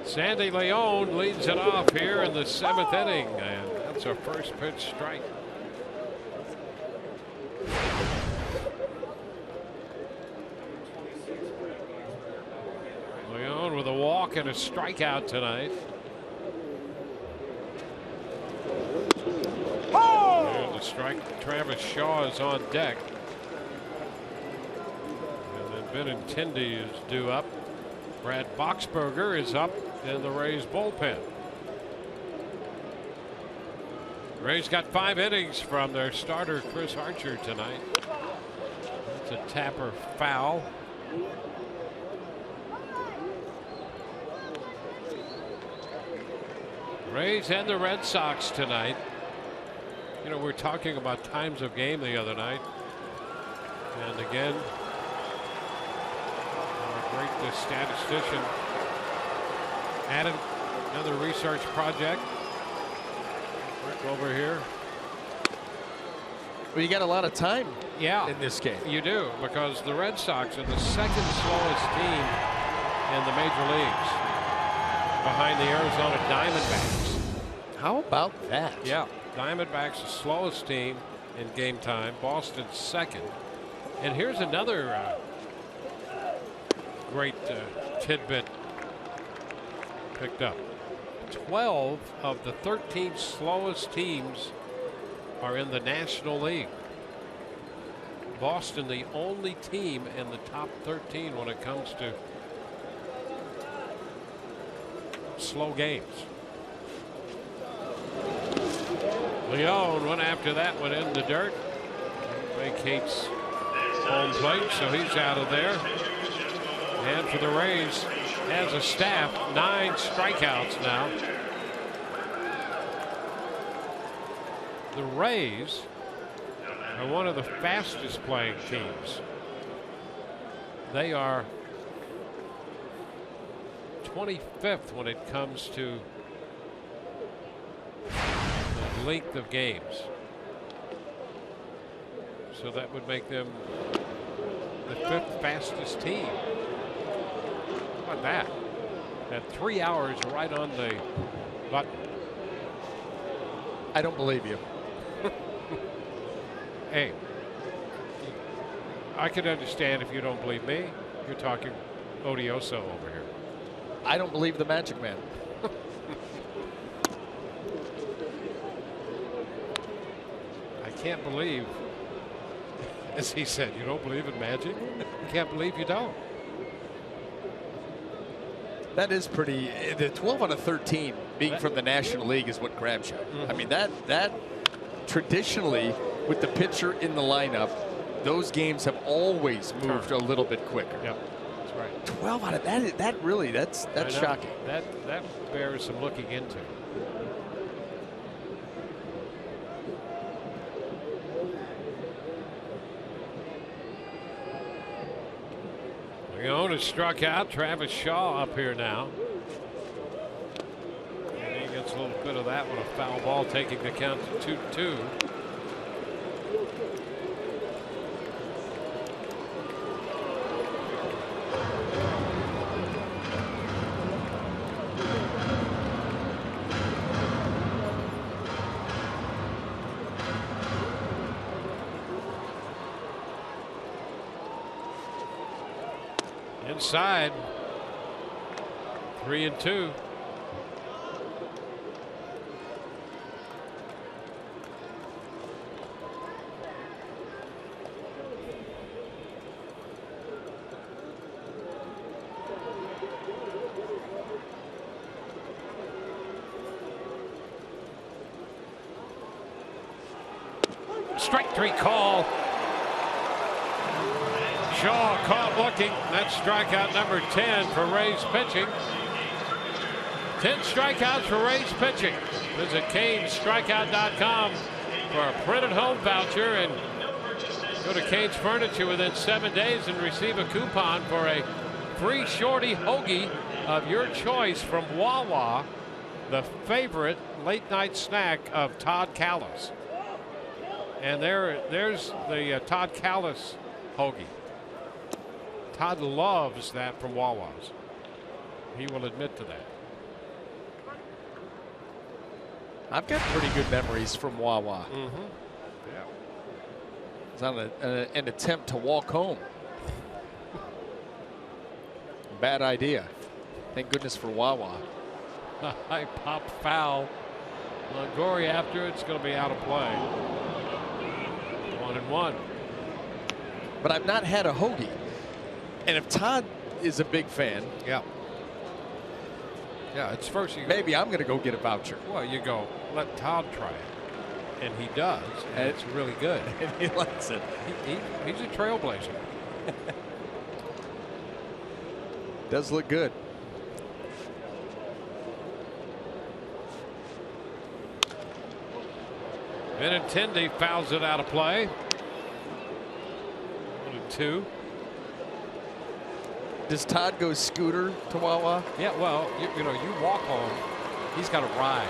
Sandy Leon leads it off here in the 7th inning, and that's a first pitch strike. Leon with a walk and a strikeout tonight. And the strike. Travis Shaw is on deck. And then Benintendi is due up. Brad Boxberger is up in the Rays bullpen. Rays got 5 innings from their starter Chris Archer tonight. That's a Tapper foul. Rays and the Red Sox tonight. You know, we were talking about times of game the other night. And again, our great statistician added another research project. Rick over here. Well, you got a lot of time in this game. You do, because the Red Sox are the second slowest team in the major leagues, behind the Arizona Diamondbacks. How about that? Yeah, Diamondbacks the slowest team in game time. Boston's second. And here's another great tidbit picked up. 12 of the 13 slowest teams are in the National League. Boston, the only team in the top 13 when it comes to slow games. Leon went after that one in the dirt. Vacates home plate, so he's out of there. And for the Rays, as a staff, 9 strikeouts now. The Rays are one of the fastest playing teams. They are 25th when it comes to the length of games. So that would make them the 5th fastest team. How about that? At 3 hours right on the button. I don't believe you. Hey, I can understand if you don't believe me. You're talking odioso over here. I don't believe the Magic Man. I can't believe, as he said, you don't believe in magic? I can't believe you don't. That is pretty. The 12 out of 13 being from the National League is what grabs you. I mean, that traditionally, with the pitcher in the lineup, those games have always moved a little bit quicker. Yep, that's right. 12 out of that really, that's shocking. That bears some looking into. Leone has struck out. Travis Shaw up here now. And he gets a little bit of that with a foul ball, taking the count to 2-2. Inside, 3-2. Strike 3 call. Shaw caught looking. That's strikeout number 10 for Rays pitching. 10 strikeouts for Rays pitching. Visit CanesStrikeout.com for a printed home voucher and go to Canes Furniture within 7 days and receive a coupon for a free shorty hoagie of your choice from Wawa, the favorite late night snack of Todd Callis. And there's the Todd Callis hoagie. Todd loves that from Wawa's. He will admit to that. I've got pretty good memories from Wawa. Mm-hmm. Yeah. It was on an attempt to walk home. Bad idea. Thank goodness for Wawa. High pop foul. Longoria after it's going to be out of play. 1-1. But I've not had a hoagie. And if Todd is a big fan, yeah, it's first. Maybe I'm going to go get a voucher. Well, you go, let Todd try it, and he does, and it's really good. And he likes it. He's a trailblazer. Does look good. Benintendi fouls it out of play. 1-2. Does Todd go scooter to Wawa? Yeah, well, you know, you walk home, he's got a ride.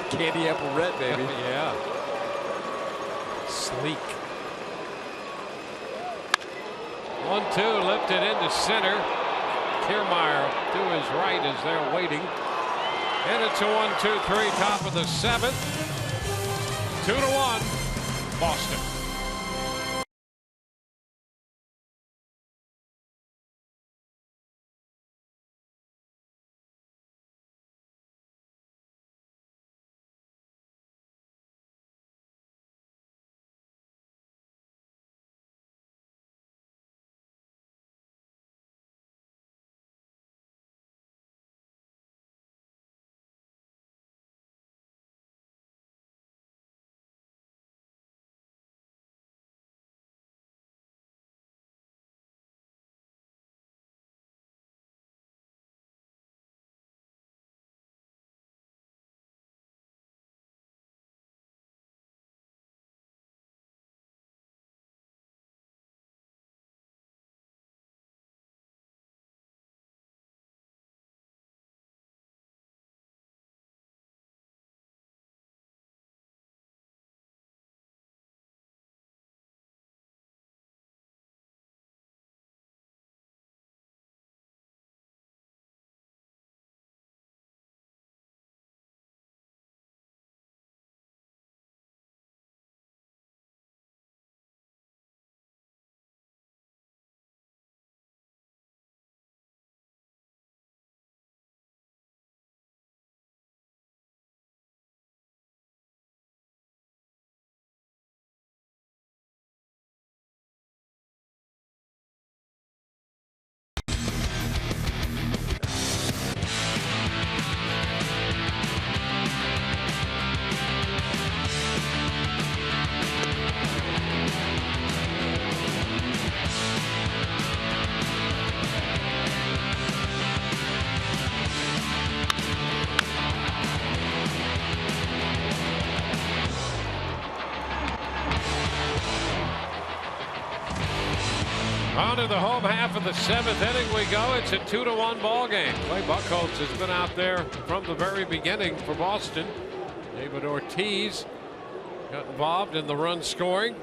Candy apple red, baby. Yeah. Sleek. 1-2, lifted into center. Kiermaier to his right as they're waiting. And it's a 1-2-3, top of the 7th. 2-1, Boston. On to the home half of the 7th inning we go. It's a 2-1 ball game. Clay Buchholz has been out there from the very beginning for Boston. David Ortiz got involved in the run scoring.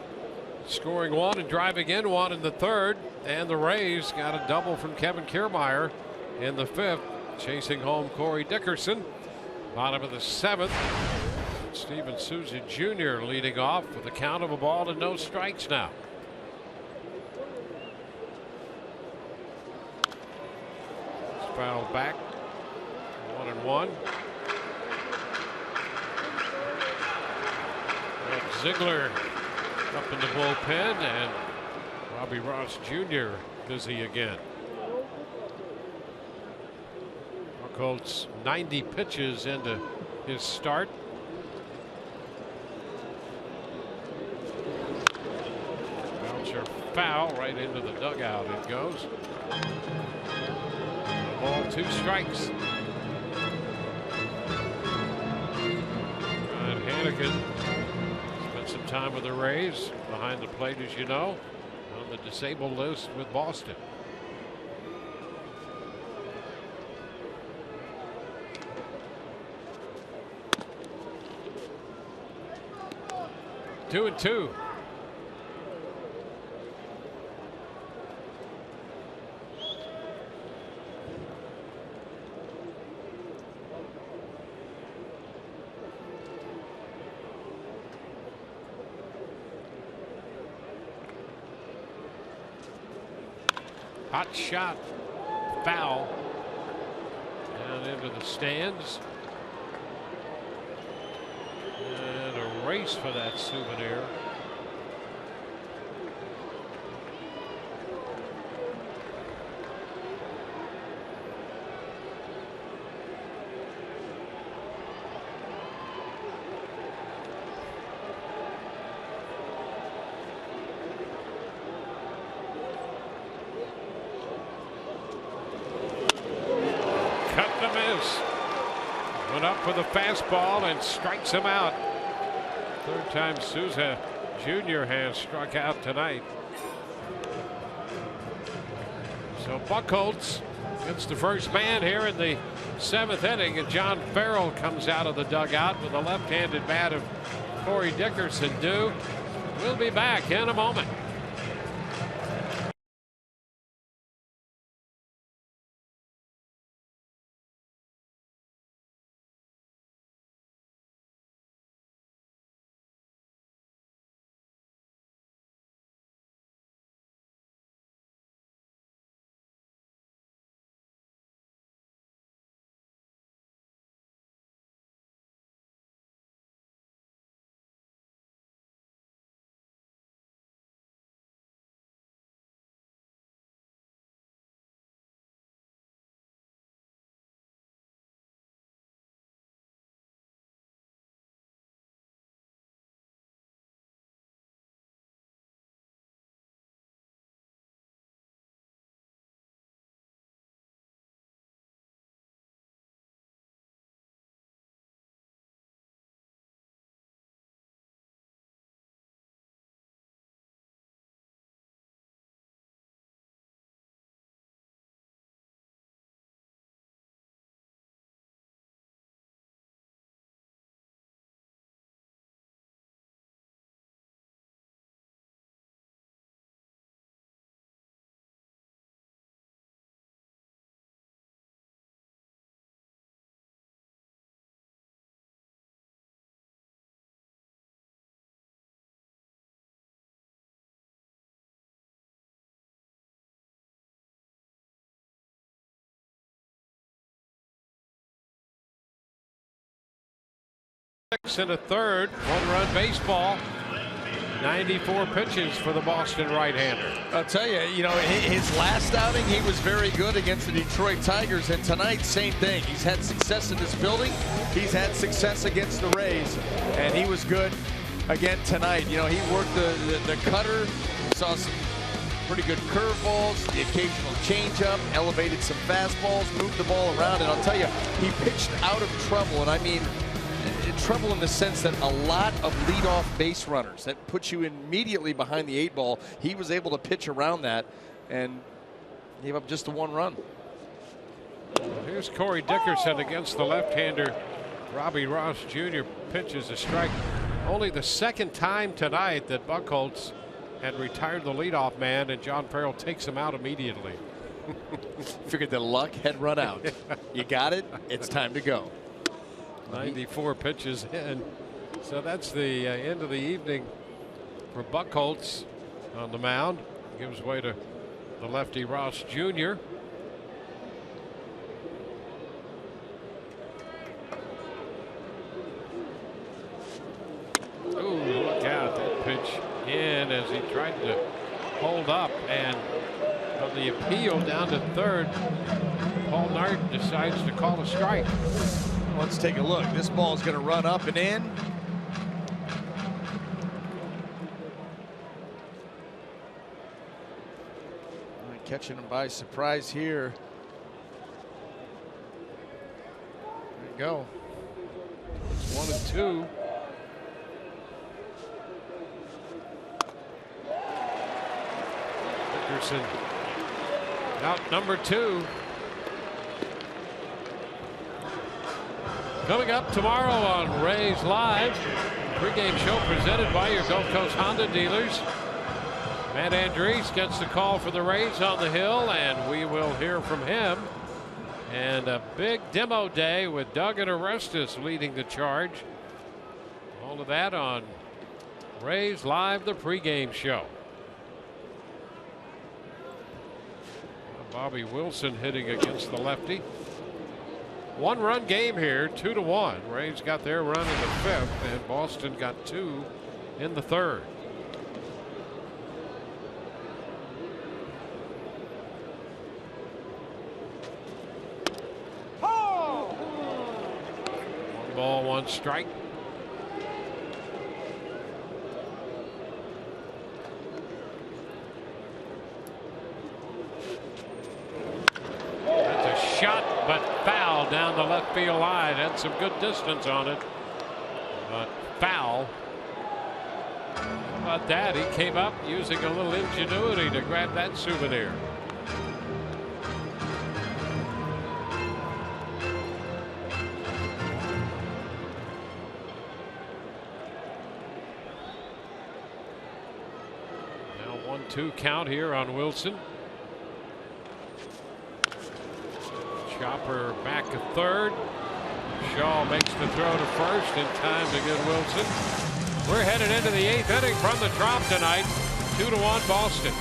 Scoring one and driving in one in the 3rd. And the Rays got a double from Kevin Kiermaier in the 5th. Chasing home Corey Dickerson. Bottom of the 7th. Steven Souza Jr. leading off with a count of a ball and no strikes now. Foul back. 1-1. Ziegler up in the bullpen, and Robbie Ross Jr. busy again. Buchholz 90 pitches into his start. Bouncer foul right into the dugout it goes. Ball, 2 strikes. Ryan Hannigan spent some time with the Rays behind the plate, as you know, on the disabled list with Boston. Two and two. Hot shot, foul, down into the stands. And a race for that souvenir. Went up with a fastball and strikes him out. 3rd time Souza Jr. has struck out tonight. So Buchholz gets the first man here in the 7th inning, and John Farrell comes out of the dugout with a left-handed bat of Corey Dickerson due. We'll be back in a moment. And a 3rd, 1-run baseball. 94 pitches for the Boston right-hander. I'll tell you, his last outing, he was very good against the Detroit Tigers, and tonight, same thing. He's had success in this building. He's had success against the Rays, and he was good again tonight. He worked the cutter, saw some pretty good curveballs, the occasional changeup, elevated some fastballs, moved the ball around, and I'll tell you, he pitched out of trouble, and I mean trouble in the sense that a lot of leadoff base runners that put you immediately behind the 8 ball, he was able to pitch around that. and gave up just the 1 run. Here's Corey Dickerson against the left-hander. Robbie Ross Jr. pitches a strike. Only the second time tonight that Buchholz had retired the leadoff man, and John Farrell takes him out immediately. Figured the luck had run out. You got it. It's time to go. 94 pitches in. So that's the end of the evening for Buchholz on the mound. Gives way to the lefty Ross Jr. Ooh, look out. That pitch in as he tried to hold up, and of the appeal down to third, Paul Nart decides to call a strike. Let's take a look. This ball is going to run up and in. Catching him by surprise here. There you go. It's 1-2. Dickerson out number 2. Coming up tomorrow on Rays Live, pregame show presented by your Gulf Coast Honda dealers. Matt Andriese gets the call for the Rays on the hill, and we will hear from him. And a big demo day with Doug and Orestes leading the charge. All of that on Rays Live, the pregame show. Bobby Wilson hitting against the lefty. 1-run game here, 2-1. Rays got their run in the 5th, and Boston got 2 in the 3rd. Ball, 1 strike. That's a shot, but foul down the left field line. Had some good distance on it, but foul. How about that? He came up using a little ingenuity to grab that souvenir. Now 1-2 count here on Wilson. Chopper back to third. Shaw makes the throw to first in time to get Wilson. We're headed into the 8th inning from the Trop tonight. 2-1 Boston.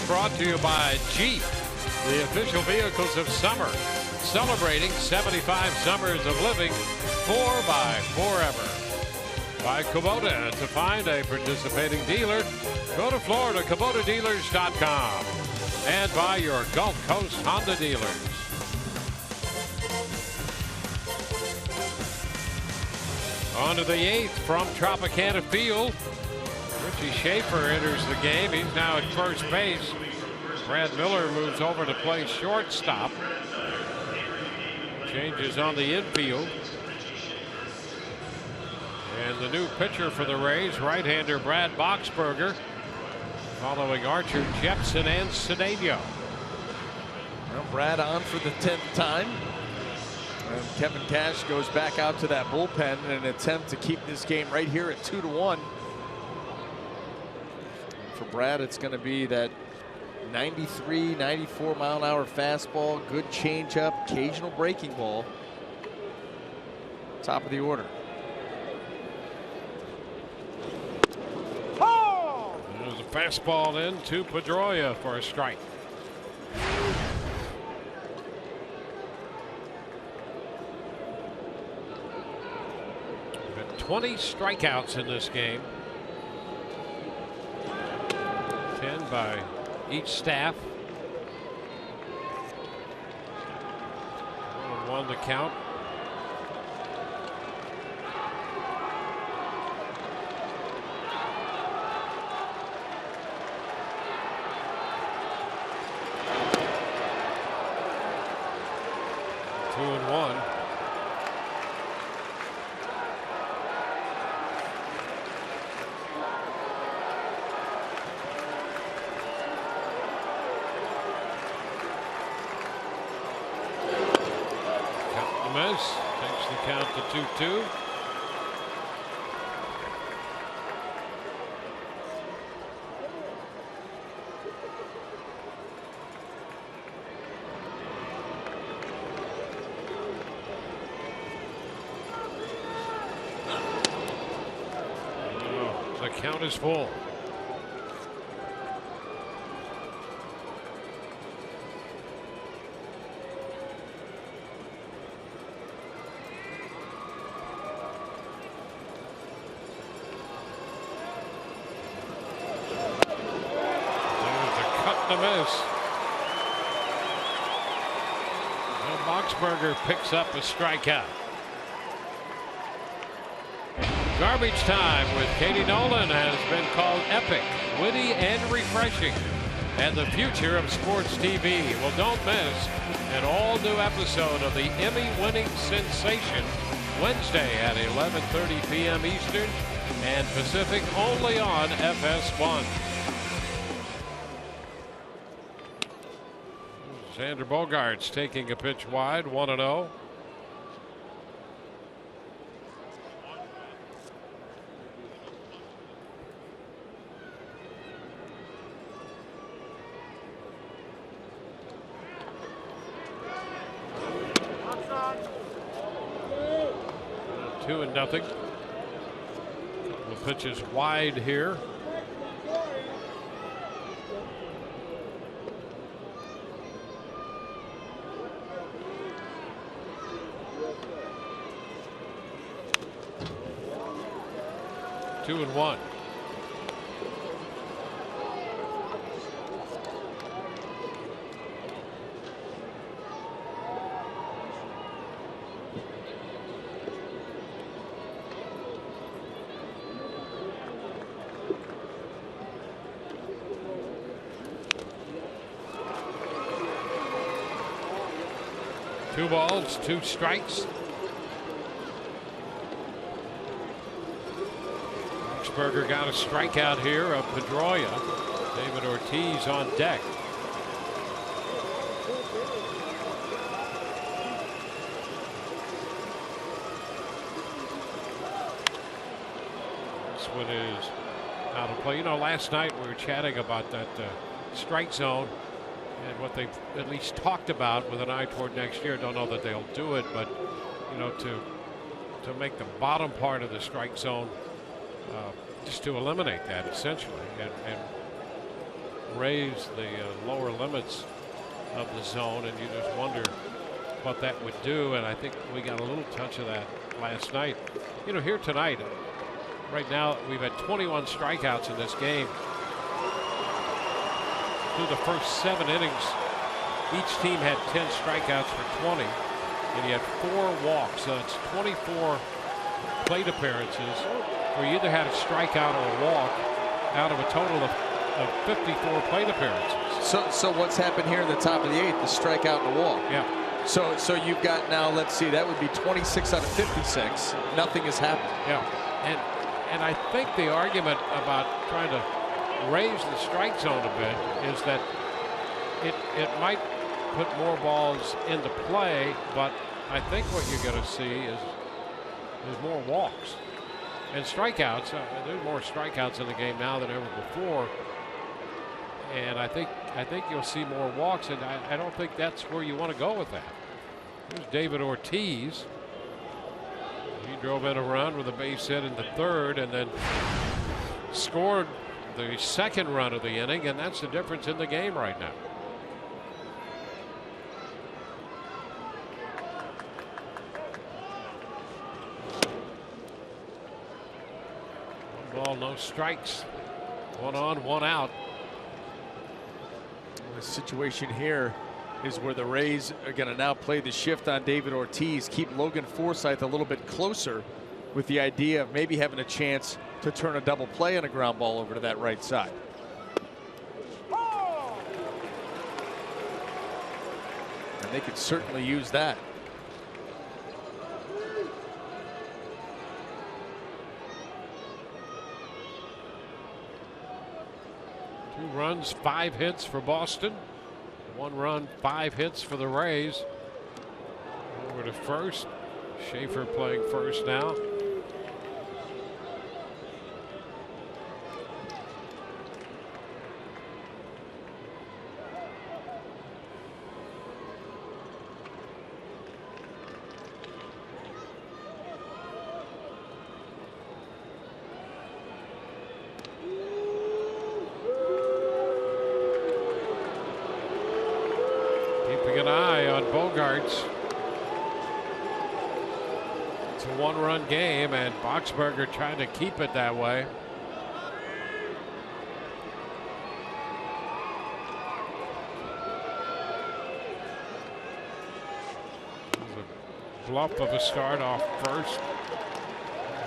Brought to you by Jeep, the official vehicles of summer, celebrating 75 summers of living 4x4ever. By Kubota. To find a participating dealer, go to FloridaKubotaDealers.com. And by your Gulf Coast Honda dealers. On to the 8th from Tropicana Field. Richie Schaefer enters the game. He's now at first base. Brad Miller moves over to play shortstop. Changes on the infield. And the new pitcher for the Rays, right-hander Brad Boxberger, following Archer, Jepson, and Cedeno. Well, Brad on for the 10th time. And Kevin Cash goes back out to that bullpen in an attempt to keep this game right here at 2-1. For Brad, it's going to be that 93, 94 mile an hour fastball, good changeup, occasional breaking ball. Top of the order. There's a fastball in to Pedroia for a strike. 20 strikeouts in this game. 10 by each staff. 1-1 the count. Two and one. Takes the count to 2-2. The count is full. Miss. Well, Boxberger picks up a strikeout. Garbage time with Katie Nolan has been called epic, witty, and refreshing, and the future of sports TV. Well, don't miss an all-new episode of the Emmy-winning sensation Wednesday at 11:30 p.m. Eastern and Pacific, only on FS1. Xander Bogaerts taking a pitch wide, 1-0. Two and nothing. The pitch is wide here. Two and one. Two balls, two strikes. Boxberger got a strikeout here of Pedroia. David Ortiz on deck. This one is out of play. You know, last night we were chatting about that strike zone and what they've at least talked about with an eye toward next year. Don't know that they'll do it, but you know, to make the bottom part of the strike zone, just to eliminate that essentially and raise the lower limits of the zone, and you just wonder what that would do. And I think we got a little touch of that last night. You know, here tonight, right now we've had 21 strikeouts in this game. Through the first 7 innings, each team had 10 strikeouts for 20, and he had 4 walks. So it's 24 plate appearances where you either had a strikeout or a walk out of a total of 54 plate appearances. So what's happened here in the top of the 8th? The strikeout and the walk. Yeah. So you've got now, let's see, that would be 26 out of 56. Nothing has happened. Yeah. And I think the argument about trying to raise the strike zone a bit is that it might put more balls into play, but I think what you're going to see is more walks and strikeouts. There's more strikeouts in the game now than ever before, and I think you'll see more walks, and I don't think that's where you want to go with that. Here's David Ortiz. He drove in a run with a base hit in the 3rd, and then scored the 2nd run of the inning, and that's the difference in the game right now. One ball, no strikes. 1 on, 1 out. The situation here is where the Rays are going to now play the shift on David Ortiz, keep Logan Forsythe a little bit closer with the idea of maybe having a chance to turn a double play on a ground ball over to that right side. And they could certainly use that. Two runs, 5 hits for Boston. 1 run, 5 hits for the Rays. Over to first. Schaefer playing first now. Keeping an eye on Bogaerts. It's a 1-run game, and Boxberger trying to keep it that way. There's a bluff of a start off first,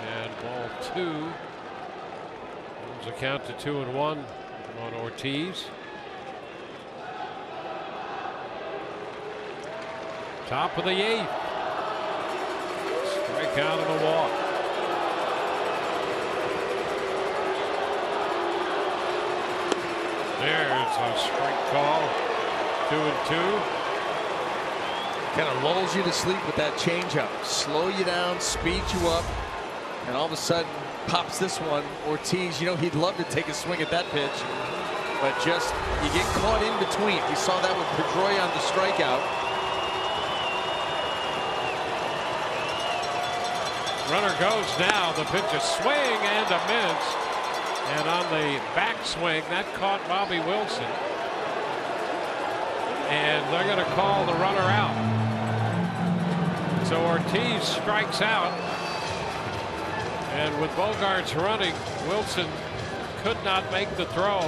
and ball 2. Moves the count to 2-1 on Ortiz. Top of the 8th. Strikeout and a walk. There's a strike call. 2-2. Kind of lulls you to sleep with that changeup. Slow you down, speed you up, and all of a sudden pops this one. Ortiz, you know, he'd love to take a swing at that pitch, but just you get caught in between. We saw that with Pedroia on the strikeout. Runner goes now. The pitch is swing and a miss. And on the backswing, that caught Bobby Wilson. And they're going to call the runner out. So Ortiz strikes out. And with Bogaerts running, Wilson could not make the throw.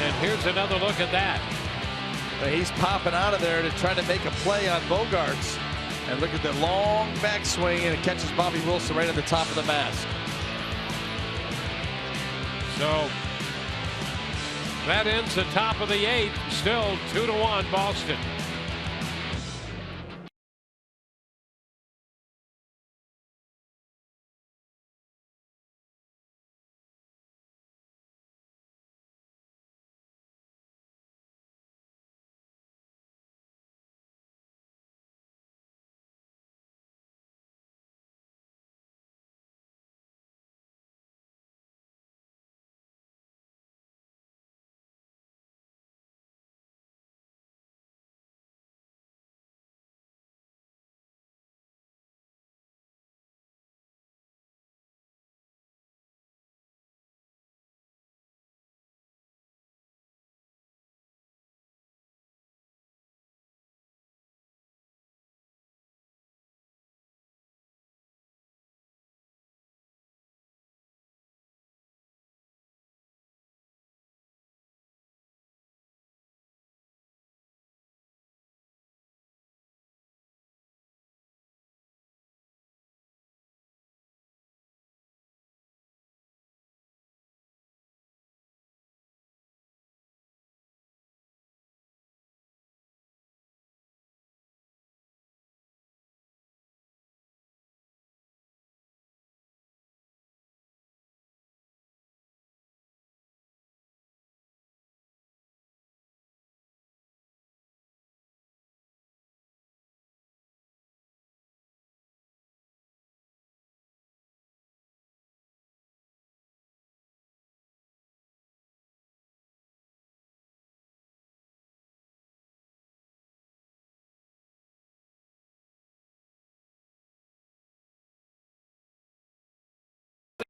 And here's another look at that. He's popping out of there to try to make a play on Bogaerts. And look at the long backswing, and it catches Bobby Wilson right at the top of the mask. So that ends the top of the 8th. Still 2-1 Boston.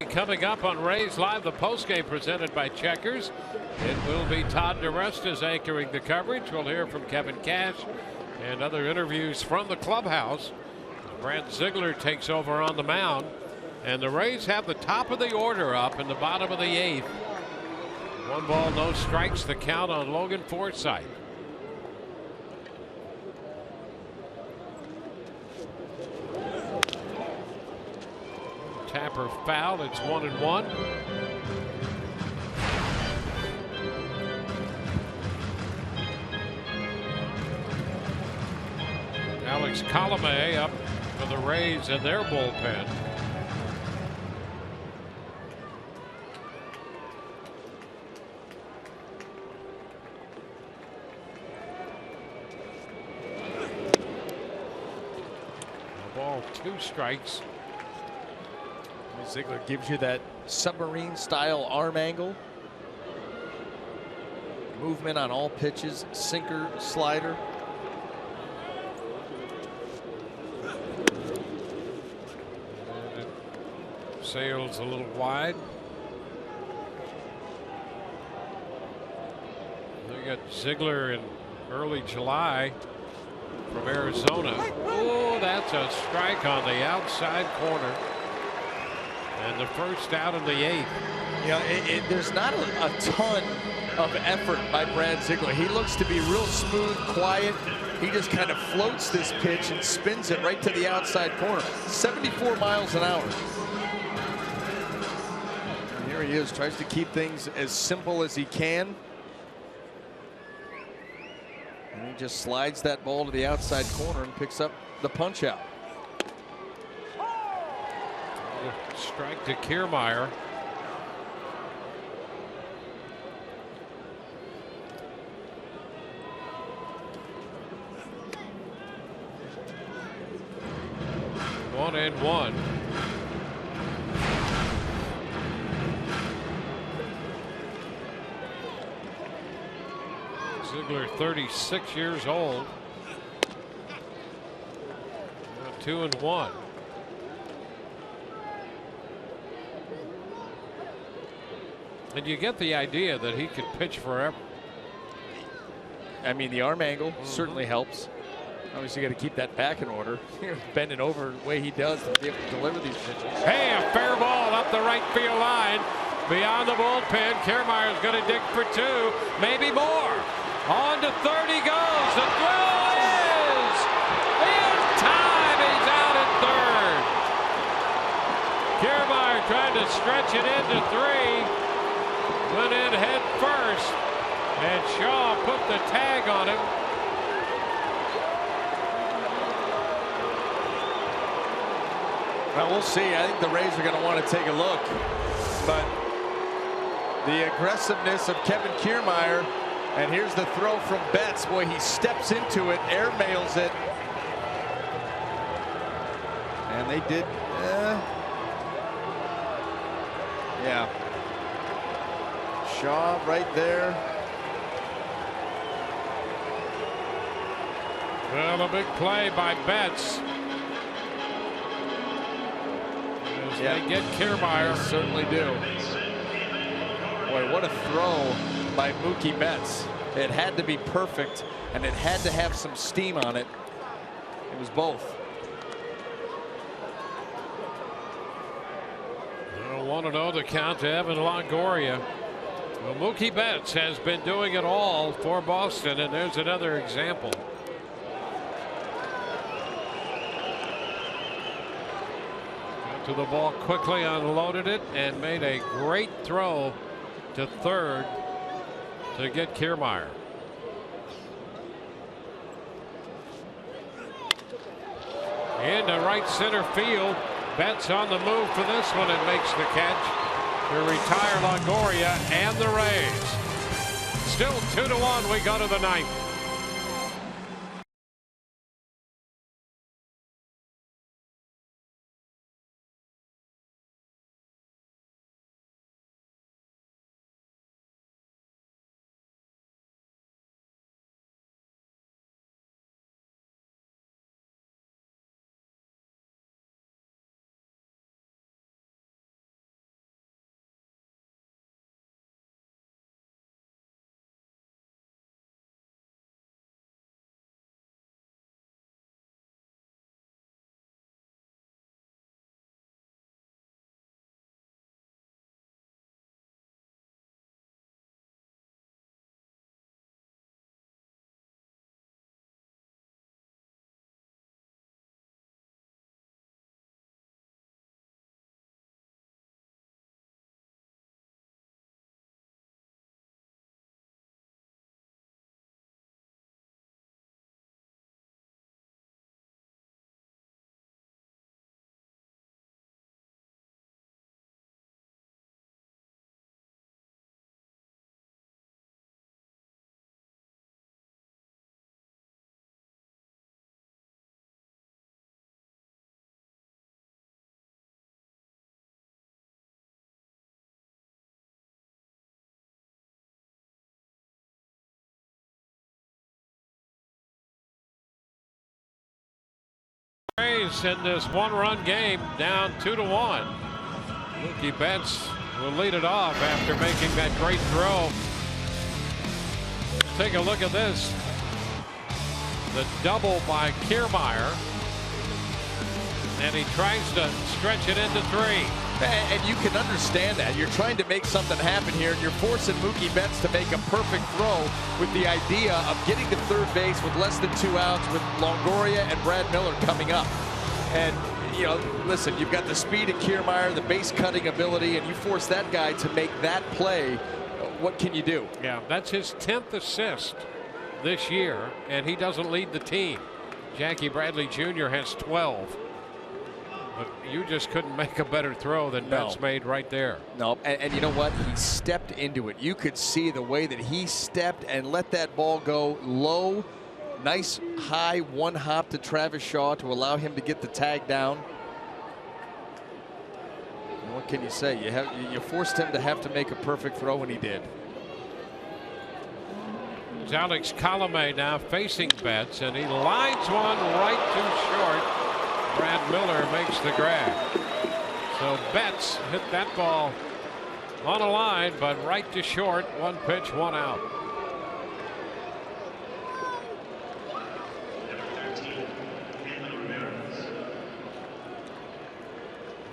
Coming up on Rays Live, the postgame presented by Checkers. It will be Todd DeRestas anchoring the coverage. We'll hear from Kevin Cash and other interviews from the clubhouse. Brad Ziegler takes over on the mound, and the Rays have the top of the order up in the bottom of the 8th. 1 ball, no strikes, the count on Logan Forsythe. Tapper foul. It's 1-1. Alex Colomé up for the Rays in their bullpen. A ball, 2 strikes. Ziegler gives you that submarine style arm angle. Movement on all pitches, sinker, slider. And it sails a little wide. They got Ziegler in early July from Arizona. Oh, that's a strike on the outside corner. And the first out of the 8th. You know, there's not a ton of effort by Brad Ziegler. He looks to be real smooth, quiet. He just kind of floats this pitch and spins it right to the outside corner. 74 miles an hour. And here he is, tries to keep things as simple as he can. And he just slides that ball to the outside corner and picks up the punch out. Strike to Kiermaier. One and one. Ziegler, 36 years old. 2-1. And you get the idea that he could pitch forever. I mean, the arm angle certainly helps. Obviously, you got to keep that back in order. Bending over the way he does to be able to deliver these pitches. Hey, a fair ball up the right field line. Beyond the bullpen, Kiermaier's going to dig for 2, maybe more. On to third he goes. The throw is in time. He's out at third. Kiermaier trying to stretch it into 3. Went in head first, and Shaw put the tag on him. Well, we'll see. I think the Rays are going to want to take a look. But the aggressiveness of Kevin Kiermaier, and here's the throw from Betts. Boy, he steps into it, airmails it. And they did, yeah. Shaw right there. Well, a big play by Betts. As they get Kiermaier. They certainly do. Boy, what a throw by Mookie Betts. It had to be perfect, and it had to have some steam on it. It was both. 1-0 to count to Evan Longoria. Well, Mookie Betts has been doing it all for Boston, and there's another example. Got to the ball quickly, unloaded it, and made a great throw to third to get Kiermaier. Into right center field. Betts on the move for this one and makes the catch to retire Longoria and the Rays. Still 2-1. We go to the 9th. Rays in this one-run game, down 2-1. Mookie Betts will lead it off after making that great throw. Take a look at this. The double by Kiermaier. And he tries to stretch it into 3. And you can understand that. You're trying to make something happen here, and you're forcing Mookie Betts to make a perfect throw with the idea of getting to third base with less than 2 outs with Longoria and Brad Miller coming up. And, you know, listen, you've got the speed of Kiermaier, the base cutting ability, and you force that guy to make that play. What can you do? Yeah, that's his 10th assist this year, and he doesn't lead the team. Jackie Bradley Jr. has 12. But you just couldn't make a better throw than Betts made right there. No, and you know what? He stepped into it. You could see the way that he stepped and let that ball go low. Nice high one hop to Travis Shaw to allow him to get the tag down. And what can you say? You forced him to have to make a perfect throw, and he did. It's Alex Colomé now facing Betts, and he lines one right too short. Brad Miller makes the grab. So Betts hit that ball on a line, but right to short. 1 pitch, 1 out.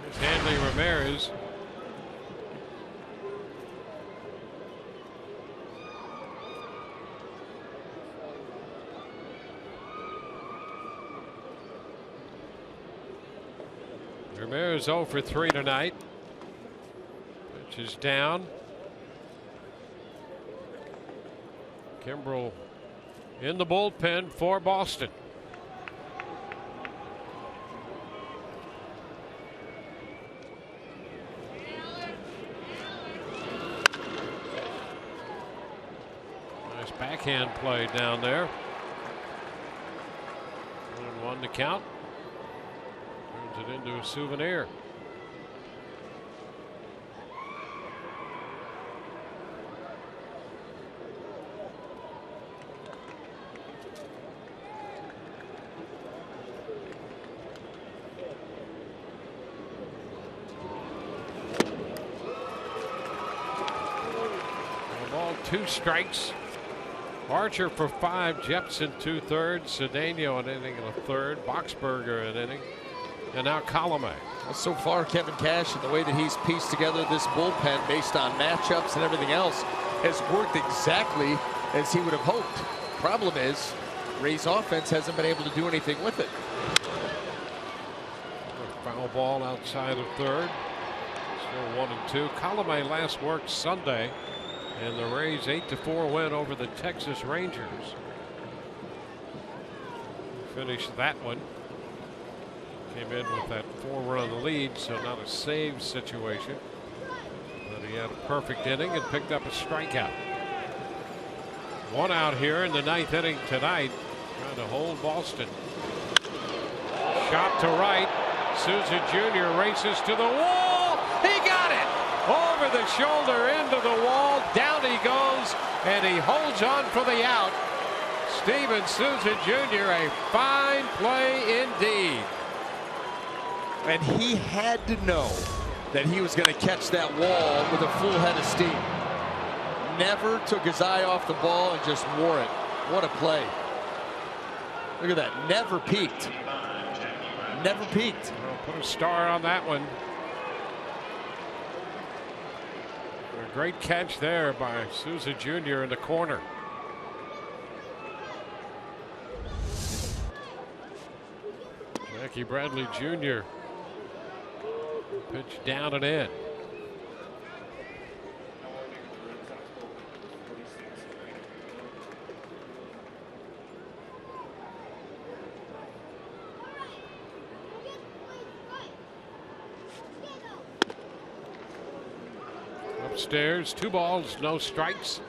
There's Hanley Ramirez. Ramirez 0 for 3 tonight. Pitch is down. Kimbrel in the bullpen for Boston. Nice backhand play down there. 1-1 to count. Turns it into a souvenir. Ball, 2 strikes. Archer for 5, Jepson 2/3, Cedeno an inning and a third, Boxberger an inning, and now Colomé. Well, so far, Kevin Cash, and the way that he's pieced together this bullpen based on matchups and everything else, has worked exactly as he would have hoped. Problem is, Ray's offense hasn't been able to do anything with it. A foul ball outside of third. Still 1 and 2. Colomé last worked Sunday, and the Rays 8-4 win over the Texas Rangers. Finished that one. Came in with that 4-run lead, so not a save situation. But he had a perfect inning and picked up a strikeout. 1 out here in the 9th inning tonight, trying to hold Boston. Shot to right. Souza Jr. races to the wall. He got it! Over the shoulder, into the wall. Down he goes, and he holds on for the out. Steven Souza Jr., a fine play indeed. And he had to know that he was going to catch that wall with a full head of steam. Never took his eye off the ball and just wore it. What a play. Look at that. Never peeked. Never peeked. Well, put a star on that one. A great catch there by Souza Jr. in the corner. Jackie Bradley Jr. pitch down and in. Upstairs, 2 balls, no strikes.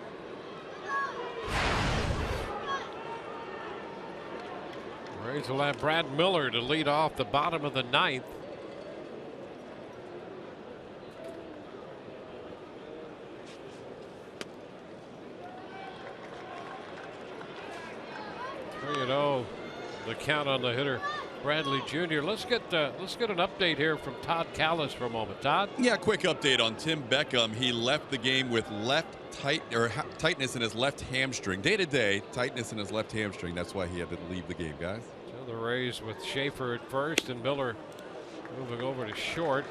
Rays will have Brad Miller to lead off the bottom of the 9th. The count on the hitter Bradley Jr. Let's get an update here from Todd Callis for a moment. Todd? Yeah, quick update on Tim Beckham. He left the game with tightness in his left hamstring. Day-to-day tightness in his left hamstring. That's why he had to leave the game, guys. So the Rays with Schaefer at first and Miller moving over to short.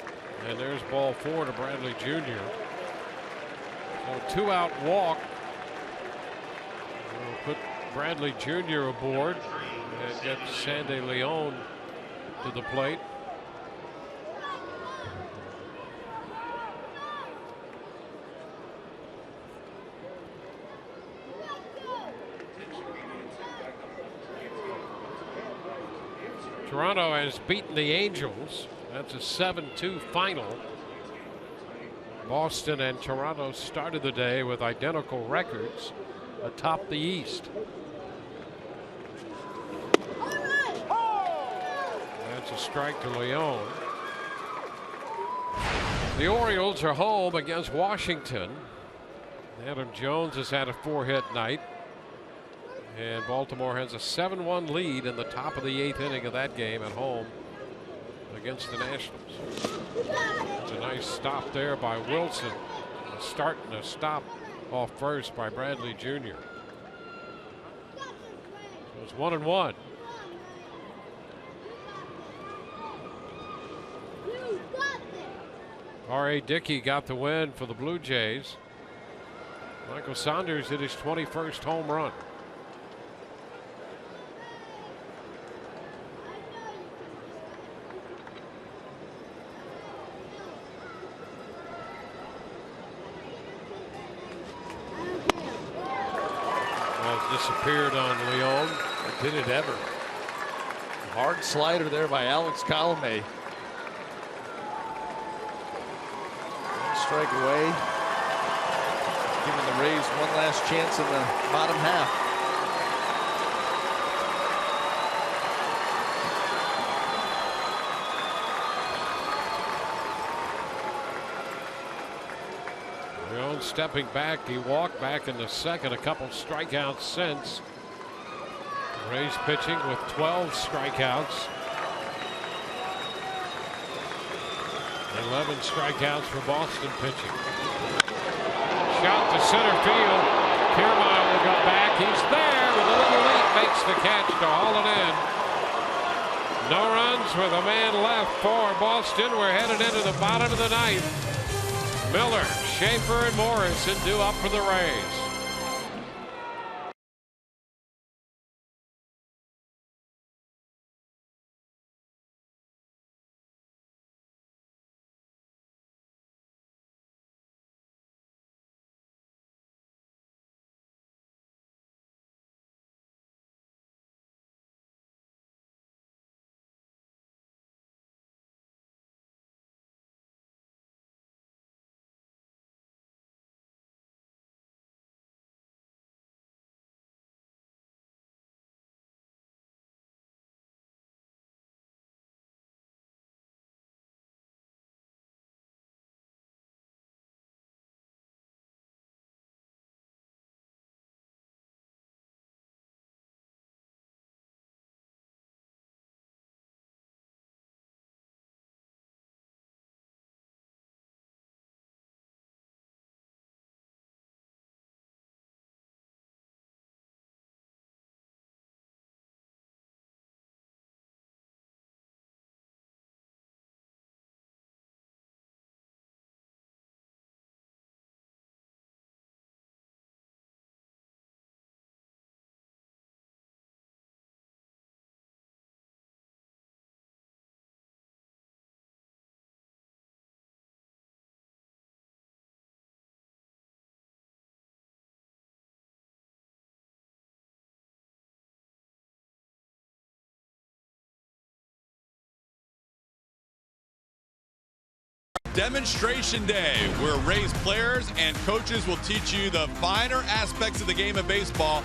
And there's ball 4 to Bradley Jr. So 2-out walk. We'll put Bradley Jr. aboard and get Sandy Leon to the plate. Toronto has beaten the Angels. That's a 7-2 final. Boston and Toronto started the day with identical records atop the East. That's a strike to Leon. The Orioles are home against Washington. Adam Jones has had a 4-hit night. And Baltimore has a 7-1 lead in the top of the 8th inning of that game at home against the Nationals. It's a nice stop there by Wilson. A start and a stop off first by Bradley Jr. So it's 1-1. R.A. Dickey got the win for the Blue Jays. Michael Saunders hit his 21st home run. Disappeared on Leon. Did it ever? Hard slider there by Alex Colomé. One strike away. Giving the Rays one last chance in the bottom half. Stepping back, he walked back in the second, a couple strikeouts since. Rays pitching with 12 strikeouts. 11 strikeouts for Boston pitching. Shot to center field. Kiermaier will go back. He's there with a little leap, makes the catch to haul it in. No runs with a man left for Boston. We're headed into the bottom of the ninth. Miller, Schaefer, and Morrison due up for the Rays. Demonstration Day, where Rays players and coaches will teach you the finer aspects of the game of baseball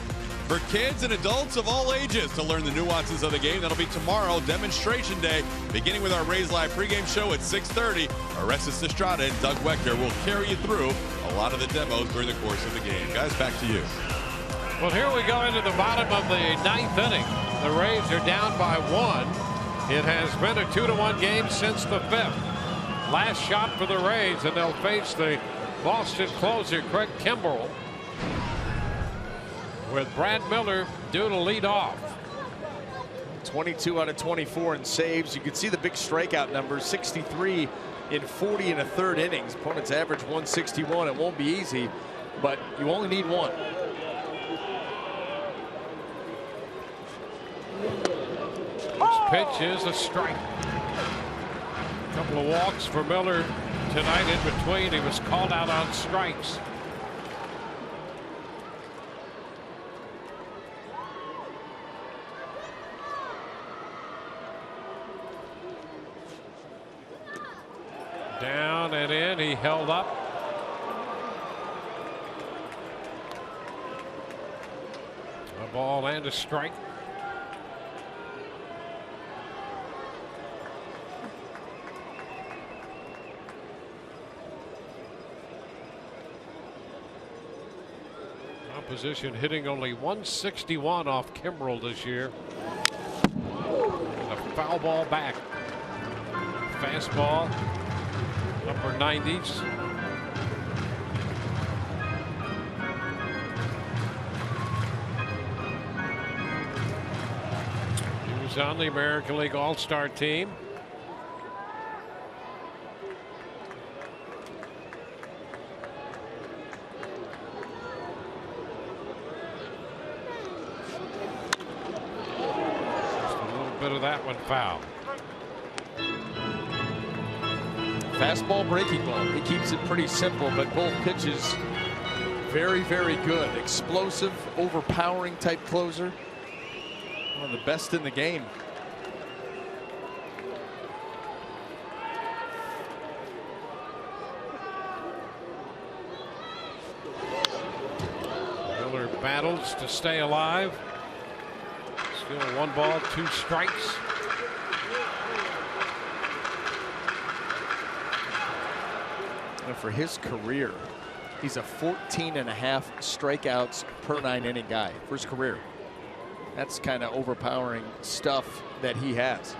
for kids and adults of all ages to learn the nuances of the game. That'll be tomorrow, Demonstration Day, beginning with our Rays Live pregame show at 6:30. Orestes Estrada and Doug Wechter will carry you through a lot of the demos during the course of the game. Guys, back to you. Well, here we go into the bottom of the ninth inning. The Rays are down by 1. It has been a 2-1 game since the 5th. Last shot for the Rays, and they'll face the Boston closer Craig Kimbrell, with Brad Miller due to lead off. 22 out of 24 in saves. You can see the big strikeout numbers, 63 in 40 and a third innings. Opponents average 161. It won't be easy, but you only need one. This pitch is a strike. A couple of walks for Miller tonight in between. He was called out on strikes. Down and in, he held up. A ball and a strike. Opposition hitting only 161 off Kimbrell this year. And a foul ball back. Fastball. Upper 90s. He was on the American League All-Star team. Just a little bit of that one foul. Fastball, breaking ball. He keeps it pretty simple, but both pitches very, very good. Explosive, overpowering type closer. One of the best in the game. Miller battles to stay alive. Still 1 ball, 2 strikes. For his career, he's a 14.5 strikeouts per 9 inning guy for his career. That's kind of overpowering stuff that he has.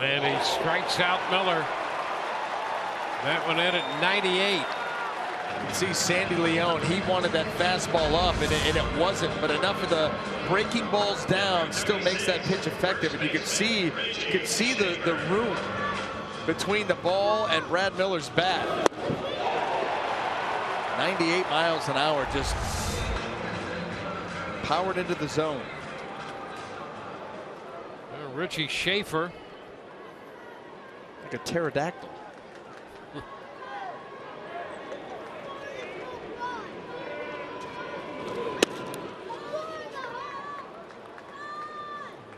And he strikes out Miller. That one in at 98. You can see Sandy Leon, he wanted that fastball up, and it wasn't, but enough of the breaking balls down still makes that pitch effective. And you can see the room between the ball and Brad Miller's bat. 98 miles an hour, just powered into the zone. Richie Schaefer. Like a pterodactyl.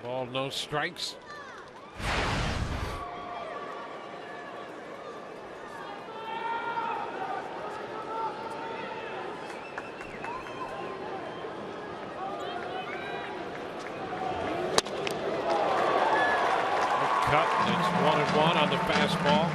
Ball, no strikes. Cut. It's 1-1 on the fastball.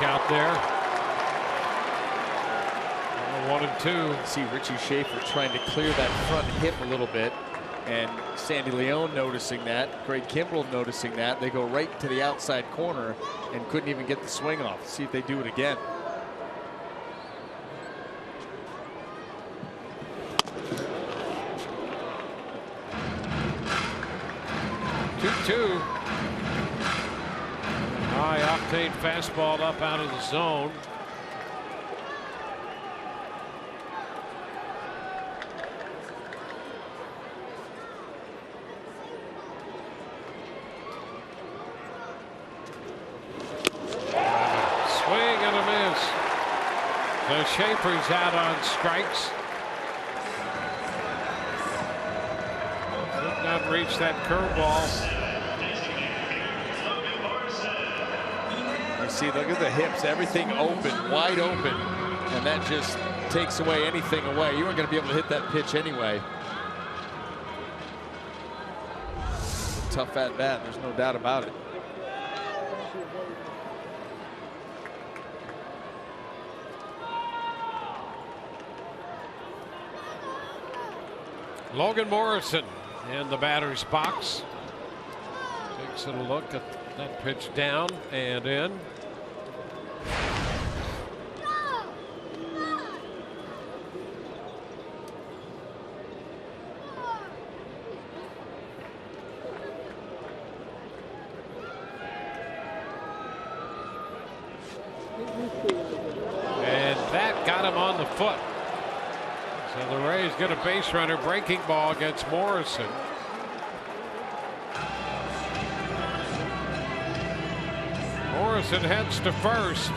Out there. 1-2. See Richie Schaefer trying to clear that front hip a little bit, and Sandy Leon noticing that. Craig Kimbrell noticing that. They go right to the outside corner and couldn't even get the swing off. See if they do it again. High octane fastball up out of the zone. Swing and a miss. So Schaefer's out on strikes. Did not reach that curveball. You see, look at the hips, everything open, wide open, and that just takes away anything away. You weren't going to be able to hit that pitch anyway. Tough at bat, there's no doubt about it. Logan Morrison in the batter's box. Takes a look at that pitch down and in. And that got him on the foot. So the Rays get a base runner, breaking ball against Morrison. Morrison heads to first.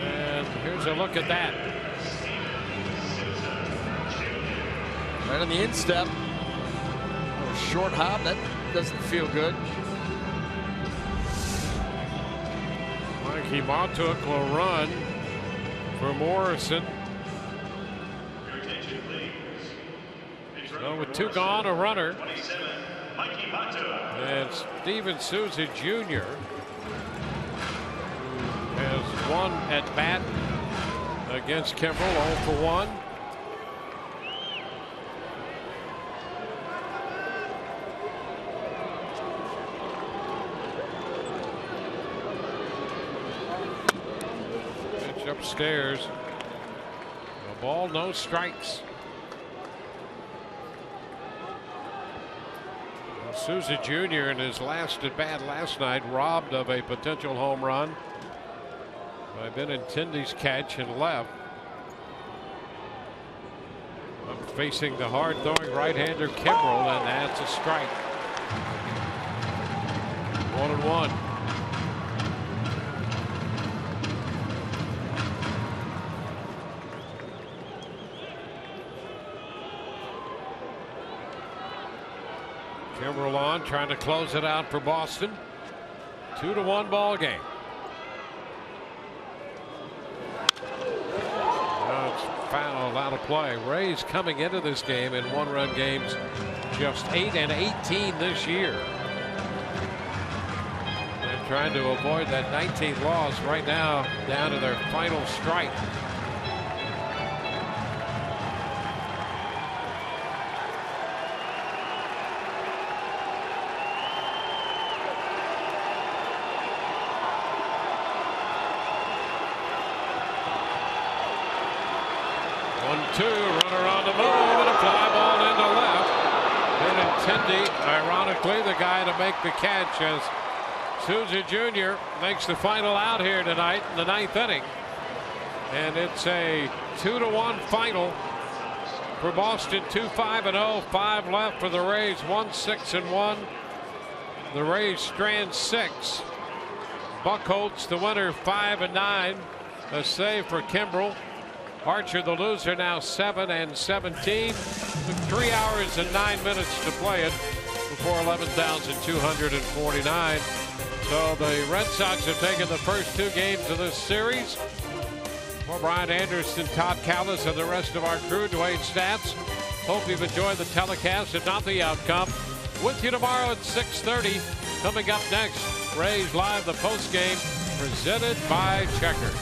And here's a look at that. Right on the instep. A short hop, that doesn't feel good. Mikey Montook will run for Morrison. So with two gone, a runner. And Steven Souza Jr. has one at bat against Kimbrel, 0 for 1. Pitch upstairs. A ball, no strikes. Souza Jr. in his last at bat last night, robbed of a potential home run by Benintendi's catch and left. Up facing the hard throwing right-hander Kimbrel, and that's a strike. 1-1. Kimbrel on, trying to close it out for Boston. 2-1 ball game. Now it's foul, out of play. Rays coming into this game in one-run games, just 8 and 18 this year. They're trying to avoid that 19th loss right now, down to their final strike. Runner on the move and a fly ball into left. Benintendi, ironically, the guy to make the catch as Souza Jr. makes the final out here tonight in the 9th inning. And it's a 2-1 final for Boston. 2-5-0, 5 left for the Rays. 1-6-1. The Rays strand 6. Buchholz, the winner, 5-9. A save for Kimbrel. Archer, the loser, now 7 and 17. Took 3 hours and 9 minutes to play it before 11,249. So the Red Sox have taken the first 2 games of this series. For Brian Anderson, Todd Callis, and the rest of our crew, Dwayne Stats. Hope you've enjoyed the telecast and not the outcome. With you tomorrow at 6:30. Coming up next, Rays Live, the postgame, presented by Checker.